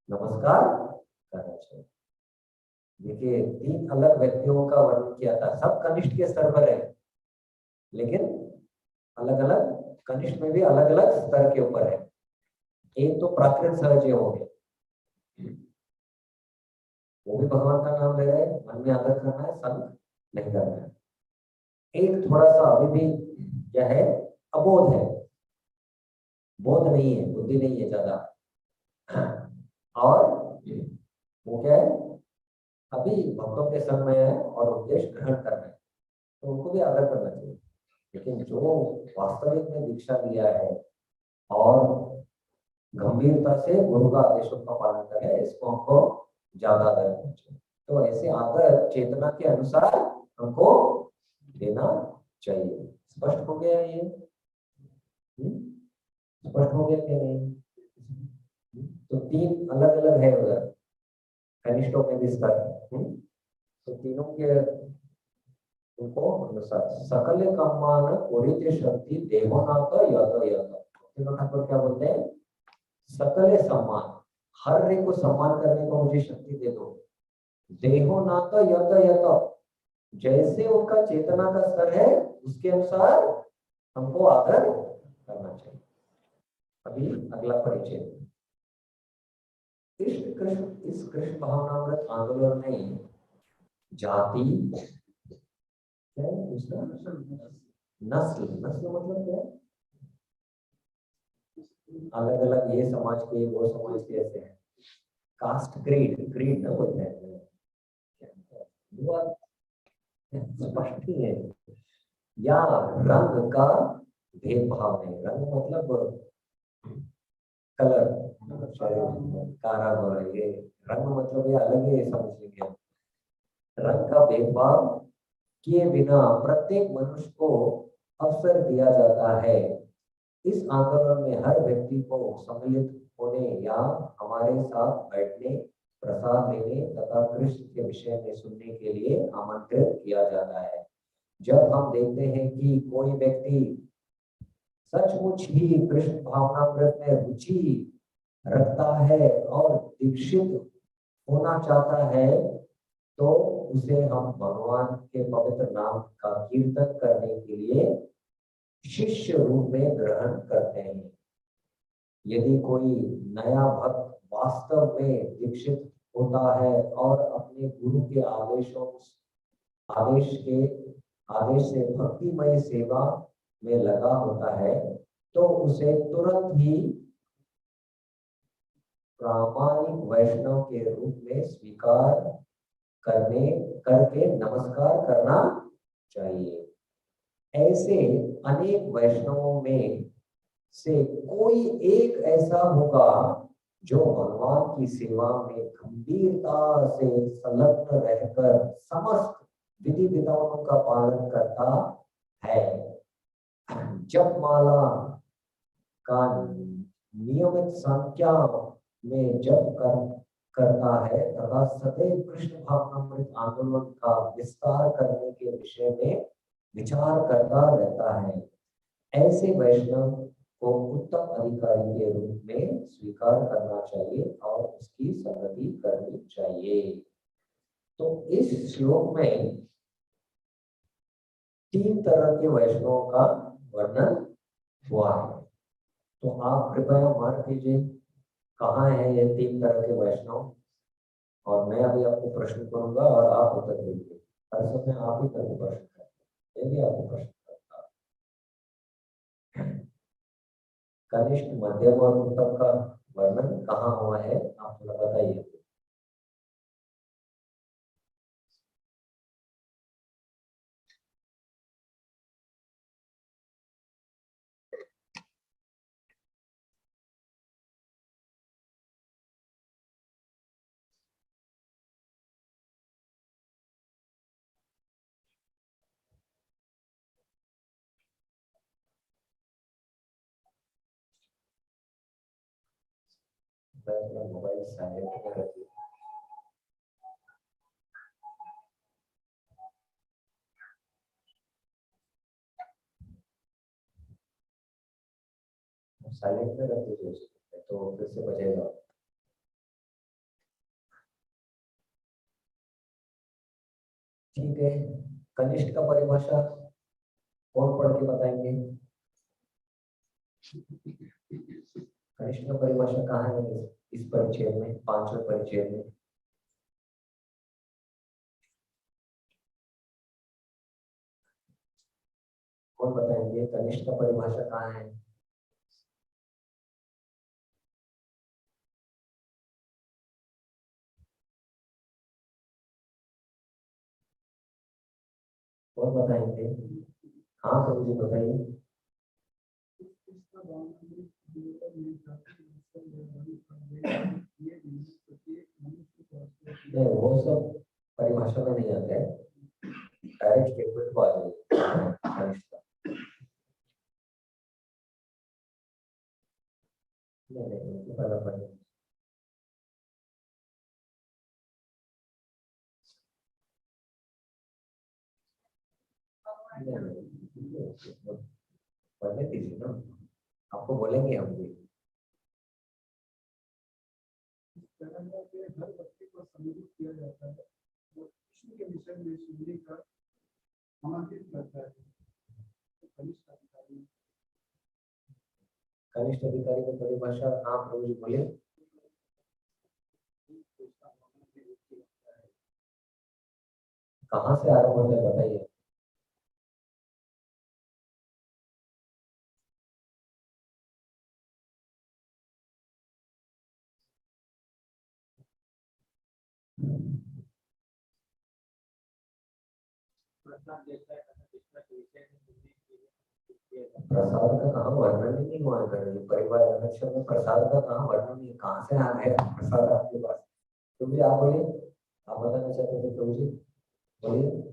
नमस्कार करना चाहिए। देखिए 3 अलग व्यक्तियों का वर्णन किया था, सब कनिष्ठ के स्तर पर है, लेकिन अलग अलग कनिष्ठ में भी अलग अलग स्तर के ऊपर है। एक तो प्राकृत सहज हो गए, वो भी भगवान का नाम ले रहे हैं, मन में आदर करना है, संग नहीं करना है। एक थोड़ा सा अभी भी क्या है, अबोध है, बोध नहीं है, बुद्धि नहीं है ज्यादा, और वो क्या है, अभी भक्तों के संग में है और उपदेश ग्रहण कर रहे हैं, तो उनको भी आदर करना चाहिए। लेकिन जो वास्तविक में दीक्षा लिया है और गंभीरता से गुरु का आदेशों का पालन करे, इसको हमको ज्यादा आदर करना चाहिए। तो ऐसे आदर चेतना के अनुसार हमको देना चाहिए। स्पष्ट हो गया ये? स्पष्ट हो गया कि नहीं? तो 3 अलग अलग है उधर कनिष्ठों में भी स्तर। तो तीनों के उनको अनुसार सकल कम्मान ओरित शक्ति देवनाथ यत। तीनों ठाकुर क्या बोलते हैं, सकल सम्मान, हर एक को सम्मान करने को मुझे शक्ति दे दो। देहोनाथ यत, जैसे उनका चेतना का स्तर है उसके अनुसार हमको आदर करना चाहिए। अभी अगला परिचय, इस कृष्ण भावनामृत आंदोलन में जाति, क्या है दूसरा, नस्ल मतलब क्या है, अलग अलग ये समाज के वो समाज के ऐसे हैं, कास्ट क्रीड ना बोलते हैं, स्पष्ट ही है, या रंग का भेदभाव नहीं। रंग मतलब कलर, कारा गोरा, ये रंग मतलब ये अलग ही समझ लीजिए। रंग का भेदभाव किए बिना प्रत्येक मनुष्य को अवसर दिया जाता है। इस आंदोलन में हर व्यक्ति को सम्मिलित होने या हमारे साथ बैठने, प्रसाद लेने तथा कृष्ण के विषय में सुनने के लिए आमंत्रित किया जाता है। जब हम देखते हैं कि कोई व्यक्ति सचमुच ही कृष्ण भावनामृत में रुचि रखता है और दीक्षित होना चाहता है, तो उसे हम भगवान के पवित्र नाम का कीर्तन करने के लिए शिष्य रूप में ग्रहण करते हैं। यदि कोई नया भक्त वास्तव में दीक्षित होता है और अपने गुरु के आदेश से भक्तिमय सेवा में लगा होता है, तो उसे तुरंत ही प्रामाणिक वैष्णव के रूप में स्वीकार करके नमस्कार करना चाहिए। ऐसे अनेक वैष्णवों में से कोई एक ऐसा होगा जो भगवान की सेवा में गंभीरता से संलग्न रहकर समस्त विधि विधानों का पालन करता है। जप माला का नियमित संख्या में जप करता है तथा सदैव कृष्ण भावनामृत आंदोलन का विस्तार करने के विषय में विचार करता रहता है। ऐसे वैष्णव को उत्तम अधिकारी के रूप में स्वीकार करना चाहिए और उसकी संगति करनी चाहिए। तो इस श्लोक में 3 तरह के वैष्णवों का वर्णन हुआ है। तो आप कृपया मार्क कीजिए कहाँ है ये 3 तरह के वैष्णव, और मैं अभी आपको प्रश्न करूंगा और आप उत्तर दीजिए। हर समय आप ही करके प्रश्न करते हैं, ये भी आपको प्रश्न करता है। कनिष्ठ, मध्यम और उत्तम का वर्णन कहाँ हुआ है, आप थोड़ा बताइए। मोबाइल साइलेंट में रखिए। साइलेंट में रख दीजिए तो फिर से बजेगा। ठीक है, कनिष्ठ का परिभाषा कौन पढ़ के बताएंगे? कनिष्ठ का परिभाषा कहाँ है इस परिचय में, 5वें परिचय में? कौन बताएंगे कनिष्ठ का परिभाषा कहाँ है? कौन बताएंगे? हाँ प्रभु जी बताइए। नहीं, वो सब परिभाषा में नहीं आता है, डायरेक्ट स्टेटमेंट को आ जाएगी। नहीं, पहला पढ़िए। पढ़ने दीजिए ना, आपको बोलेंगे हम भी। हर व्यक्ति को सम्मिलित किया जाता है, वो कृष्ण के विषय में सुनने का आमंत्रित करता है। कनिष्ठ अधिकारी की परिभाषा आप प्रभु जी बोले। कहाँ से आरंभ होता है बताइए। प्रसाद का कहाँ वर्णन ही नहीं हुआ है, परिवार अध्यक्ष में प्रसाद का कहाँ वर्णन नहीं, कहाँ से आ गया प्रसाद आपके पास? प्रभु जी आप बोलिए, आप बताना चाहते थे प्रभु जी, बोलिए।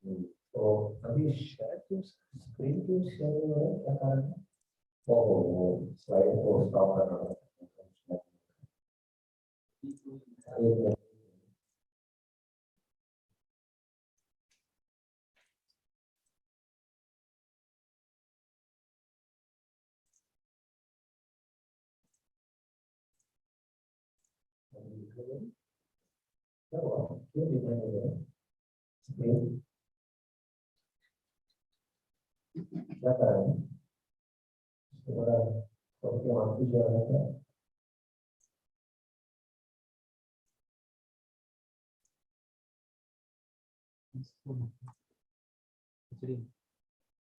तो अभी शायद क्यों स्क्रीन क्यों शेयर नहीं हो रहा है, क्या कारण है? वो स्लाइड को स्टॉप करना पड़ता है। एक मिनट। क्या हुआ, क्यों दिखाई नहीं दे रहा स्क्रीन, क्या कारण है? थोड़ा सबके आंखों जो है क्या?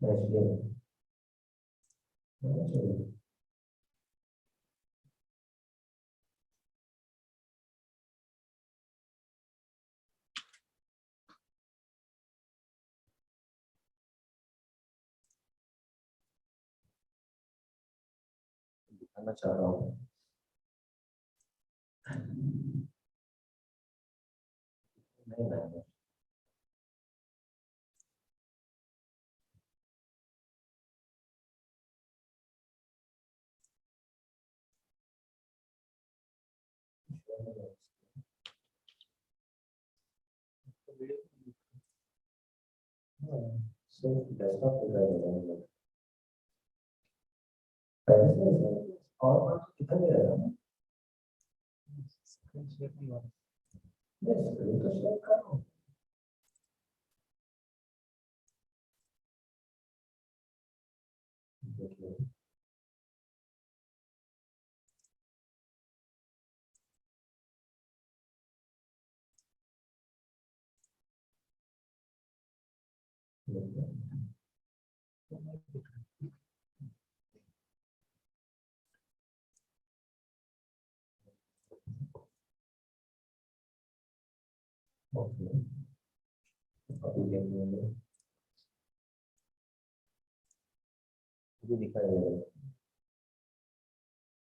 नहीं, दिखाना चाह रहा हूँ। नहीं नहीं, सिर्फ डेस्कटॉप दिखाई दे रहा है पहले से। और कितना दे रहा है? स्क्रीन शेयर नहीं हो रहा। नहीं, स्क्रीन तो शेयर कर रहा हूँ। देखिए, ओके, अभी देखिए, अभी दिखाई दे रहा है।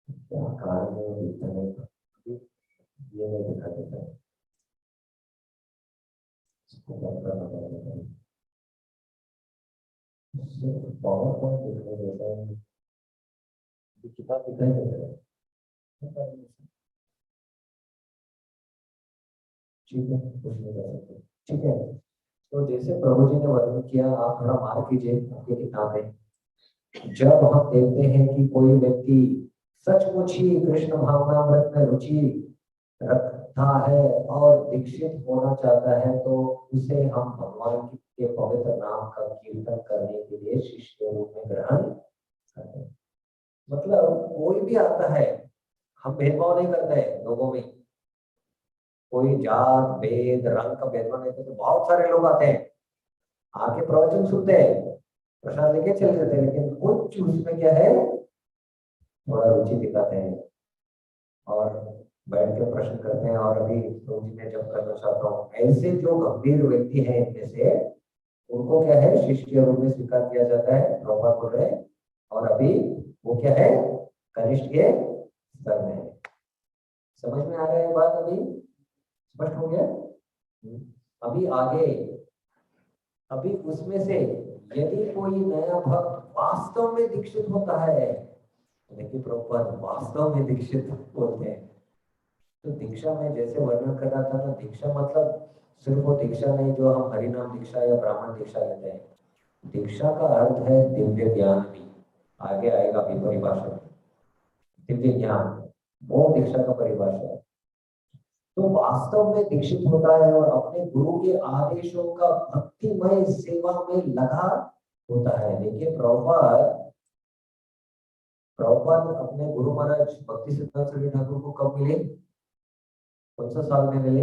क्या कारण है, दिखता नहीं था। अभी ये नहीं दिखा देता है। इसको बंद करना पड़ेगा। सिर्फ पावर पॉइंट दिखाई देता है, अभी किताब दिखाई नहीं दे रहा है। ठीक है, कुछ नहीं कर सकते। ठीक है, तो जैसे प्रभु जी ने वर्णन किया, आप थोड़ा मार्क कीजिए आपकी किताब में। जब हम देखते हैं कि कोई व्यक्ति सचमुच ही कृष्ण भावनामृत में रुचि रखता है और दीक्षित होना चाहता है, तो उसे हम भगवान के पवित्र नाम का कीर्तन करने के लिए शिष्य के रूप में ग्रहण करते हैं। मतलब कोई भी आता है, हम भेदभाव नहीं करते हैं लोगों में। कोई जात भेद रंग का भेदभाव नहीं करते। बहुत सारे लोग आते हैं, आके प्रवचन सुनते हैं, प्रसाद लेके चले जाते हैं, लेकिन कुछ उसमें क्या है, थोड़ा रुचि दिखाते हैं और बैठ के प्रश्न करते हैं। और अभी तो जी मैं जब करना चाहता हूँ, ऐसे जो गंभीर व्यक्ति हैं इनमें से, उनको क्या है, शिष्य के रूप में स्वीकार किया जाता है, प्रभुपाद बोल रहे हैं। और अभी वो क्या है, कनिष्ठ के स्तर में है। समझ में आ रहा है बात? अभी स्पष्ट हो गया? अभी आगे, अभी उसमें से यदि कोई नया भक्त वास्तव में दीक्षित होता है, देखिए प्रभुपाद वास्तव में दीक्षित होते हैं। तो दीक्षा में जैसे वर्णन कर रहा था ना, दीक्षा मतलब सिर्फ वो दीक्षा नहीं जो हम हरिनाम दीक्षा या ब्राह्मण दीक्षा लेते हैं। दीक्षा का अर्थ है दिव्य ज्ञान भी। आगे आएगा अभी परिभाषा में, दिव्य ज्ञान, वो दीक्षा का परिभाषा है। तो वास्तव में दीक्षित होता है और अपने गुरु के आदेशों का भक्तिमय सेवा में लगा होता है। देखिए प्रभुपाद, प्रभुपाद अपने गुरु महाराज भक्ति सिद्धांत सरस्वती ठाकुर को कब मिले, कौन सा साल में मिले?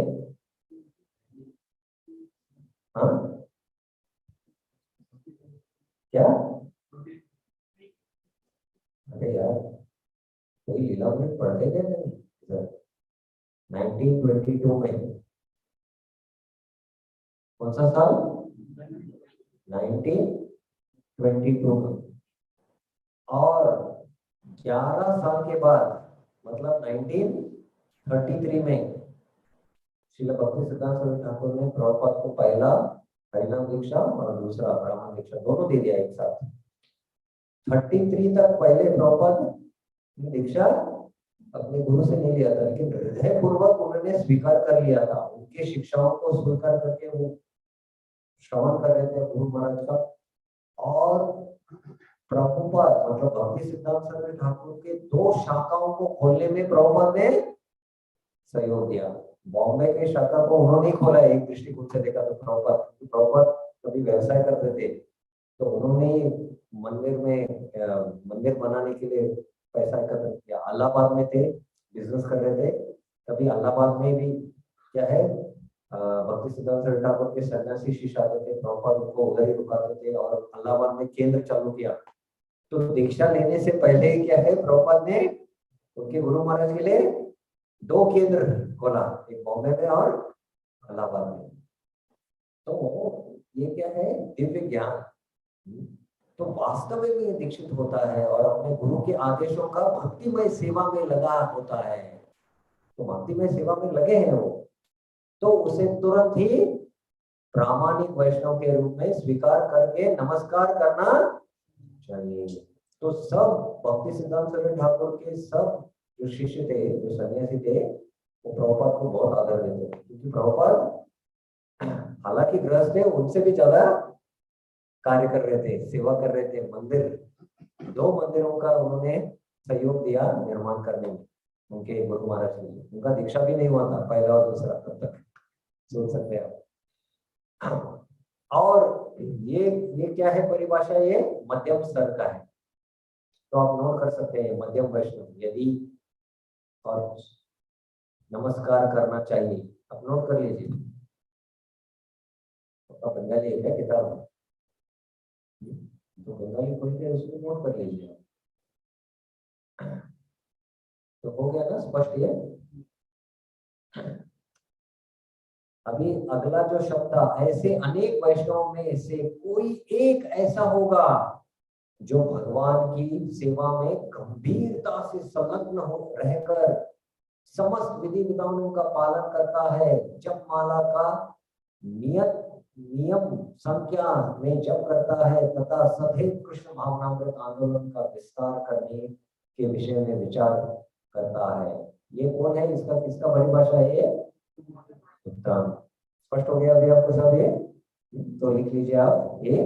हाँ, क्या? अरे यार, कोई लीला में पढ़ते क्या नहीं? 1922 में। कौन सा साल? 1922 में। और 11 साल के बाद, मतलब 1933 में, श्रील भक्ति सिद्धांत सरस्वती ठाकुर ने प्रभुपाद को पहला हरिनाम दीक्षा और दूसरा ब्राह्मण दीक्षा, दोनों दे दिया एक साथ। 33 तक पहले प्रभुपाद दीक्षा अपने गुरु से नहीं लिया था, लेकिन हृदय पूर्वक उन्होंने स्वीकार कर लिया था। उनके शिक्षाओं को स्वीकार करके वो श्रवण कर रहे थे गुरु महाराज का। और प्रभुपाद मतलब भक्ति सिद्धांत सरस्वती ठाकुर के 2 शाखाओं को खोलने में प्रभुपाद ने सहयोग दिया। बॉम्बे के शाखा को उन्होंने खोला, एक दृष्टिकोण से देखा तो प्रभुपाद कभी व्यवसाय करते थे, तो उन्होंने मंदिर में मंदिर बनाने के लिए पैसा एकत्र किया। इलाहाबाद में थे, बिजनेस कर रहे थे, तभी इलाहाबाद में भी क्या है भक्ति सिद्धांत सरस्वती ठाकुर के सन्यासी शिष्य आते थे, प्रभुपाद उनको उधर ही रुकाते थे और इलाहाबाद में केंद्र चालू किया। तो दीक्षा लेने से पहले क्या है प्रभुपाद ने उनके गुरु महाराज के लिए 2 केंद्र खोला, एक बॉम्बे में और इलाहाबाद में। तो ये क्या है दिव्य ज्ञान, तो वास्तव में दीक्षित होता है और अपने गुरु के आदेशों का भक्तिमय सेवा में लगा होता है। तो भक्तिमय सेवा में लगे हैं वो, तो उसे तुरंत ही प्रामाणिक वैष्णव के रूप में स्वीकार करके नमस्कार करना चाहिए। तो सब भक्ति सिद्धांत सरस्वती ठाकुर के सब जो शिष्य थे, जो सन्यासी थे, वो प्रभुपाद को बहुत आदर देते थे, क्योंकि प्रभुपाद हालांकि गृहस्थ थे, उनसे भी ज्यादा कार्य कर रहे थे, सेवा कर रहे थे। 2 मंदिरों का उन्होंने सहयोग दिया निर्माण करने में उनके गुरु महाराज ने। उनका दीक्षा भी नहीं हुआ था, पहला और दूसरा, तब तक सोच सकते हैं आप। और ये क्या है परिभाषा, ये मध्यम स्तर का है, तो आप नोट कर सकते हैं मध्यम वैष्णव यदि और नमस्कार करना चाहिए, आप नोट कर लीजिए। तो बंगाली है क्या किताब, तो बंगाली खोल के उसको नोट कर लीजिए। तो हो गया ना स्पष्ट ये। अभी अगला जो शब्द था, ऐसे अनेक वैष्णवों में से कोई एक ऐसा होगा जो भगवान की सेवा में गंभीरता से संलग्न हो रहकर समस्त विधि विधानों का पालन करता है, जप माला का नियम संख्या में जप करता है तथा सदैव कृष्ण भावनामृत आंदोलन का विस्तार करने के विषय में विचार करता है। ये कौन है, इसका किसका परिभाषा है? उत्तम। स्पष्ट हो गया अभी आपको सब ये? तो लिख लीजिए आप, ये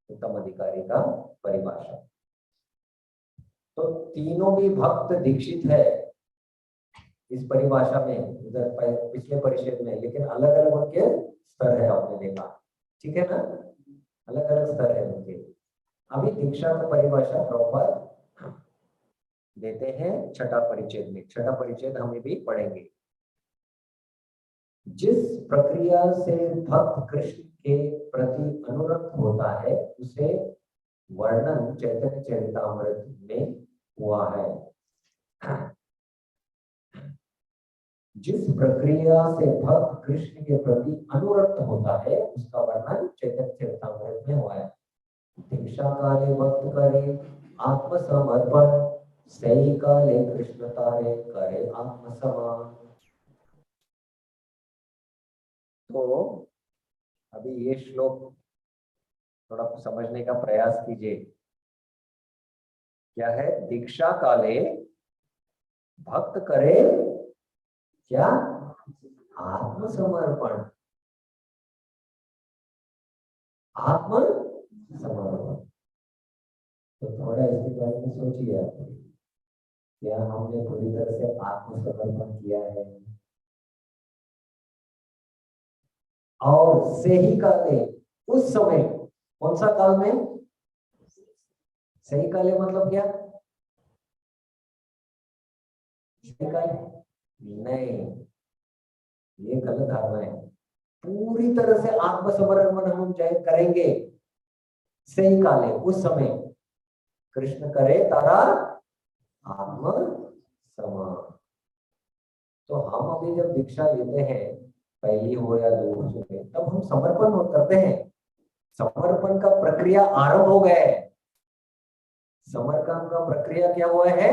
उत्तम अधिकारी का परिभाषा। तो तीनों भी भक्त दीक्षित है इस परिभाषा में, उधर पिछले परिषद में, लेकिन अलग अलग उनके स्तर है, आपने देखा, ठीक है ना, अलग अलग स्तर है उनके। अभी दीक्षा का परिभाषा प्रॉपर देते हैं 6ठा परिच्छेद में। 6ठा परिच्छेद हमें भी पढ़ेंगे। जिस प्रक्रिया से भक्त कृष्ण के प्रति अनुरक्त होता है उसे वर्णन चैतन्य चरितामृत में हुआ है। जिस प्रक्रिया से भक्त कृष्ण के प्रति अनुरक्त होता है उसका वर्णन चैतन्य चरितामृत में हुआ है। दीक्षा काले भक्त करे आत्मसमर्पण, सही काले कृष्ण तारे करे आत्मसमान। तो अभी ये श्लोक थोड़ा समझने का प्रयास कीजिए। क्या है? दीक्षा काले भक्त करे क्या? आत्मसमर्पण। आत्मसमर्पण। तो थोड़ा इसके बारे में सोचिए आप, क्या हमने पूरी तरह से आत्मसमर्पण किया है? और सही काले, उस समय, कौन सा काल में? सही काले मतलब क्या? सही काले नहीं, ये गलत धारणा है। पूरी तरह से आत्मसमर्पण हम चाहे करेंगे सही काले, उस समय कृष्ण करे तारा आत्मसमर्पण। तो हम अभी जब दीक्षा लेते हैं, पहली हो या दूसरी, तब हम समर्पण करते हैं। समर्पण का प्रक्रिया आरंभ हो गया है। समर्पण का प्रक्रिया क्या हुआ है?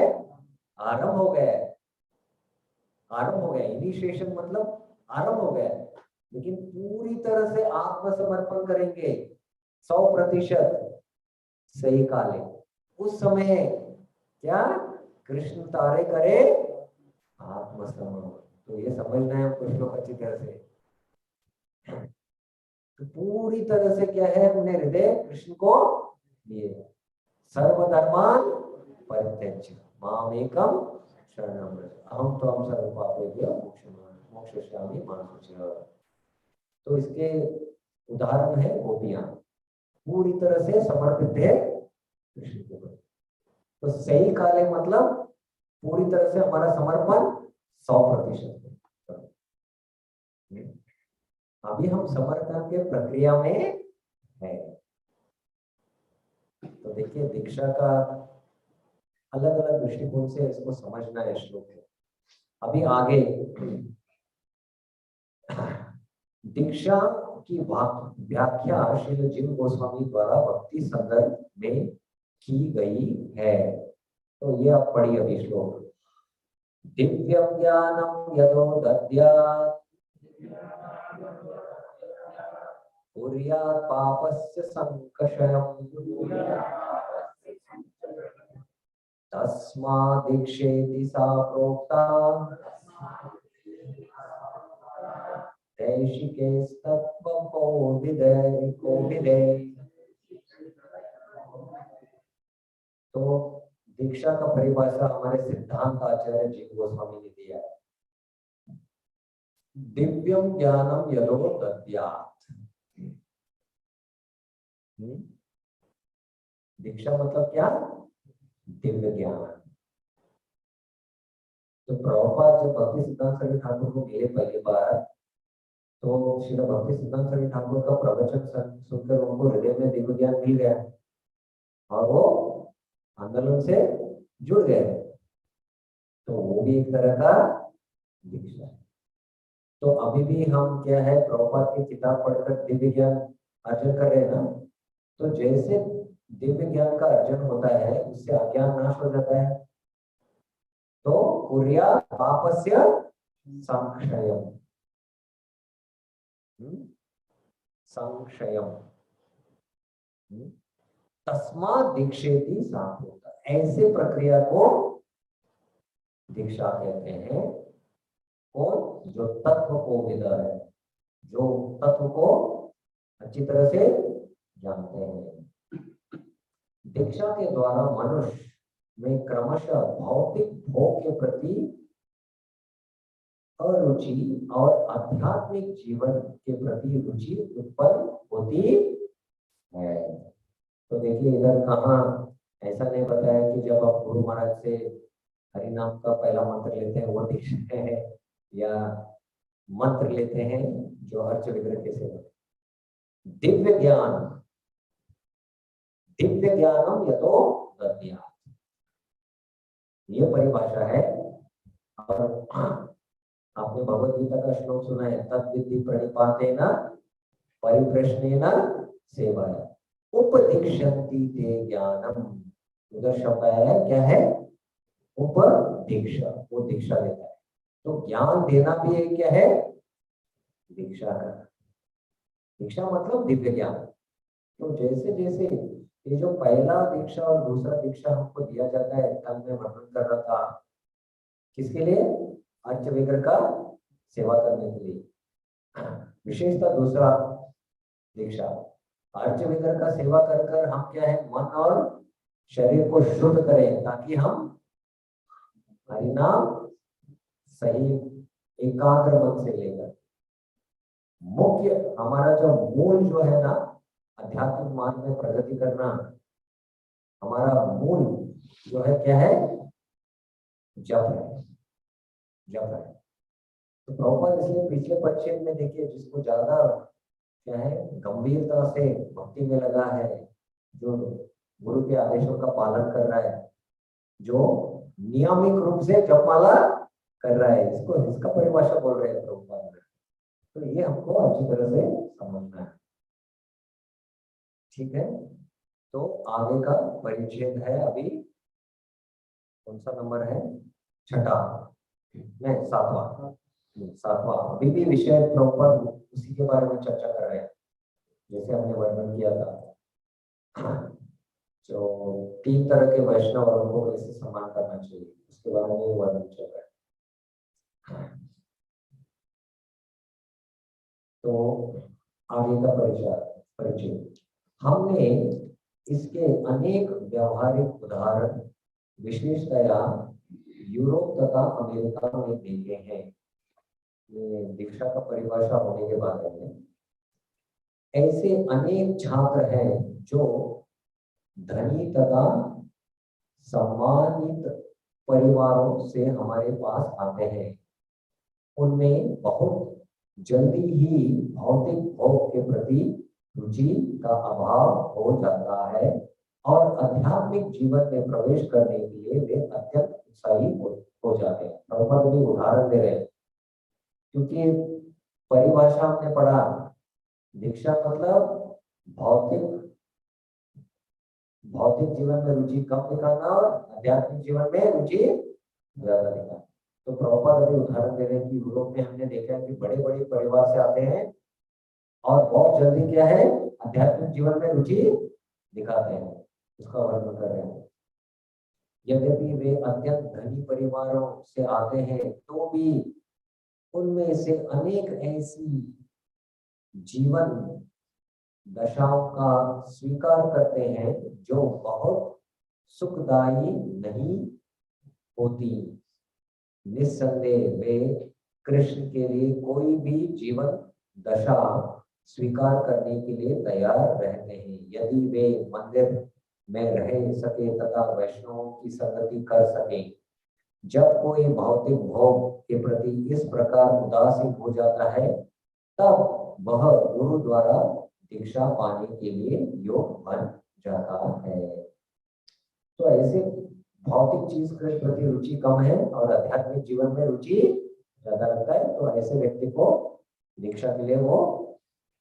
आरंभ हो गया है। आरंभ हो गया, इनिशिएशन मतलब आरंभ हो गया है। लेकिन पूरी तरह से आत्मसमर्पण करेंगे 100% सही काले, उस समय क्या कृष्ण तारे करे आत्मसमर्पण। तो ये समझना है कुछ लोग अच्छी तरह से। तो पूरी तरह से क्या है, अपने हृदय कृष्ण को दिए। सर्वधर्मान परित्यज्य मामेकम शरणं व्रज अहम त्वां सर्वपापेभ्यो मोक्षयिष्यामि मा शुचः। तो इसके उदाहरण है गोपियां, पूरी तरह से समर्पित है कृष्ण के प्रति। तो सही काले मतलब पूरी तरह से हमारा समर्पण 100% है। अभी हम समर्पण के प्रक्रिया में है। तो देखिए दीक्षा का अलग अलग दृष्टिकोण से इसको समझना है श्लोक है। अभी आगे दीक्षा की व्याख्या श्रील जिन गोस्वामी द्वारा भक्ति संदर्भ में की गई है। तो ये आप पढ़िए अभी श्लोक। दिव्यं ज्ञानं यदो दद्यात् कुर्यात् पापस्य संकषयम् तस्मात् दीक्षेति सा प्रोक्ता दैशिकेस्तत्त्वं कोविदे। तो दीक्षा का परिभाषा हमारे सिद्धांत आचार्य जी गोस्वामी ने दिया है। दिव्यम ज्ञानम यदो दद्यात्। दीक्षा मतलब क्या, दिव्य ज्ञान। तो प्रभुपाद जब भक्ति सिद्धांत सरस्वती ठाकुर को मिले पहली बार, तो श्री भक्ति सिद्धांत सरस्वती ठाकुर का प्रवचन सुनकर उनको हृदय में दिव्य ज्ञान मिल गया और वो आंदोलन से जुड़ गए। तो वो भी एक तरह का दीक्षा है। तो अभी भी हम क्या है, प्रभुपाद की किताब पढ़कर दिव्य ज्ञान अर्जन कर रहे हैं ना। तो जैसे दिव्य ज्ञान का अर्जन होता है उससे अज्ञान नाश हो जाता है। तो कुर्यात् पापस्य संक्षयम्, संक्षयम् तस्मात् दीक्षेति सा प्रोक्ता। ऐसे प्रक्रिया को दीक्षा कहते हैं। कौन, जो तत्व को विद है, जो तत्व को अच्छी तरह से जानते हैं। दीक्षा के द्वारा मनुष्य में क्रमशः भौतिक भोग के प्रति अरुचि और आध्यात्मिक जीवन के प्रति रुचि उत्पन्न होती है। तो देखिए इधर कहाँ ऐसा नहीं बताया कि जब आप गुरु महाराज से हरि नाम का पहला मंत्र लेते हैं वो दीक्षा है, या मंत्र लेते हैं जो अर्च विग्रह के सेवक। दिव्य ज्ञान, दिव्य ज्ञानम यतो दद्यात्, ये परिभाषा है। और आपने भगवद गीता का श्लोक सुना है, तद्विद्धि प्रणिपातेन परिप्रश्नेन सेवया उपदीक्षन्ति ते ज्ञानम। उधर शब्द आया है क्या है, उपदीक्षा, वो दीक्षा देता है। तो ज्ञान देना भी एक क्या है, दीक्षा का। दीक्षा मतलब दिव्य ज्ञान। तो जैसे जैसे ये जो पहला दीक्षा और दूसरा दीक्षा हमको दिया जाता है, कल मैं वर्णन कर रहा था, किसके लिए, अर्च विग्रह का सेवा करने के लिए। विशेषतः दूसरा दीक्षा अर्च विग्रह का सेवा कर कर हम क्या है, मन और शरीर को शुद्ध करें, ताकि हम हरिनाम सही एकाग्र मन से लेकर, मुख्य हमारा जो मूल जो है ना, आध्यात्मिक मार्ग में प्रगति करना, हमारा मूल जो है क्या है, जप है, जप है। तो प्रभुपाद इसलिए पिछले परिच्छेद में देखिए, जिसको ज्यादा क्या है गंभीरता से भक्ति में लगा है, जो गुरु के आदेशों का पालन कर रहा है, जो नियमित रूप से जपमाला कर रहा है, इसको इसका परिभाषा बोल रहे हैं प्रभुपाद। तो ये हमको अच्छी तरह से समझना है, ठीक है। तो आगे का परिच्छेद है, अभी कौन सा नंबर है, छठा नहीं 7वां। सातवां, अभी भी विषय प्रॉपर उसी के बारे में चर्चा कर रहे हैं जैसे हमने वर्णन किया था। जो 3 तरह के वैष्णव और उनको कैसे सम्मान करना चाहिए उसके बारे में वर्णन चल रहा है। तो आगे का परिचय हमने इसके अनेक व्यावहारिक उदाहरण विशेषतया यूरोप तथा अमेरिका में देखे हैं। ये दीक्षा का परिभाषा होने के बाद में ऐसे अनेक छात्र हैं जो धनी तथा सम्मानित परिवारों से हमारे पास आते हैं। उनमें बहुत जल्दी ही भौतिक भोग के प्रति रुचि का अभाव हो जाता है और आध्यात्मिक जीवन में प्रवेश करने के लिए वे अत्यंत उत्साही हो जाते हैं। प्रभुपाद जी उदाहरण दे रहे हैं क्योंकि परिभाषा हमने पढ़ा, दीक्षा मतलब भौतिक जीवन में रुचि कम दिखाना और आध्यात्मिक जीवन में रुचि ज्यादा दिखाना। तो प्रभुपाद अभी उदाहरण दे रहे हैं कि यूरोप में हमने देखा है कि बड़े बड़े परिवार से आते हैं और बहुत जल्दी क्या है आध्यात्मिक जीवन में रुचि दिखाते हैं, उसका वर्णन कर रहे हैं। यद्यपि वे अत्यंत धनी परिवारों से आते हैं तो भी उनमें से अनेक ऐसी जीवन दशाओं का स्वीकार करते हैं जो बहुत सुखदायी नहीं होती। निस्संदेह वे कृष्ण के लिए कोई भी जीवन दशा स्वीकार करने के लिए तैयार रहते हैं यदि वे मंदिर में रह सके तथा वैष्णवों की संगति कर सके। जब कोई भौतिक भोग के प्रति इस प्रकार उदासीन हो जाता है तब वह गुरु द्वारा दीक्षा पाने के लिए योग्य बन जाता है। तो ऐसे भौतिक चीज के प्रति रुचि कम है और आध्यात्मिक जीवन में रुचि ज्यादा रखता है तो ऐसे व्यक्ति को दीक्षा के लिए वो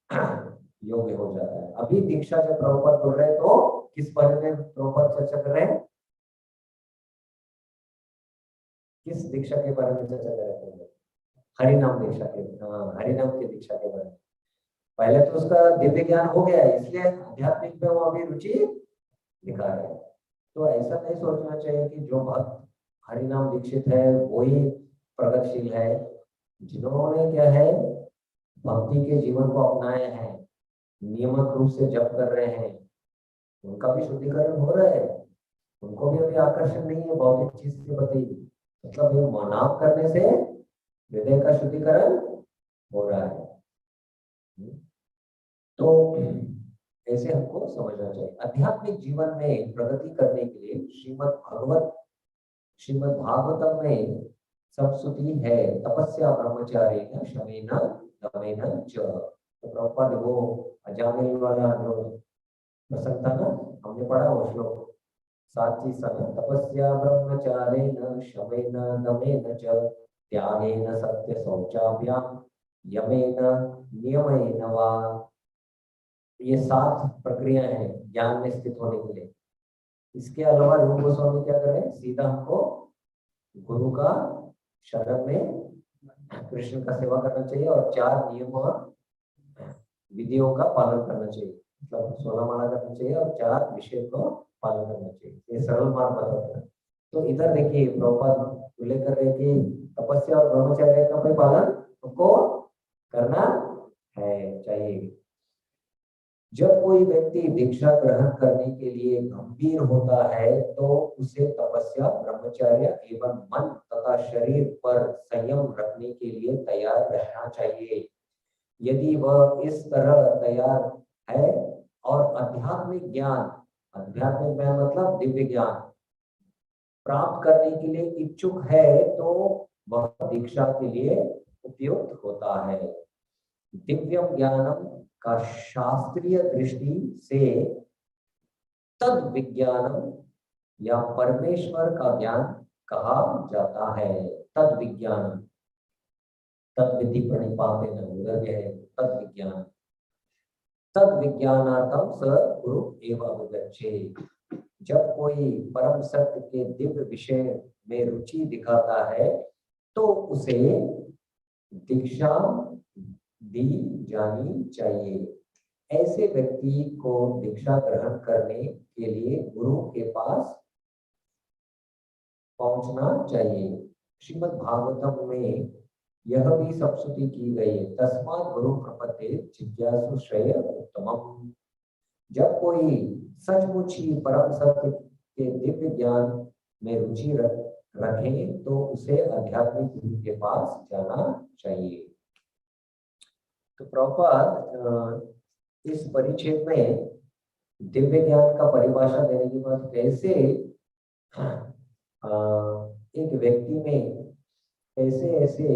योग्य हो जाता है। अभी दीक्षा जब प्रभुपाद बोल रहे हैं तो किस बारे में प्रभुपाद चर्चा कर रहे हैं, किस दीक्षा के बारे में चर्चा कर रहे हैं? हरिनाम दीक्षा के, हरिनाम की दीक्षा के बारे में। पहले तो उसका दिव्य ज्ञान हो गया है इसलिए आध्यात्मिक में वो अभी रुचि दिखा रहे हैं। तो ऐसा नहीं सोचना चाहिए कि जो भक्त हरिनाम दीक्षित है वही प्रगतिशील है। जिन्होंने क्या है भक्ति के जीवन को अपनाया है, नियमित रूप से जप कर रहे हैं, उनका भी शुद्धिकरण हो रहा है, उनको भी अभी आकर्षण नहीं है भौतिक चीज के प्रति। मतलब ये नाम करने से हृदय का शुद्धिकरण हो रहा है। तो ऐसे हमको समझना चाहिए। आध्यात्मिक जीवन में प्रगति करने के लिए श्रीमद् भागवतम में संस्तुति है तपस्या ब्रह्मचारी शमेन दमेन च। तो प्रभुपाद वो अजामिल वाला जो प्रसंग था ना, हमने पढ़ा वो श्लोक 7 सन तपस्या ब्रह्मचारेण शमेन दमेन च त्यागेन सत्य शौचाभ्याम यमेन नियमेन वा। ये 7 प्रक्रिया है ज्ञान में स्थित होने के लिए। इसके अलावा रूप गोस्वामी क्या कर रहे हैं, सीधा हमको गुरु का शरण में कृष्ण का सेवा करना चाहिए और 4 नियमों और विधियों का पालन करना चाहिए। मतलब 16 माला करना चाहिए और 4 विषय को पालन करना चाहिए। ये सरल मार्ग बताते हैं। तो इधर देखिए प्रभुपाद उल्लेख कर रहे कि तपस्या और ब्रह्मचर्य का भी पालन हमको करना है चाहिए। जब कोई व्यक्ति दीक्षा ग्रहण करने के लिए गंभीर होता है तो उसे तपस्या ब्रह्मचर्य एवं मन तथा शरीर पर संयम रखने के लिए तैयार रहना चाहिए। यदि वह इस तरह तैयार है और आध्यात्मिक ज्ञान मतलब दिव्य ज्ञान प्राप्त करने के लिए इच्छुक है तो वह दीक्षा के लिए उपयुक्त होता है। दिव्यम ज्ञानम का शास्त्रीय दृष्टि से तद विज्ञानम या परमेश्वर का ज्ञान कहा जाता है। तद विज्ञान तद विधि प्रणिपातेन उदर है तद विज्ञान। तद विज्ञानार्थम स गुरु एवं अवगच्छे। जब कोई परम सत्य के दिव्य विषय में रुचि दिखाता है तो उसे दीक्षा दी जानी चाहिए। ऐसे व्यक्ति को दीक्षा ग्रहण करने के लिए गुरु के पास पहुंचना चाहिए। श्रीमद् भागवतम में यह भी संस्तुति की गई है, तस्मात् गुरु प्रपत्ते जिज्ञासु श्रेय उत्तमम। जब कोई सचमुच ही परम सत्य के दिव्य ज्ञान में रुचि रखे तो उसे आध्यात्मिक गुरु के पास जाना चाहिए। तो प्रभुपाद इस परिच्छेद में दिव्य ज्ञान का परिभाषा देने के बाद कैसे एक व्यक्ति में कैसे ऐसे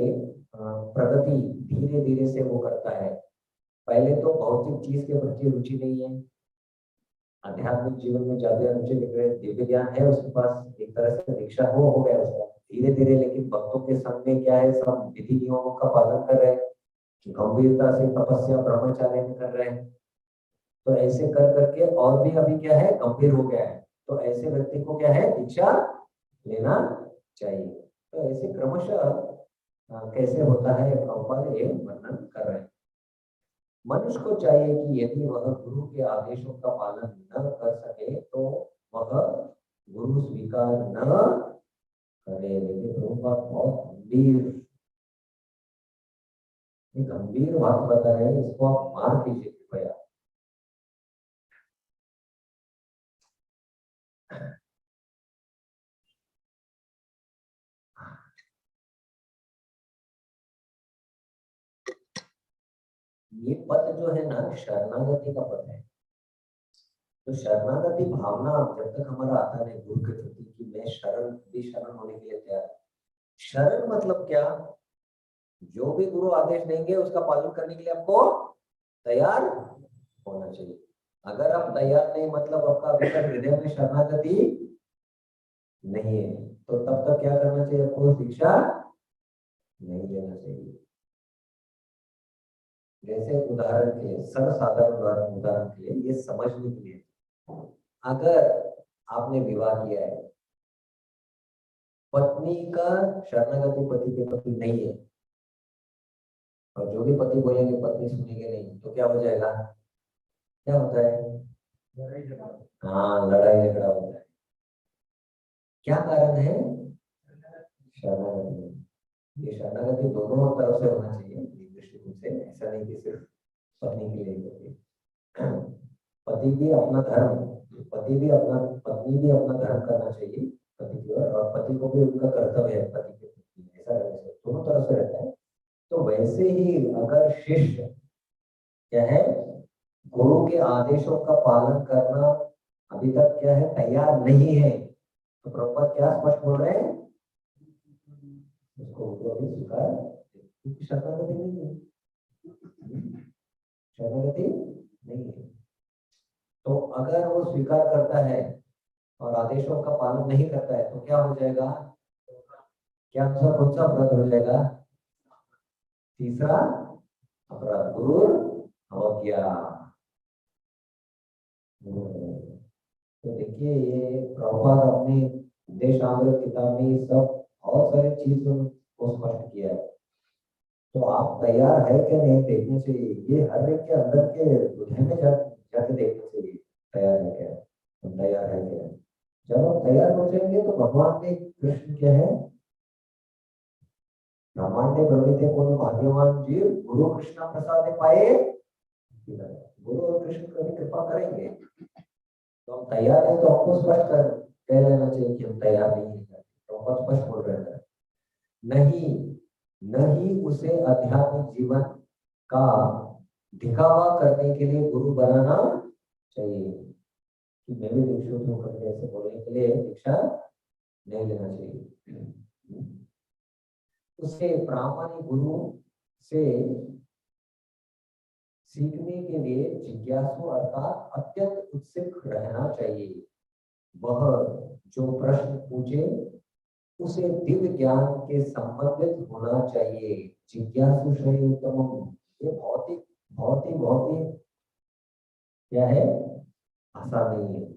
प्रगति धीरे धीरे से वो करता है। पहले तो भौतिक चीज के प्रति रुचि नहीं है, आध्यात्मिक जीवन में ज्यादा रुचि दिख रहे, दिव्य ज्ञान है उसके पास, एक तरह से दीक्षा हो गया उसका धीरे धीरे, लेकिन भक्तों के संग में क्या है, सब विधि नियमों का पालन कर रहे हैं, गंभीरता से तपस्या ब्रह्मचार्य में कर रहे हैं। तो ऐसे कर करके और भी अभी क्या है, गंभीर हो गया है। तो ऐसे व्यक्ति को क्या है, दीक्षा लेना चाहिए। तो ऐसे क्रमशः कैसे होता है प्रभुपाद ये वर्णन कर रहे हैं। मनुष्य को चाहिए कि यदि वह गुरु के आदेशों का पालन न कर सके तो वह गुरु स्वीकार न करे। लेकिन प्रभुपाद बहुत गंभीर बात बता रहे हैं, इसको आप मान लीजिए कृपया। ये पद जो है ना, शरणागति का पद है। तो शरणागति भावना जब तक हमारा आता नहीं गुरु के प्रति कि मैं शरण होने के लिए तैयार। शरण मतलब क्या, जो भी गुरु आदेश देंगे उसका पालन करने के लिए आपको तैयार होना चाहिए। अगर आप तैयार नहीं, मतलब आपका अभी तक हृदय में शरणागति नहीं है, तो तब तक क्या करना चाहिए, आपको शिक्षा नहीं लेना चाहिए। जैसे उदाहरण के लिए, सर्वसाधारण उदाहरण के लिए ये समझने के लिए, अगर आपने विवाह किया है, पत्नी का शरणागति पति के प्रति नहीं है, और जो भी पति बोलेंगे पत्नी सुनेंगे नहीं, तो क्या हो जाएगा, क्या होता है, हाँ लड़ाई झगड़ा होता है। क्या कारण है, शरणागति। ये शरणागति दोनों तरफ से होना चाहिए दृष्टिकोण से, ऐसा नहीं कि सिर्फ पत्नी के लिए होती। पति भी अपना धर्म, पत्नी भी अपना धर्म करना चाहिए पति की ओर, और पति को भी उनका कर्तव्य है पति के प्रति, ऐसा दोनों तरफ से रहता है। तो वैसे ही अगर शिष्य क्या है, गुरु के आदेशों का पालन करना अभी तक क्या है, तैयार नहीं है, तो प्रभुपाद क्या स्पष्ट बोल रहे हैं, उसको अभी स्वीकार, क्योंकि शरणागति नहीं है, शरणागति नहीं है। तो अगर वो स्वीकार करता है और आदेशों का पालन नहीं करता है, तो क्या हो जाएगा, क्या कौन सा अपराध हो जाएगा, तीसरा अपराध, गुरु अवज्ञा। तो देखिए ये प्रभुपाद अपने उपदेशामृत किताब में सब बहुत सारे चीज को स्पष्ट किया है। तो आप तैयार है क्या नहीं देखने चाहिए, ये हर एक के अंदर के हृदय में जाके देखना चाहिए, तैयार है क्या, हम तैयार है क्या। जब आप तैयार हो जाएंगे तो भगवान ने, कृष्ण क्या है, ब्रह्मांडे ब्रह्मिते को भाग्यवान जीव गुरु कृष्ण प्रसाद पाए, गुरु और कृष्ण कभी कृपा करेंगे। तो हम तैयार है तो हमको स्पष्ट कह लेना चाहिए कि हम तैयार नहीं है, तो हम स्पष्ट बोल रहे हैं, नहीं उसे आध्यात्मिक जीवन का दिखावा करने के लिए गुरु बनाना चाहिए कि मैं भी दीक्षित हूँ करके ऐसे बोलने के लिए दीक्षा नहीं लेना चाहिए। उसे प्रामाणिक गुरु से सीखने के लिए जिज्ञासु अर्थात अत्यंत उत्सुक रहना चाहिए। वह जो प्रश्न पूछे उसे दिव्य ज्ञान के संबंधित होना चाहिए। जिज्ञासु श्रेय उत्तमम, ये बहुत ही क्या है, आसान नहीं है।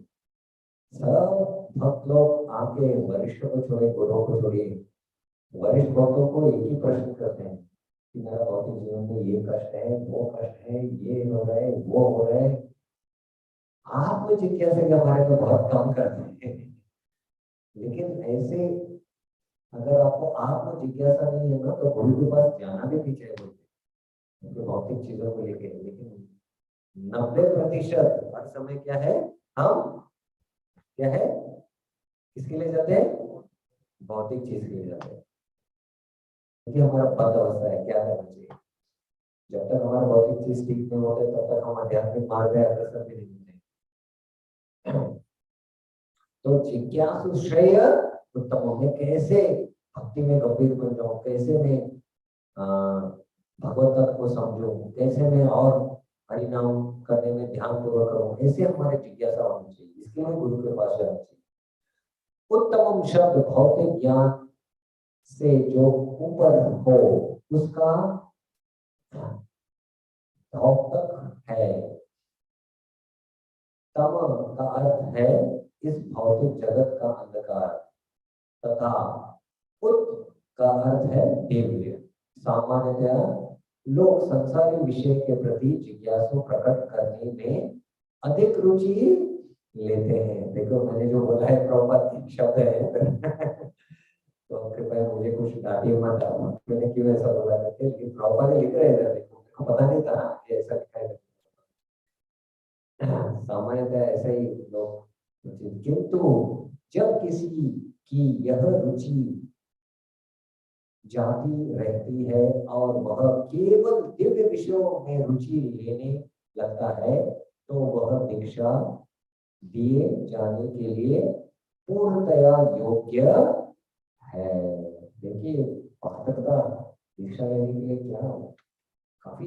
सब भक्त लोग आपके वरिष्ठ को छोड़े, गुरुओं को छोड़िए, वरिष्ठ भक्तों को एक ही प्रश्न करते हैं, कि मेरा भौतिक जीवन में ये कष्ट है, वो कष्ट है, ये हो रहा है, वो हो रहा है। आत्म जिज्ञासा के बारे में बहुत कम करते हैं। लेकिन ऐसे अगर आपको आत्म जिज्ञासा नहीं है ना, तो गुरु के पास जाना भी पीछे बोलते हैं, उनके भौतिक चीजों को लेके। लेकिन 90% हर समय क्या है, हम क्या है, किसके लिए जाते हैं, भौतिक चीज के लिए जाते हैं। क्योंकि हमारा पद अवस्था है, क्या करना चाहिए। जब तक हमारा भौतिक चीज ठीक नहीं होते तब तक हम आध्यात्मिक मार्ग में अग्रसर भी नहीं होते। तो जिज्ञासु श्रेय उत्तम, मैं कैसे भक्ति में गंभीर बन जाऊं, कैसे मैं भगवत तत्व को समझूं, कैसे मैं और हरिनाम करने में ध्यान पूर्वक करूं, ऐसे हमारे जिज्ञासा होनी चाहिए। इसके लिए गुरु के पास जाना चाहिए। उत्तम शब्द भौतिक ज्ञान से जो ऊपर हो उसका भौतक है। तम का अर्थ है इस भौतिक जगत का अंधकार, तथा उत का अर्थ है दिव्य। सामान्यतया लोग संसारी विषय के प्रति जिज्ञासु प्रकट करने में अधिक रुचि लेते हैं। देखो मैंने जो बोला है प्रॉपर शब्द है तो कृपया मुझे कुछ डांटिए मत, मैंने क्यों ऐसा बोला करके, लेकिन प्रॉपर लिख रहे थे। देखो मेरे को पता नहीं था कि ऐसा लिखा है। सामान्यतः ऐसा ही लोग, किंतु जब किसी की यह रुचि जाती रहती है और वह केवल दिव्य विषयों में रुचि लेने लगता है, तो वह दीक्षा दिए जाने के लिए पूर्णतया योग्य है। देखिए पात्रता दीक्षा लेने के लिए क्या काफी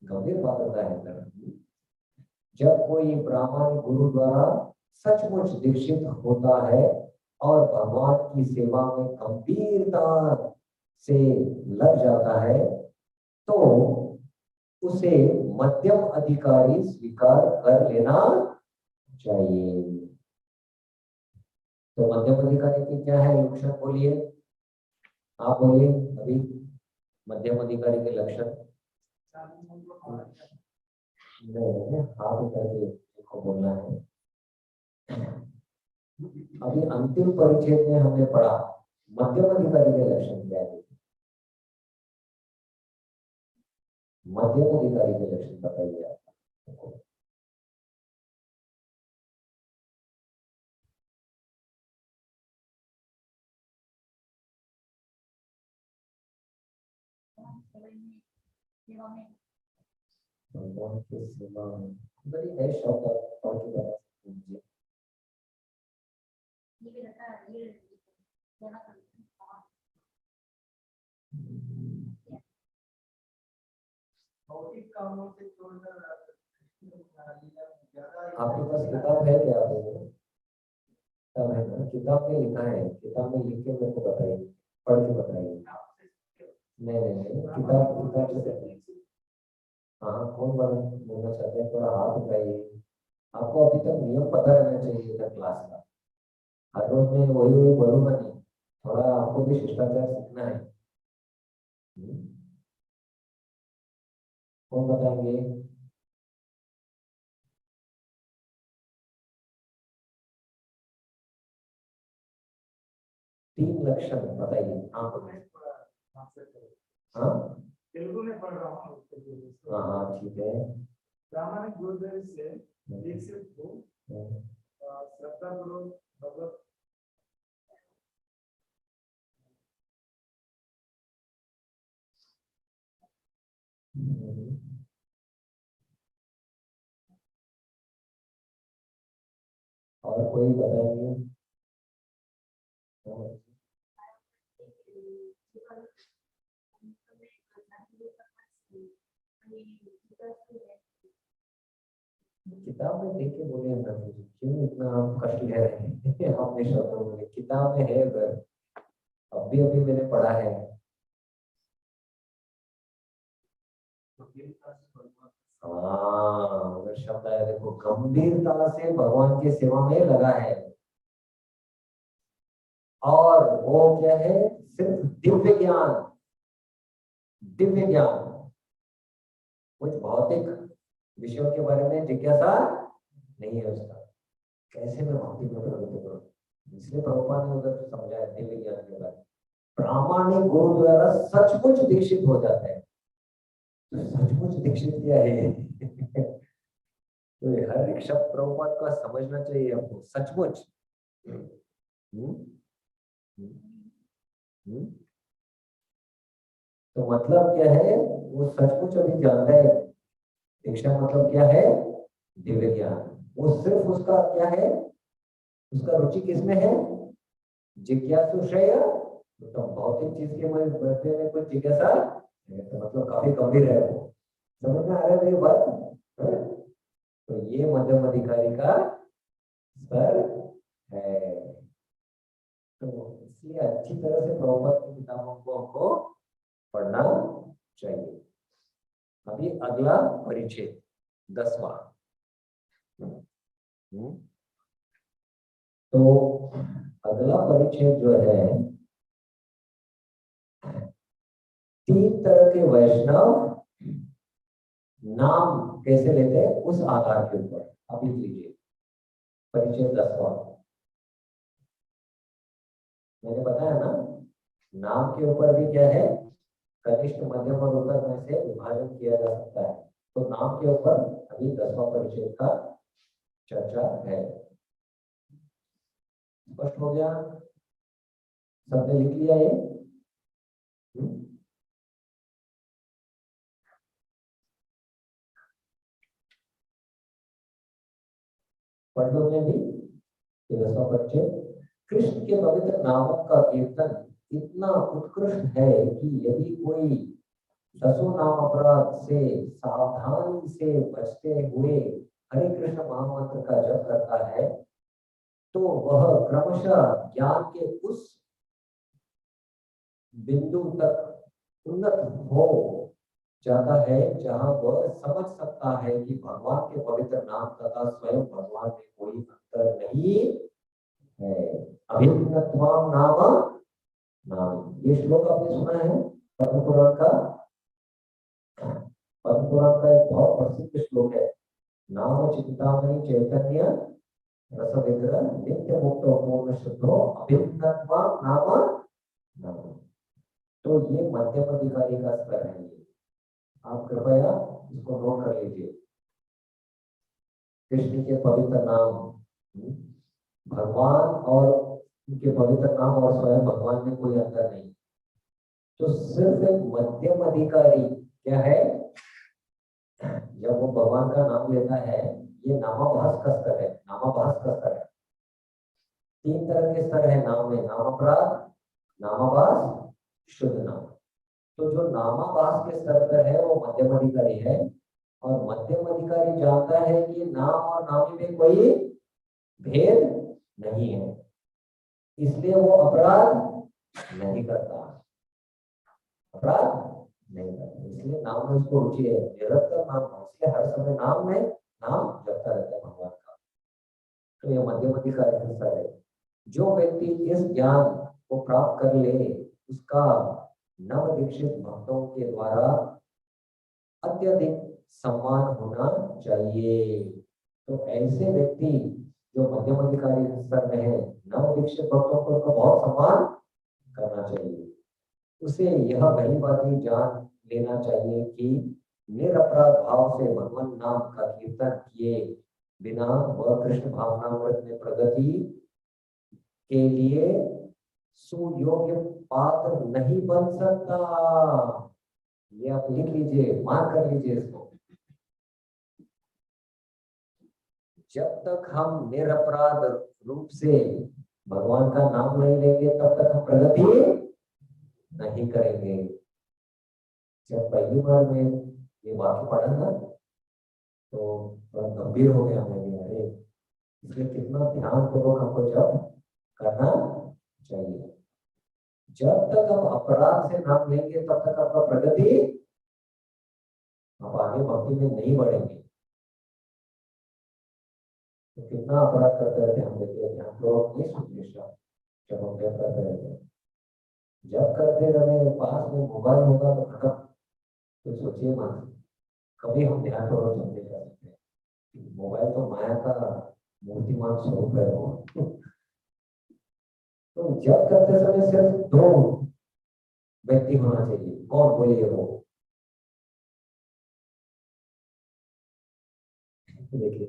गंभीर पात्रता है। जब कोई ब्राह्मण गुरु द्वारा सचमुच दीक्षित होता है और भगवान की सेवा में गंभीरता से लग जाता है, तो उसे मध्यम अधिकारी स्वीकार कर लेना चाहिए। तो मध्यम अधिकारी की क्या है लक्षण, बोलिए आप, बोलिए अभी मध्यम अधिकारी के लक्षण। नहीं, हाथ करके को बोलना है। अभी अंतिम परिच्छेद में हमने पढ़ा मध्यम अधिकारी के लक्षण क्या है। मध्यम अधिकारी के लक्षण बताइए आप। भगवान की सेवा में बड़ी है शब्द पढ़ के बता सकते हैं। आपके पास किताब है क्या? किताब है ना, किताब में लिखा है, किताब में लिख के मेरे को बताइए, पढ़ के बताइए। नहीं नहीं नहीं, किताब किताब से बताइए। हाँ कौन बोलना चाहते हैं, थोड़ा हाथ उठाइए। आपको अभी तक नियम पता रहना चाहिए था क्लास का। हर रोज में वही वही बोलूंगा नहीं, थोड़ा आपको भी शिष्टाचार सीखना है। कौन बताएंगे? तीन लक्षण बताइए। हाँ
तेलुगु में पढ़ रहा हूँ।
हाँ हाँ ठीक है।
प्रामाणिक गुरुदेव से दीक्षित हो, श्रद्धा पूर्वक भगवत
और कोई बताएंगे? किताब में देख के बोले अंदर से, क्यों इतना आप कष्ट ले रहे हैं? आपने शब्दों में किताब में है अगर, अभी अभी मैंने पढ़ा है। हाँ अगर शब्द आया देखो, गंभीरता से भगवान की सेवा में लगा है, और वो क्या है, सिर्फ दिव्य ज्ञान दिव्य ज्ञान, कुछ भौतिक विषयों के बारे में जिज्ञासा नहीं है उसका, कैसे मैं भक्ति में प्रगति करूं। इसलिए प्रभुपाद ने उधर समझाया दिव्य ज्ञान के बारे में। प्रामाणिक गुरु द्वारा सचमुच दीक्षित हो जाता है। तो सचमुच दीक्षित क्या है? तो ये हर एक शब्द प्रभुपाद का समझना चाहिए हमको, सचमुच। हम्म? हम्म? तो मतलब क्या है? वो सचमुच अभी जानता है दीक्षा मतलब क्या है, दिव्य ज्ञान। वो सिर्फ उसका क्या है, उसका रुचि किसमें है, जिज्ञासु श्रेय। तो भौतिक चीज के बारे में कुछ जिज्ञासा तो मतलब काफी गंभीर है वो। समझ में आ रहा है मेरी बात? तो ये मध्यम अधिकारी का स्तर है। तो इसलिए अच्छी तरह से प्रभुपाद की किताबों को हमको पढ़ना चाहिए। अभी अगला परिच्छेद 10वां। तो अगला परिच्छेद जो है, 3 तरह के वैष्णव नाम कैसे लेते हैं उस आधार के ऊपर आप लिख लीजिए। परिच्छेद 10वां मैंने बताया ना, नाम के ऊपर भी क्या है, कनिष्ठ मध्यम और उत्तर में से विभाजन किया जा सकता है। तो नाम के ऊपर अभी 10वां परिच्छेद का चर्चा है। स्पष्ट हो गया? सबने लिख लिया ये? पढ़ लो भी 10वां परिच्छेद। कृष्ण के पवित्र नामों का कीर्तन इतना उत्कृष्ट है कि यदि कोई 10 नाम अपराध से सावधानी से बचते हुए हरे कृष्ण महामंत्र का जप करता है तो वह क्रमशः ज्ञान के उस बिंदु तक उन्नत हो जाता है जहां वह समझ सकता है कि भगवान के पवित्र नाम तथा स्वयं भगवान में कोई अंतर नहीं है। अभिन्नत्वम नाम नाम, ये श्लोक आपने सुना है पद्म पुराण का। पद्म पुराण का एक बहुत प्रसिद्ध श्लोक है, नाम चिंतामणि चैतन्य रस विग्रह नित्य मुक्त पूर्ण शुद्धो अभिन्नत्वम नाम नाम। तो ये मध्यम अधिकारी का स्तर है। ये आप कृपया इसको नोट कर लीजिए। कृष्ण के पवित्र नाम, भगवान और उनके पवित्र नाम और स्वयं भगवान में कोई अंतर नहीं। तो सिर्फ एक मध्यम अधिकारी क्या है, जब वो भगवान का नाम लेता है, ये नामाभास का स्तर है। नामाभास का स्तर है। 3 तरह के स्तर है नाम में, नाम अपराध, नामाभास, शुद्ध नाम। तो जो नामाभास के स्तर पर है वो मध्यम अधिकारी है। और मध्यम अधिकारी जानता है कि नाम और नामी में कोई भेद नहीं है, इसलिए वो अपराध नहीं करता। अपराध नहीं करता, इसलिए नाम में उसको रुचि है, निरंतर नाम, इसलिए हर समय नाम में नाम जपता रहता है भगवान का। तो यह मध्यम अधिकारी का स्तर है। जो व्यक्ति इस ज्ञान को प्राप्त कर ले उसका नव दीक्षित भक्तों के द्वारा अत्यधिक सम्मान होना चाहिए। तो ऐसे व्यक्ति जो मध्यम अधिकारी स्तर में है, नव दीक्षित भक्तों को उनको बहुत सम्मान करना चाहिए। उसे यह पहली बात ही जान लेना चाहिए कि निरपराध भाव से भगवान नाम का कीर्तन किए बिना वह कृष्ण भावनामृत में प्रगति के लिए सुयोग्य पात्र नहीं बन सकता। ये आप लिख लीजिए, मार्क कर लीजिए इसको। जब तक हम निरपराध रूप से भगवान का नाम नहीं लेंगे तब तक हम प्रगति नहीं करेंगे। जब पहली बार में ये वाक्य पढ़ा ना तो थोड़ा गंभीर हो गया मैं, अरे इसलिए कितना ध्यान पूर्वक हमको जब करना चाहिए। जब तक हम अपराध से नाम लेंगे तब तक आपका प्रगति, आप आगे भक्ति में नहीं बढ़ेंगे। तो कितना अपराध करते रहते हम, देखिए ध्यान पूर्वक नहीं सुनिए जब हम जब करते रहते, जब करते रहे पास में मोबाइल होगा तो खत्म, तो सोचिए मत, कभी हम ध्यानपूर्वक समझे जा सकते हैं। मोबाइल तो माया का मूर्तिमान स्वरूप है वो। तो जब करते समय सिर्फ दो व्यक्ति होना चाहिए, कौन बोलिए वो? देखिए,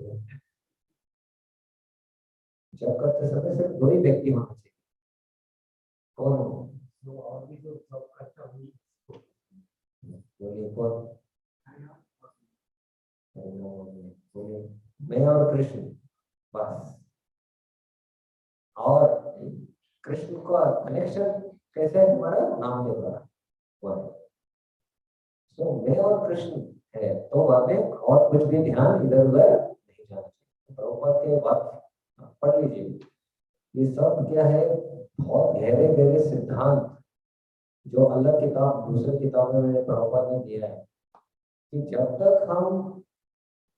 जब करते समय सिर्फ दो ही व्यक्ति होना चाहिए, कौन हो?
जो और भी जो सब खर्चा हुई
बोलिए कौन? बोलिए मैं और कृष्ण, बस। और कृष्ण का कनेक्शन कैसे है हमारा? नाम के द्वारा। वह तो मैं और कृष्ण है, तो वहां पे और कुछ भी ध्यान इधर उधर नहीं जाना चाहिए। प्रभुपाद के वाक्य पढ़ लीजिए, ये सब क्या है? बहुत गहरे गहरे सिद्धांत जो अलग किताब दूसरे किताब में मैंने प्रभुपाद ने दिया है कि जब तक हम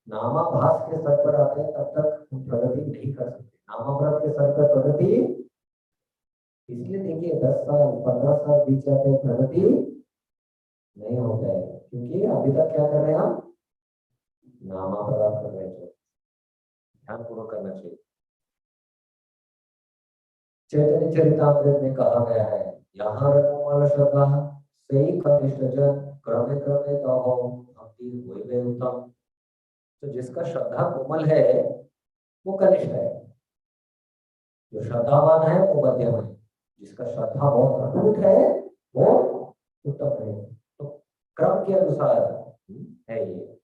नामाभास के स्तर पर आते हैं तब तक हम प्रगति नहीं कर सकते। नामाभास के स्तर पर प्रगति, इसलिए देखिए 10 साल 15 साल बीत जाते हैं, प्रगति नहीं होता है, क्योंकि अभी तक क्या कर रहे हैं हम? नामाभास कर रहे हैं। ध्यान पूर्वक करना चाहिए। चैतन्य चरितामृत में कहा गया है, यहाँ रघुमल श्रद्धा सही कनिष्ठ जन क्रमे क्रमे कहो भक्ति हुई वे उत्तम। तो जिसका श्रद्धा कोमल है वो कनिष्ठ है, जो श्रद्धावान है वो मध्यम है, जिसका श्रद्धा बहुत अटूट है वो उत्तम है। तो क्रम के अनुसार है ये।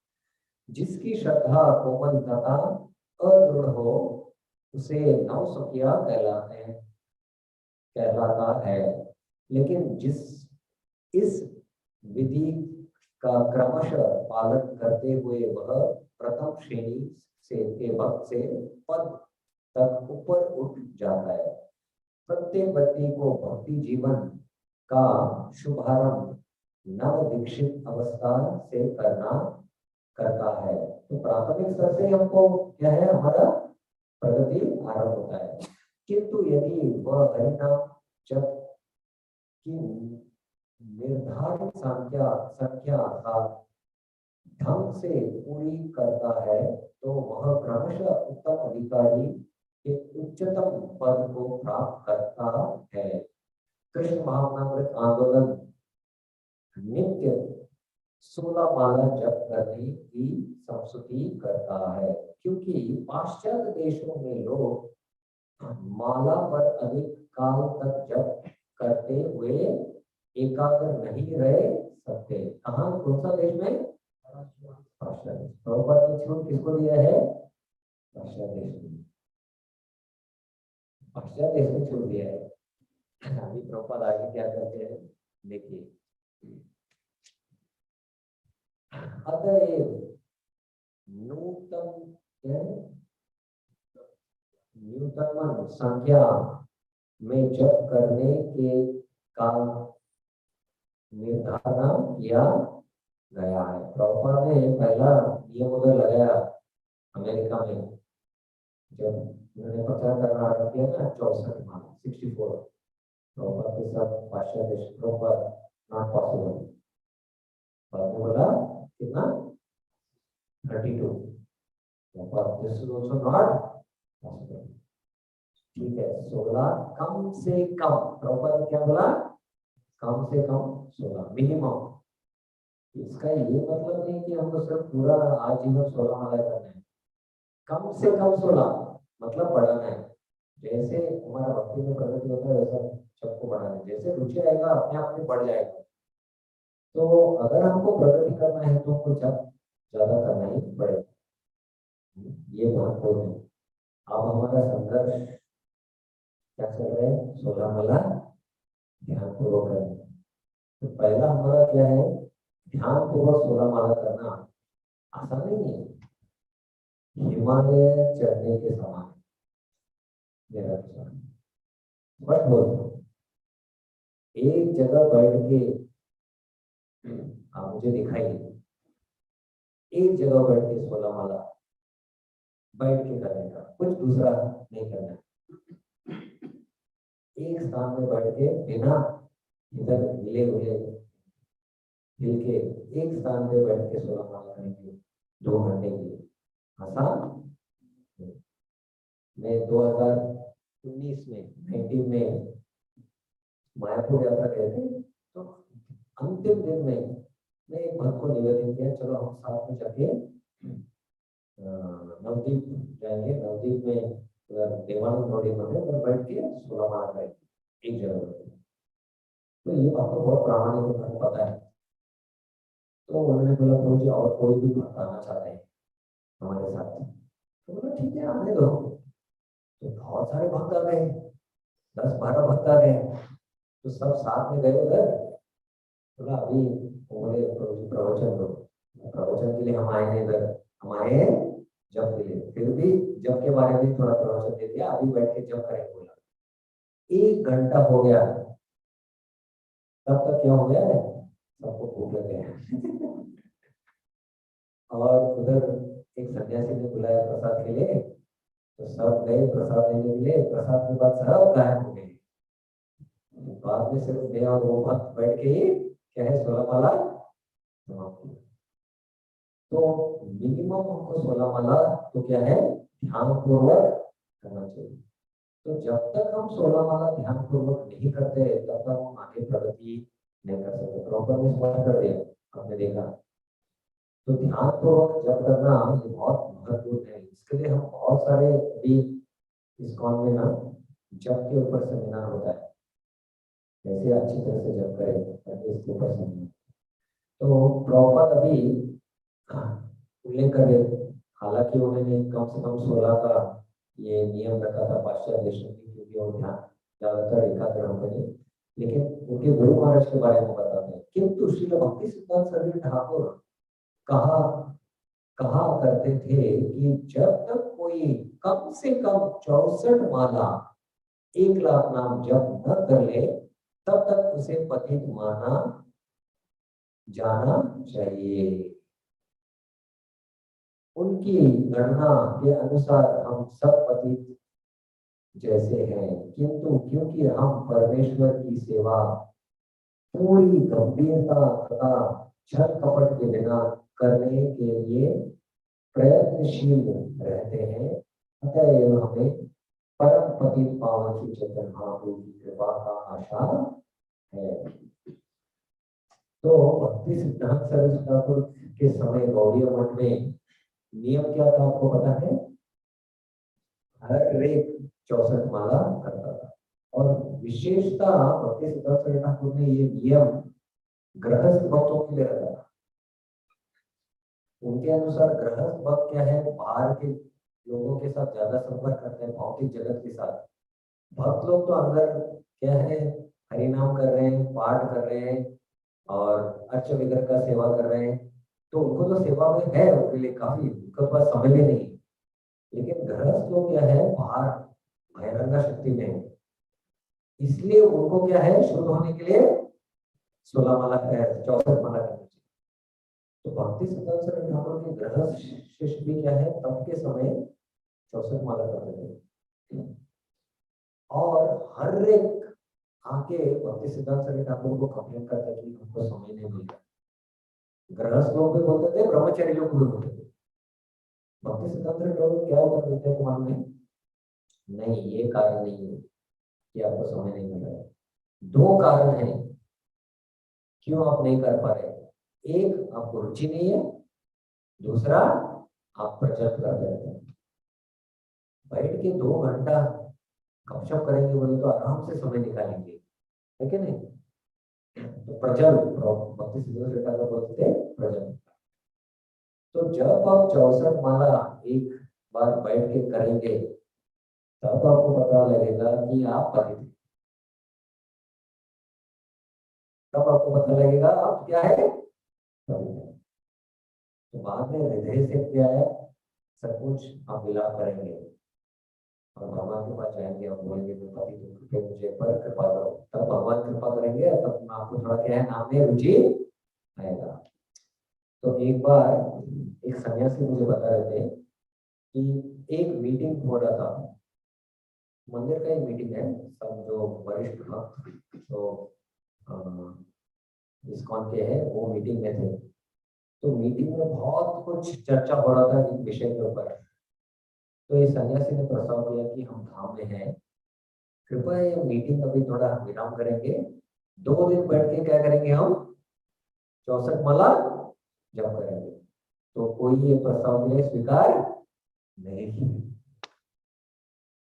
जिसकी श्रद्धा कोमल तथा अदृढ़ हो उसे नवसखिया कहलाता है। लेकिन जिस इस विधि का क्रमशः पालन करते हुए वह प्रथम श्रेणी से के भक्त से पद तक ऊपर उठ जाता है। प्रत्येक व्यक्ति को भक्ति जीवन का शुभारंभ नव दीक्षित अवस्था से करता है। तो प्राथमिक स्तर से हमको क्या है, हमारा प्रगति आरंभ होता है। किंतु यदि वह हरिनाम जप की निर्धारित संख्या का ढंग से पूरी करता है तो वह क्रमशः उत्तम अधिकारी के उच्चतम पद को प्राप्त करता है। कृष्ण भावनामृत आंदोलन नित्य 16 माला जप करने की संस्तुति करता है, क्योंकि पाश्चात्य देशों में लोग माला पर अधिक काल तक जप करते हुए एकाग्र नहीं रह सकते। कहाँ, कौन सा देश में? प्रभुपाद ने छूट किसको दिया है? पाश्चात्य देश में। पाश्चात्य देश में छूट दिया है। अभी प्रभुपाद आगे क्या करते हैं देखिए। अतएव न्यूनतम संख्या में जप करने के का निर्धारण किया गया है। प्रभुपाद ने पहला नियम उधर लगाया अमेरिका में, जब उन्होंने प्रचार करना आरंभ किया ना 64 माला 64। प्रभुपाद के साथ पाश्चात्य देश, प्रभुपाद नॉट पॉसिबल। बाद में बोला कितना? 32। Prabhupada this is also not possible. ठीक है, 16 कम से कम। प्रभुपाद ने क्या बोला? कम से कम 16 मिनिमम। इसका ये मतलब नहीं कि हमको सिर्फ पूरा आजीवन 16 माला करना है। कम से कम 16 मतलब बढ़ाना है। जैसे हमारा भक्ति में प्रगति होता है वैसा सबको बढ़ाना है। जैसे रुचि आएगा अपने आप में बढ़ जाएगा। तो अगर हमको प्रगति करना है तो हमको ज्यादा करना ही पड़ेगा। ये महत्वपूर्ण है। अब हमारा संघर्ष क्या चल रहा है? 16 माला ध्यान पूर्वक करना। तो पहला हमारा क्या है? ध्यान पूर्वक 16 माला करना आसान नहीं है, हिमालय चढ़ने के समान। मेरा बट बोल, एक जगह बैठ के आप मुझे दिखाइए, एक जगह बैठ के 16 माला बैठ के करने का, कुछ दूसरा नहीं करना। एक स्थान में बैठ के बिना इधर हिले हुए हिल के एक स्थान पे बैठ के 16 माला करेंगे 2 घंटे के लिए, आसान? मैं 2019 में 19 में मायापुर यात्रा गए थे, तो अंतिम दिन में मैं एक भक्त को निवेदन किया, चलो हम साथ में जाके नवदीप जाएंगे, नवदीप में उधर देवानंद रोडी में उधर बैठ के 16 माला करेंगे एक जगह पे। तो ये बात तो बहुत प्रामाणिक उन्हें पता है। तो उन्होंने बोला प्रभु जी और कोई भी भक्त आना चाहते हैं हमारे साथ, तो बोला ठीक है आने दो। तो बहुत सारे भक्त आ गए, 10-12 भक्त आ गए, तो सब साथ में गए उधर। बोला अभी बोले प्रभु जी प्रवचन दो, प्रवचन के लिए हम आए हैं इधर, हम आए हैं जप के लिए, फिर भी जप के बारे में थोड़ा प्रवचन दे दिया, अभी बैठ के जप करेंगे। बोला 1 घंटा हो गया, तब तक क्या हो गया है, सबको भूख लग गया और उधर एक सन्यासी ने बुलाया प्रसाद के लिए, तो सब गए प्रसाद लेने के लिए, प्रसाद के बाद सब गायब हो गए। बाद में सिर्फ मैं और वो भक्त बैठ के ही क्या है 16 माला समाप्त किया। तो मिनिमम हमको 16 माला तो क्या है ध्यान पूर्वक करना चाहिए। तो जब तक हम 16 माला ध्यान पूर्वक नहीं करते तब तक हम आगे प्रगति नहीं कर सकते। प्रॉपर में स्पष्ट कर दिया आपने देखा। तो ध्यान पूर्वक जब करना ये बहुत महत्वपूर्ण है। इसके लिए हम बहुत सारे भी इस्कॉन में ना जप के ऊपर सेमिनार होता है, कैसे अच्छी तरह से जप करें ताकि इसके ऊपर सेमिनार। तो प्रॉपर अभी उल्लेख करें, हालांकि उन्होंने कम से कम 16 का ये नियम रखा था पाश्चात्य देशों में, क्योंकि वो ध्यान ज्यादातर एकाग्र होते नहीं, लेकिन उनके गुरु महाराज के बारे में बताते हैं। किंतु श्री भक्ति सिद्धांत सरस्वती ठाकुर कहा कहा करते थे कि जब तक कोई कम से कम 64 माला 1 लाख नाम जप न कर ले तब तक उसे पतित माना जाना चाहिए। उनकी गणना के अनुसार हम सब पतित जैसे हैं, किंतु क्योंकि हम परमेश्वर की सेवा पूरी गंभीरता तथा छल कपट के बिना करने के लिए प्रयत्नशील रहते हैं, अतएव हमें परम पतित पावन श्री चैतन्य महाप्रभु की कृपा का आशा है। तो भक्ति सिद्धांत सरस्वती ठाकुर के समय गौड़ीय मठ में नियम क्या था आपको पता है? हर एक 64 माला करता था। और विशेषता भक्ति सिद्धांत सरस्वती ठाकुर ने ये नियम गृहस्थ भक्तों के लिए रखा था। उनके अनुसार गृहस्थ भक्त क्या है, बाहर के लोगों के साथ ज्यादा संपर्क करते हैं, भौतिक जगत के साथ। भक्त लोग तो अंदर क्या है हरिनाम कर रहे हैं, पाठ कर रहे हैं और अर्च विग्रह का सेवा कर रहे हैं, तो उनको तो सेवा में है उनके लिए काफी, उनके पास समय भी नहीं। लेकिन गृहस्थ लोग क्या है बाहर बहिरंगा शक्ति में है, इसलिए उनको क्या है शुद्ध होने के लिए 16 माला 64 माला करनी चाहिए। तो भक्ति सिद्धांत सरस्वती ठाकुर के गृहस्थ शिष्य भी क्या है तब के समय 64 माला करते थे। और हर एक आके भक्ति सिद्धांत सरस्वती ठाकुर को कंप्लेन करता कि हमको समय नहीं मिल रहा। गृहस्थ लोग भी बोलते थे, ब्रह्मचारी लोग भी बोलते थे। भक्ति सिद्धांत सरस्वती ठाकुर क्या उत्तर देते हैं तुम्हारे में? नहीं, ये कारण नहीं है कि आपको समय नहीं मिल रहा है। 2 कारण हैं क्यों आप नहीं कर पा रहे। एक, आपको रुचि नहीं है, दूसरा आप प्रचलित करते रहते हैं। बैठ के 2 घंटा गपशप करेंगे बोले तो आराम से समय निकालेंगे, है कि नहीं? तो प्रजल भक्ति सिद्धांत ठाकुर बोलते थे प्रजल। तो जब आप 64 माला एक बार बैठ के करेंगे तब आपको पता लगेगा कि आप पतित, तब आपको पता लगेगा आप क्या है पतित है। तो बाद में हृदय से क्या है सब कुछ आप विलाप करेंगे और भगवान के पास जाएंगे और बोलेंगे मैं पतित हूँ, कृपया मुझे पर कृपा करो। तब भगवान कृपा करेंगे, तब आपको थोड़ा क्या है नाम में रुचि आएगा। तो एक बार एक सन्यासी मुझे बता रहे थे कि एक मीटिंग हो रहा था, मंदिर का एक मीटिंग है, सब जो वरिष्ठ भक्त तो इस्कॉन के हैं, वो मीटिंग में थे। तो मीटिंग में बहुत कुछ चर्चा हो रहा था इस विषय के ऊपर। तो ये सन्यासी ने प्रस्ताव किया कि हम धाम में हैं, कृपया ये मीटिंग अभी थोड़ा विराम करेंगे, 2 दिन बैठ के क्या करेंगे, हम 64 माला जप करेंगे। तो कोई ये प्रस्ताव के लिए स्वीकार नहीं किया।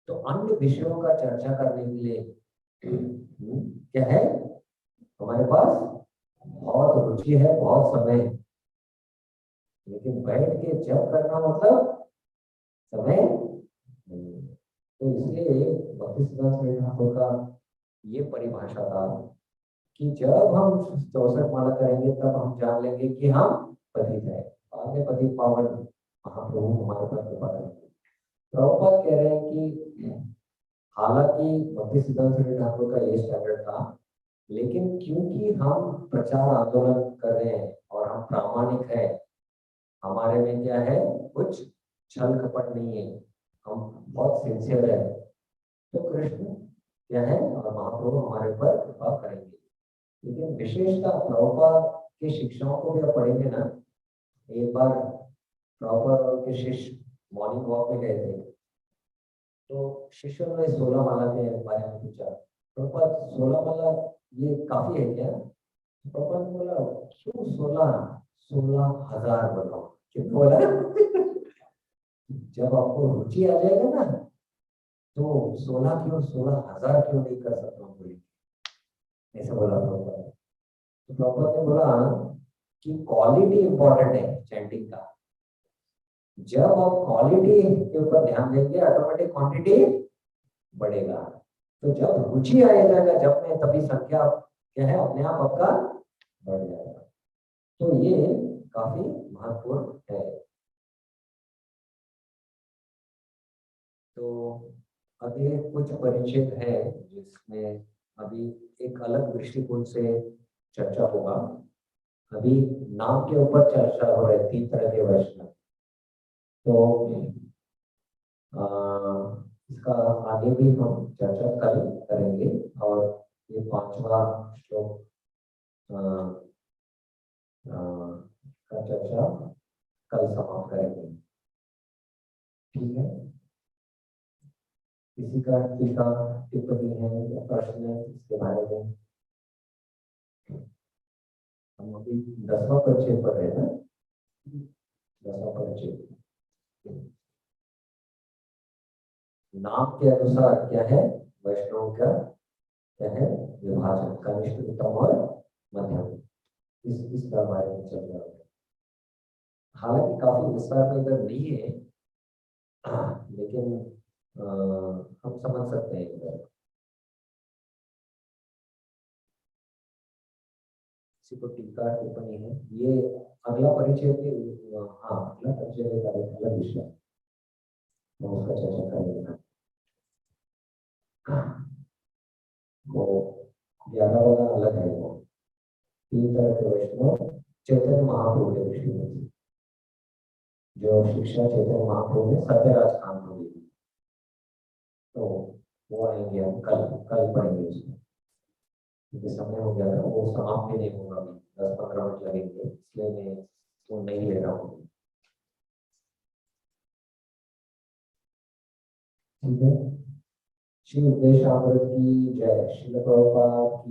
तो अन्य विषयों का चर्चा करने के लिए क्या है, हमारे पास बहुत रुचि है, बहुत समय है, लेकिन बैठ के जप करना मतलब समय नहीं। तो इसलिए भक्ति सिद्धांत स्वामी ठाकुर का ये परिभाषा था कि जब हम 64 माला करेंगे तब हम जान लेंगे कि हम पतित है, बाद में पतित पावन महाप्रभु हमारे पर कृपा करेंगे। प्रभुपाद कह रहे हैं कि हालांकि भक्ति सिद्धांत स्वामी ठाकुर का ये स्टैंडर्ड था, लेकिन क्योंकि हम प्रचार आंदोलन कर रहे हैं और हम प्रामाणिक हैं, हमारे में क्या है, कुछ छल कपट नहीं है, हम बहुत सिंसियर है, तो कृष्ण क्या है और महाप्रभु हमारे पर कृपा करेंगे। लेकिन विशेषता प्रभुपाद के शिक्षाओं को भी आप पढ़ेंगे ना। एक बार प्रभुपाद और उनके शिष्य मॉर्निंग वॉक में गए थे, तो शिष्यों ने 16 माला के बारे में पूछा, प्रभुपाद 16 माला ये काफी है क्या? प्रभुपाद ने बोला, क्यों 16, 16,000 बोलो। क्यों बोला? जब आपको रुचि आ जाएगा ना, तो 16 क्यों, 16,000 क्यों नहीं कर सकता हूँ, बोले ऐसे बोला प्रभुपाद। तो प्रभुपाद ने बोला कि क्वालिटी इंपॉर्टेंट है चैंटिंग का। जब आप क्वालिटी के ऊपर ध्यान देंगे, ऑटोमेटिक क्वांटिटी बढ़ेगा। तो जब रुचि आ जाएगा जब में, तभी संख्या क्या है, अपने आप आपका बढ़ जाएगा। तो ये काफी महत्वपूर्ण है। तो अगले कुछ परिच्छेद है जिसमें अभी एक अलग दृष्टिकोण से चर्चा होगा। अभी नाम के ऊपर चर्चा हो रही है, 3 तरह के वैष्णव। तो इसका आगे भी हम चर्चा कल करेंगे, और ये 5वां श्लोक का चर्चा कल समाप्त करेंगे। ठीक है, किसी का टीका टिप्पणी है या प्रश्न है इसके बारे में? हम अभी 10वां परिच्छेद पढ़ रहे हैं ना, 10वां परिच्छेद। नाम के अनुसार क्या है, वैष्णव का क्या है विभाजन, कनिष्ठ, उत्तम और मध्यम, इसका बारे में चल रहा है। हालांकि काफी विस्तार में इधर नहीं है, लेकिन हम समझ सकते हैं इधर। किसी को टीका टिप्पणी है? ये अगला परिचय भी, हाँ अगला परिचय एक अलग विषय है, हम उसका चर्चा करेंगे। वो 11 वाला अलग है। वो 3 तरह के वैष्णव चैतन्य महाप्रभु के दृष्टिकोण से, जो शिक्षा चैतन्य महाप्रभु ने सत्यराज खान को दी, तो वो आएंगे, हम कल कल पढ़ेंगे उसमें, क्योंकि समय हो गया था, वो समाप्त भी नहीं होगा, अभी 10-15 मिनट लगेंगे, इसलिए मैं वो नहीं ले रहा हूँ। ठीक है, श्री उपदेशामृत की जय, श्रील प्रभुपाद की